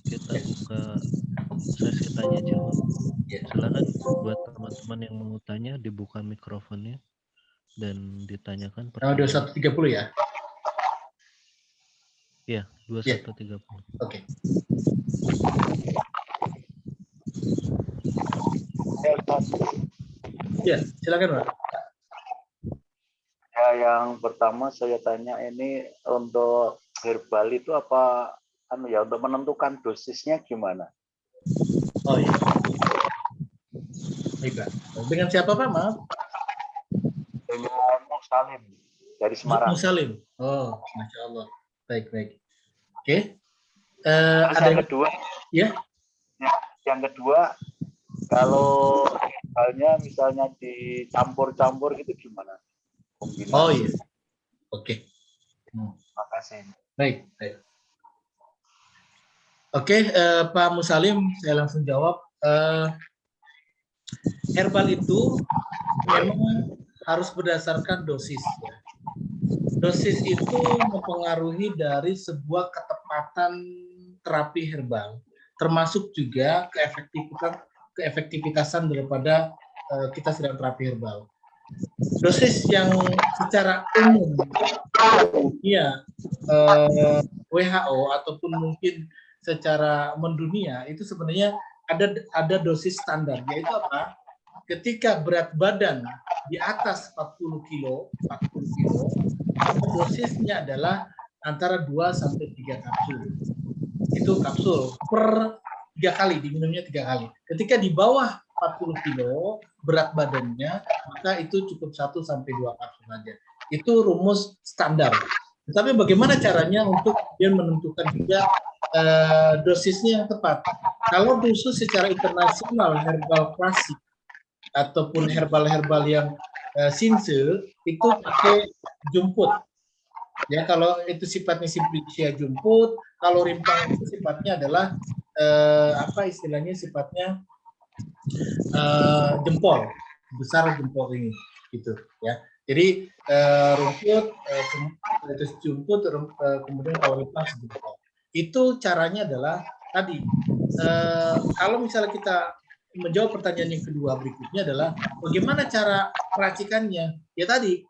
kita buka sesi tanya jawab. Silakan buat teman-teman yang mau tanya dibuka mikrofonnya dan ditanyakan pertanyaan. 21.30 ya? Iya, 21.30. Oke. Ya, silakan Pak. Ya, yang pertama saya tanya ini untuk herbal itu apa untuk menentukan dosisnya gimana? Oh iya. Baik Pak. Dengan siapa Pak? Maaf. Dengan Musalim dari Semarang. Musalim. Oh, Masya Allah. Baik. Oke. Ada yang kedua? Ya. Yang kedua, kalau herbalnya misalnya dicampur-campur gitu gimana? Kombinasi. Oh iya. Oke. Makasih. Baik. Oke, Pak Musalim, saya langsung jawab. Herbal itu memang harus berdasarkan dosis. Ya. Dosis itu mempengaruhi dari sebuah ketepatan terapi herbal, termasuk juga keefektivitasan daripada kita sedang terapi herbal. dosis yang secara umum ya WHO ataupun mungkin secara mendunia itu sebenarnya ada dosis standar, yaitu apa? Ketika berat badan di atas 40 kilo, dosisnya adalah antara 2 sampai 3 kapsul. Itu kapsul per 3 kali, diminumnya 3 kali. Ketika di bawah 40 kilo berat badannya, maka itu cukup 1 sampai 2 kapsul saja. Itu rumus standar. Tetapi bagaimana caranya untuk dia menentukan juga dosisnya yang tepat? Kalau khusus secara internasional herbal klasik ataupun herbal-herbal yang Sinse itu pakai jumput. Ya, kalau itu sifatnya Simplicia jumput, kalau rimpang itu sifatnya adalah apa istilahnya, sifatnya jempol, besar jempol ini, gitu ya. Jadi rumput itu jumput, kemudian kalau rimpang sejempol. Itu caranya adalah tadi. Kalau misalnya kita menjawab pertanyaan yang kedua berikutnya adalah bagaimana cara peracikannya? Ya tadi,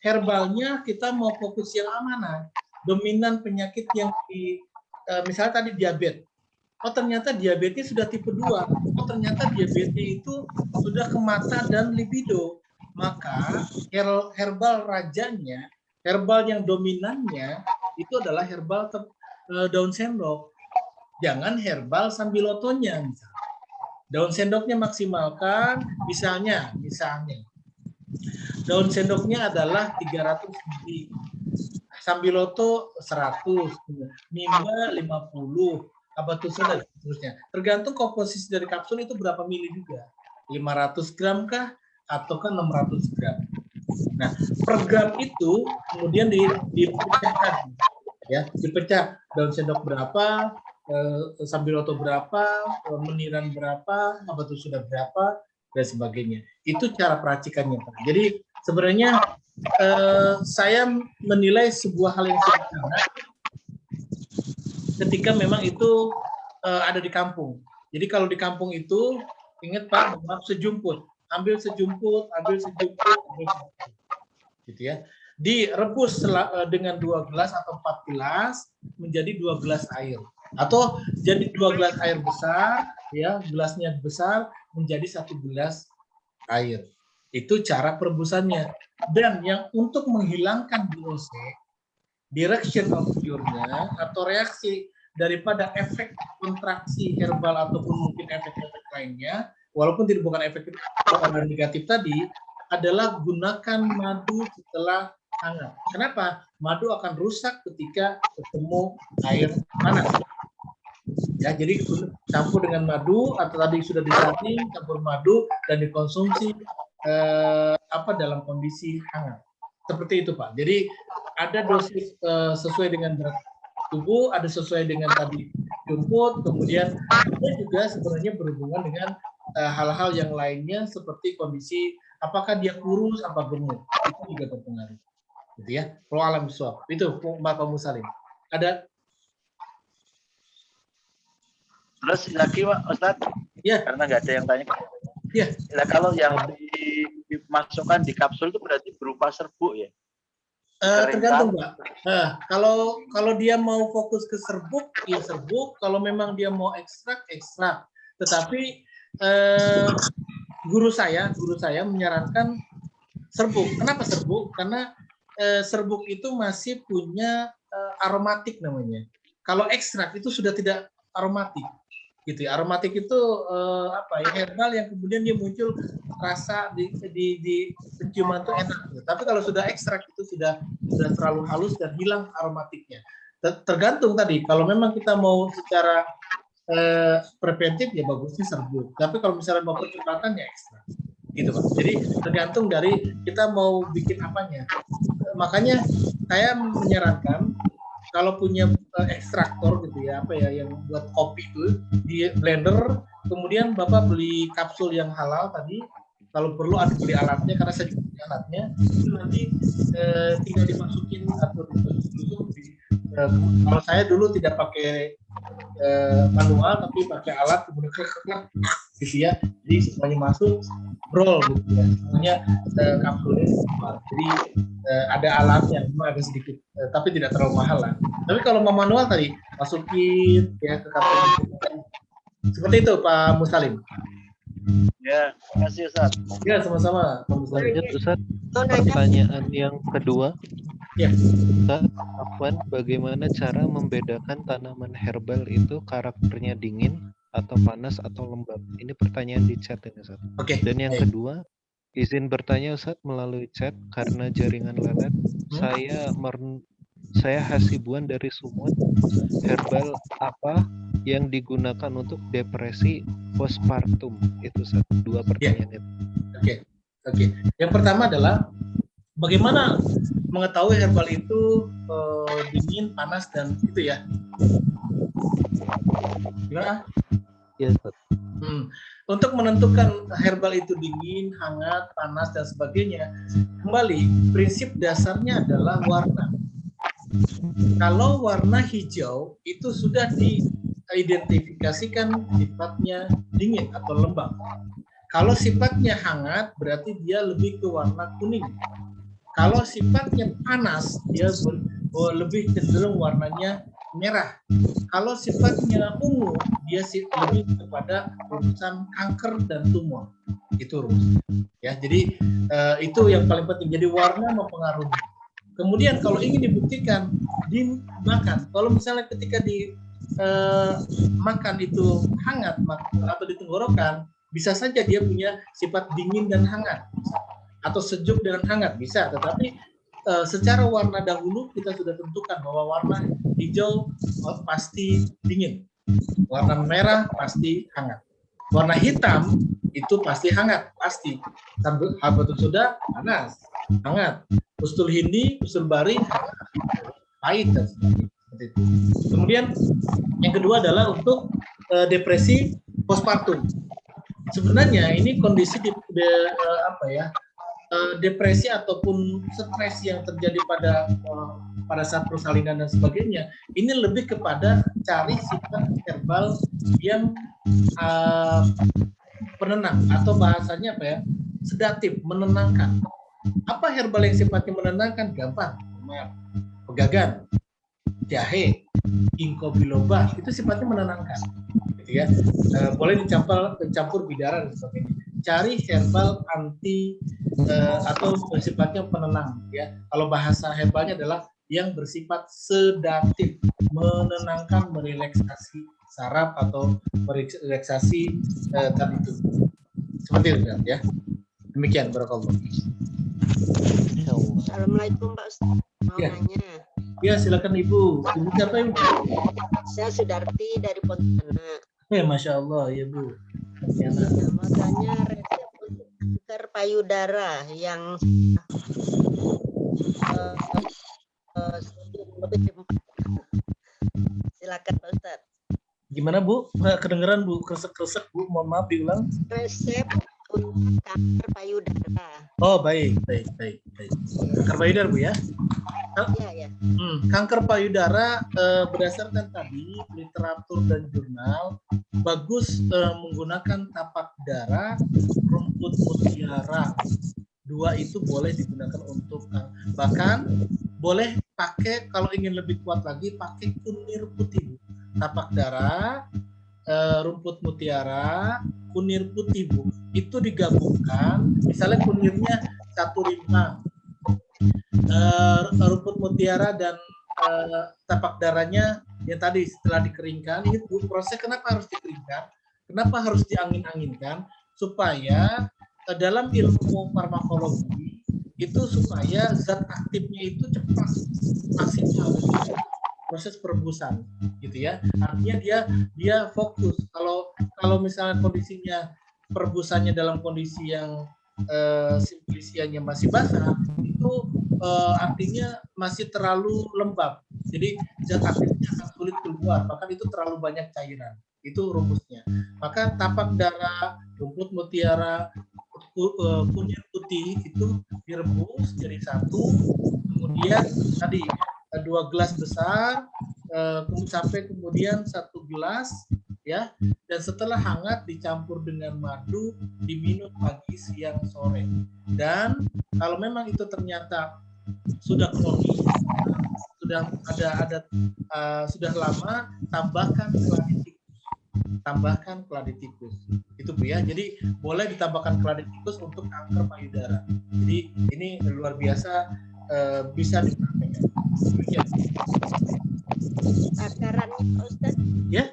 herbalnya kita mau fokus yang mana? Dominan penyakit yang misalnya tadi diabetes. Oh ternyata diabetesnya sudah tipe 2. Oh ternyata diabetes itu sudah ke mata dan libido. Maka herbal rajanya, herbal yang dominannya itu adalah herbal daun sendok. Jangan herbal sambilotonya misalnya. Daun sendoknya maksimalkan, misalnya daun sendoknya adalah 300 ml, sambiloto 100, nimba 50, apa tuh dan seterusnya. Tergantung komposisi dari kapsul itu berapa mili juga. 500 gram kah ataukah 600 gram. Nah, per gram itu kemudian dipecahkan, ya, dipecah daun sendok berapa, sambiloto berapa, meniran berapa, apa itu sudah berapa, dan sebagainya. Itu cara peracikannya, Pak. Jadi sebenarnya saya menilai sebuah hal yang sederhana ketika memang itu ada di kampung. Jadi kalau di kampung itu, ingat Pak, sejumput, ambil sejumput, gitu ya. Direbus dengan 2 gelas atau 4 gelas menjadi 2 gelas air. Atau jadi 2 gelas air besar, ya, gelasnya besar menjadi 1 gelas air. Itu cara perebusannya. Dan yang untuk menghilangkan DOC, direction of cure-nya atau reaksi daripada efek kontraksi herbal ataupun mungkin efek-efek lainnya, walaupun tidak bukan efek negatif tadi, adalah gunakan madu setelah hangat. Kenapa? Madu akan rusak ketika ketemu air panas. Ya, jadi campur dengan madu atau tadi sudah disaring, campur madu dan dikonsumsi dalam kondisi hangat. Seperti itu, Pak. Jadi ada dosis sesuai dengan berat tubuh, ada sesuai dengan tadi jumput, kemudian ada juga sebenarnya berhubungan dengan hal-hal yang lainnya seperti kondisi apakah dia kurus apa gemuk, itu juga berpengaruh. Gitu ya. Kalau alam suap. Itu Bapak Musalim. Ada terus lagi Pak Ustaz? Ya. Karena nggak ada yang tanya. Ya. Nah, kalau yang dimasukkan di kapsul itu berarti berupa serbuk ya? Tergantung Pak. Kalau dia mau fokus ke serbuk, ya serbuk. Kalau memang dia mau ekstrak. Tetapi guru saya menyarankan serbuk. Kenapa serbuk? Karena serbuk itu masih punya aromatik namanya. Kalau ekstrak itu sudah tidak aromatik. Gitu ya. Aromatik itu herbal yang kemudian dia muncul rasa di penciuman itu enak. Tapi kalau sudah ekstrak itu sudah terlalu halus dan hilang aromatiknya. Tergantung tadi. Kalau memang kita mau secara preventif ya bagusnya serbuk. Tapi kalau misalnya mau percepatan ya ekstrak. Gitu Pak. Jadi tergantung dari kita mau bikin apanya. Makanya saya menyarankan kalau punya ekstraktor gitu ya, yang buat kopi itu di blender, kemudian Bapak beli kapsul yang halal tadi, kalau perlu ada beli alatnya karena saya juga punya alatnya, itu nanti tinggal dimasukin atau ditusuk. Kalau saya dulu tidak pakai manual tapi pakai alat, kemudian gitu ya. Jadi semuanya masuk roll gitu ya. Semuanya kapsulnya keluar. Jadi ada alatnya, memang agak sedikit, tapi tidak terlalu mahal lah. Tapi kalau mau manual tadi masukin ya ke kapsul. Seperti itu Pak Muslim. Ya, terima kasih Ustaz. Ya sama-sama Pak Muslim. Lanjut Ustadz, Mau nanya, pertanyaan yang kedua. Ya. Ustadz, Afwan, bagaimana cara membedakan tanaman herbal itu karakternya dingin atau panas atau lembab? Ini pertanyaan di chat ini Ustadz. Oke. Dan yang kedua, izin bertanya Ustadz melalui chat karena jaringan lelet. Saya Hasibuan dari Sumut. Herbal apa yang digunakan untuk depresi postpartum? Itu Ustadz, dua pertanyaan itu. Oke. Yang pertama adalah bagaimana mengetahui herbal itu dingin, panas dan itu ya. Gimana? Iya Ustadz. Untuk menentukan herbal itu dingin, hangat, panas dan sebagainya, kembali prinsip dasarnya adalah warna. Kalau warna hijau itu sudah diidentifikasikan sifatnya dingin atau lembab. Kalau sifatnya hangat berarti dia lebih ke warna kuning. Kalau sifatnya panas dia lebih cenderung warnanya merah. Kalau sifatnya ungu dia lebih kepada urusan kanker dan tumor. Itu rumus. Ya, jadi itu yang paling penting. Jadi warna mempengaruhi. Kemudian kalau ingin dibuktikan dimakan. Kalau misalnya ketika makan itu hangat atau di tenggorokan, bisa saja dia punya sifat dingin dan hangat atau sejuk dengan hangat bisa. Tetapi secara warna dahulu kita sudah tentukan bahwa warna hijau pasti dingin, warna merah pasti hangat, warna hitam itu pasti hangat, pasti. Habatus sauda panas, hangat. Ustul hindi, ustul bari, pahit dan sebagainya. Kemudian yang kedua adalah untuk depresi postpartum. Sebenarnya ini kondisi depresi ataupun stres yang terjadi pada saat persalinan dan sebagainya, ini lebih kepada cari sifat herbal yang penenang atau bahasanya sedatif, menenangkan. Apa herbal yang sifatnya menenangkan? Gampang, pegagan, jahe, ginkgo biloba, itu sifatnya menenangkan, gitu ya. Boleh dicampur bidara dan sebagainya. Cari herbal anti atau sifatnya penenang, ya. Kalau bahasa herbalnya adalah yang bersifat sedatif, menenangkan, merelaksasi saraf atau merelaksasi tadi itu. Seperti itu ya. Demikian barakallahu. Assalamualaikum Pak Ustaz. Mau nanya. Ya, silakan Ibu. Ibu siapa Ibu? Saya Sudarti dari Pontianak. Masya Allah ya Bu. Ya, mau tanya resep untuk kanker payudara yang lebih 4. Silakan Pak Ustaz. Gimana Bu? Kedengeran Bu, kresek-kresek Bu. Mohon maaf diulang. Resep untuk kanker payudara. Oh baik. Kanker payudara Bu ya. Ya. Kanker payudara berdasarkan tadi literatur dan jurnal bagus menggunakan tapak darah, rumput mutiara. Dua itu boleh digunakan untuk bahkan boleh pakai kalau ingin lebih kuat lagi pakai kunir putih. Tapak darah, rumput mutiara, kunir putih Bu. Itu digabungkan, misalnya kunirnya 1 rimpang. Rumput mutiara dan tapak darahnya yang tadi setelah dikeringkan, ini proses kenapa harus dikeringkan, kenapa harus diangin-anginkan, supaya dalam ilmu farmakologi itu supaya zat aktifnya itu cepat maksimal proses perebusan gitu ya. Artinya dia fokus. Kalau misalnya kondisinya perebusannya dalam kondisi yang simplisianya masih basah, itu artinya masih terlalu lembab. Jadi zat aktifnya akan sulit keluar, bahkan itu terlalu banyak cairan. Itu rumusnya. Maka tapak darah, rumput mutiara, kunir putih itu direbus jadi 1. Kemudian tadi 2 gelas besar, sampai kemudian 1 gelas ya, dan setelah hangat dicampur dengan madu diminum pagi, siang, sore. Dan kalau memang itu ternyata sudah kronis, sudah sudah lama, tambahkan keladi tikus. Itu Bu ya. Jadi boleh ditambahkan keladi tikus untuk kanker payudara. Jadi ini luar biasa, bisa dipraktekkan. Ya. Takarannya Pak Ustaz? Ya.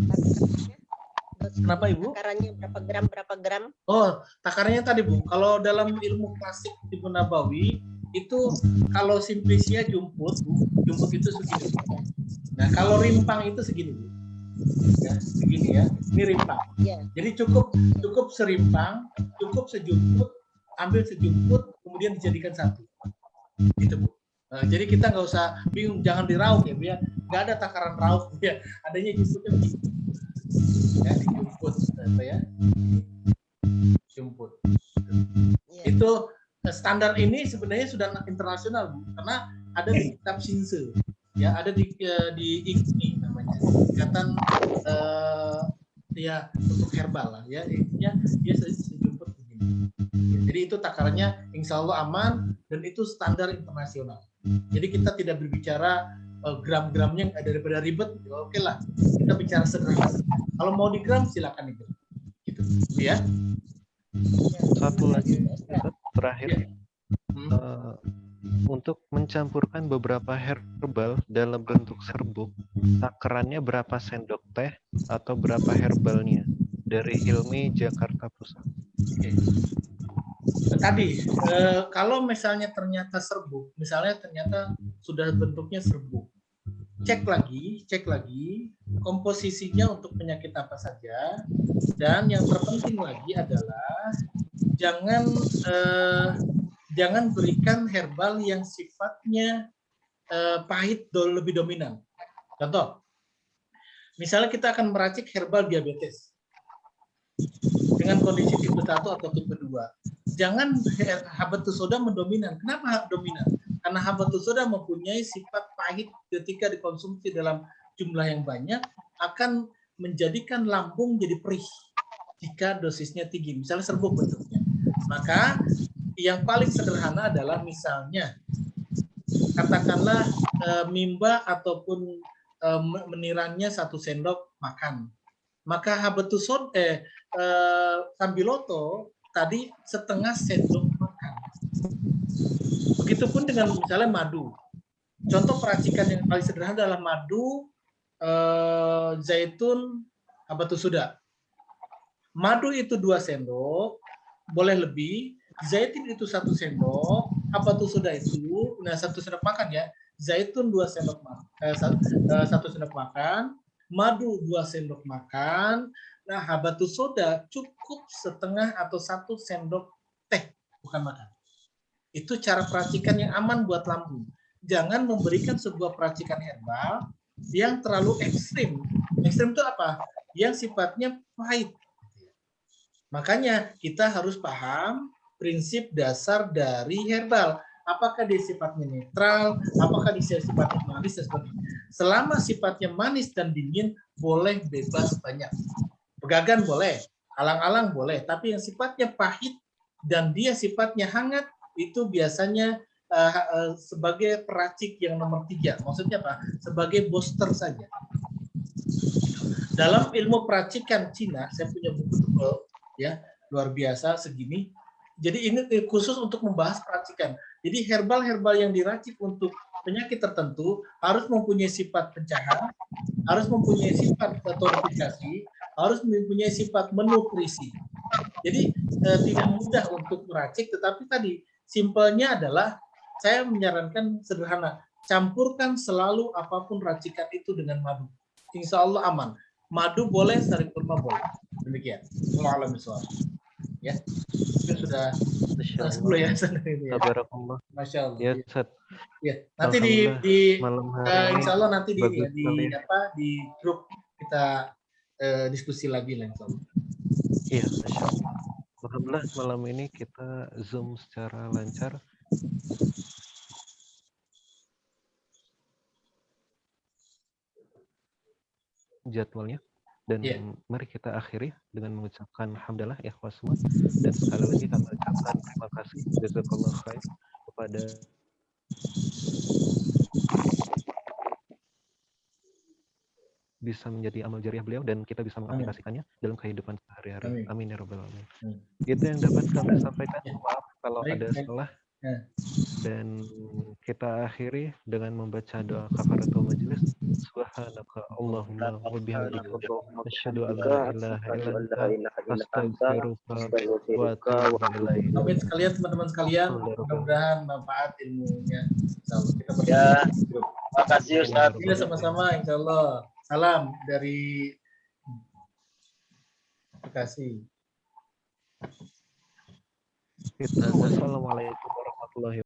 Takarannya? Kenapa Ibu? Takarannya berapa gram? Oh, takarannya tadi Bu. Kalau dalam ilmu klasik Tibu Nabawi itu kalau simplisia jumput, Bu, jumput itu segini. Nah, kalau rimpang itu segini Bu. Ya, segini ya. Ini rimpang. Ya. Jadi cukup serimpang, cukup sejumput, ambil sejumput, kemudian dijadikan satu. Gitu Bu. Jadi kita nggak usah bingung, jangan diraup ya Bu ya. Nggak ada takaran raup ya. Adanya jumputnya begini. Ya, dijumput apa ya? Jumput. Ya. Itu standar ini sebenarnya sudah internasional Bu, karena ada di kitab Shinse. Ya, ada di IGNI namanya, ikatan ya untuk herbal lah ya, intinya dia sejumput begini. Jadi itu takarannya insya Allah aman dan itu standar internasional. Jadi kita tidak berbicara gram-gramnya daripada ribet, oke lah, kita bicara sederhana. Kalau mau di gram silakan itu, gitu ya. Satu lagi Ustaz, terakhir. Ya. Untuk mencampurkan beberapa herbal dalam bentuk serbuk, takarannya berapa sendok teh atau berapa herbalnya? Dari Hilmi, Jakarta Pusat. Oke. Tadi kalau misalnya ternyata serbuk, misalnya ternyata sudah bentuknya serbuk, cek lagi komposisinya untuk penyakit apa saja, dan yang terpenting lagi adalah jangan berikan herbal yang sifatnya pahit lebih dominan. Contoh, misalnya kita akan meracik herbal diabetes dengan kondisi tipe 1 atau tipe 2. Jangan habatus soda mendominan. Kenapa dominan? Karena habatus soda mempunyai sifat pahit ketika dikonsumsi dalam jumlah yang banyak, akan menjadikan lambung jadi perih jika dosisnya tinggi. Misalnya serbuk bentuknya. Maka yang paling sederhana adalah misalnya katakanlah mimba ataupun menirangnya 1 sendok makan. Maka habatus soda sambiloto tadi setengah sendok makan. Begitupun dengan misalnya madu. Contoh peracikan yang paling sederhana adalah madu, zaitun, habatus soda. Madu itu 2 sendok, boleh lebih. Zaitun itu 1 sendok, habatus soda itu 1 sendok makan ya. Zaitun 2 sendok makan, 1 sendok makan, madu 2 sendok makan. Nah, habatus soda cukup setengah atau 1 sendok teh, bukan makan. Itu cara peracikan yang aman buat lambung. Jangan memberikan sebuah peracikan herbal yang terlalu ekstrim. Ekstrim itu apa? Yang sifatnya pahit. Makanya kita harus paham prinsip dasar dari herbal. Apakah dia sifatnya netral, apakah dia sifatnya manis dan sebagainya. Selama sifatnya manis dan dingin, boleh bebas banyak. Pegagan boleh, alang-alang boleh, tapi yang sifatnya pahit dan dia sifatnya hangat, itu biasanya sebagai peracik yang nomor 3. Maksudnya apa? Sebagai booster saja. Dalam ilmu peracikan Cina, saya punya buku tebal, ya, luar biasa segini. Jadi ini khusus untuk membahas peracikan. Jadi herbal-herbal yang diracik untuk penyakit tertentu harus mempunyai sifat pencahar, harus mempunyai sifat tonifikasi, harus mempunyai sifat menutrisi. Jadi tidak mudah untuk meracik, tetapi tadi simpelnya adalah saya menyarankan sederhana, campurkan selalu apapun racikan itu dengan madu. Insya Allah aman. Madu boleh, sari kurma boleh. Demikian. Wallahu a'lam bishawab. Ya, itu sudah 10 ya. Tabarakallah. Masya Allah. Ya, Ustaz. Ya, nanti di malam hari insya Allah nanti di grup kita diskusi lagi lah insya Allah. Iya, Masya Allah. Alhamdulillah malam ini kita Zoom secara lancar. Jadwalnya. Dan Iya. mari kita akhiri dengan mengucapkan hamdalah ikhwah semua. Dan sekali lagi kami ucapkan terima kasih jazakallahu khair kepada bisa menjadi amal jariah beliau dan kita bisa mengaplikasikannya dalam kehidupan sehari-hari. Amin. Amin ya rabbal alamin. Amin. Itu yang dapat kami sampaikan. Ya. Maaf kalau Baik, ada baik. salah. Ya. Dan kita akhiri dengan membaca doa kafaratul majelis. Subhanaka Allahumma wa bihamdika asyhadu an la ilaha illa anta astaghfiruka wa atubu ilaik. Amin sekalian teman-teman sekalian. Mudah-mudahan manfaat ilmunya. Insyaallah kita Ya, bersyukur. terima kasih Ustaz. Iya sama-sama insyaallah. Salam dari Bekasi. Wassalamualaikum warahmatullahi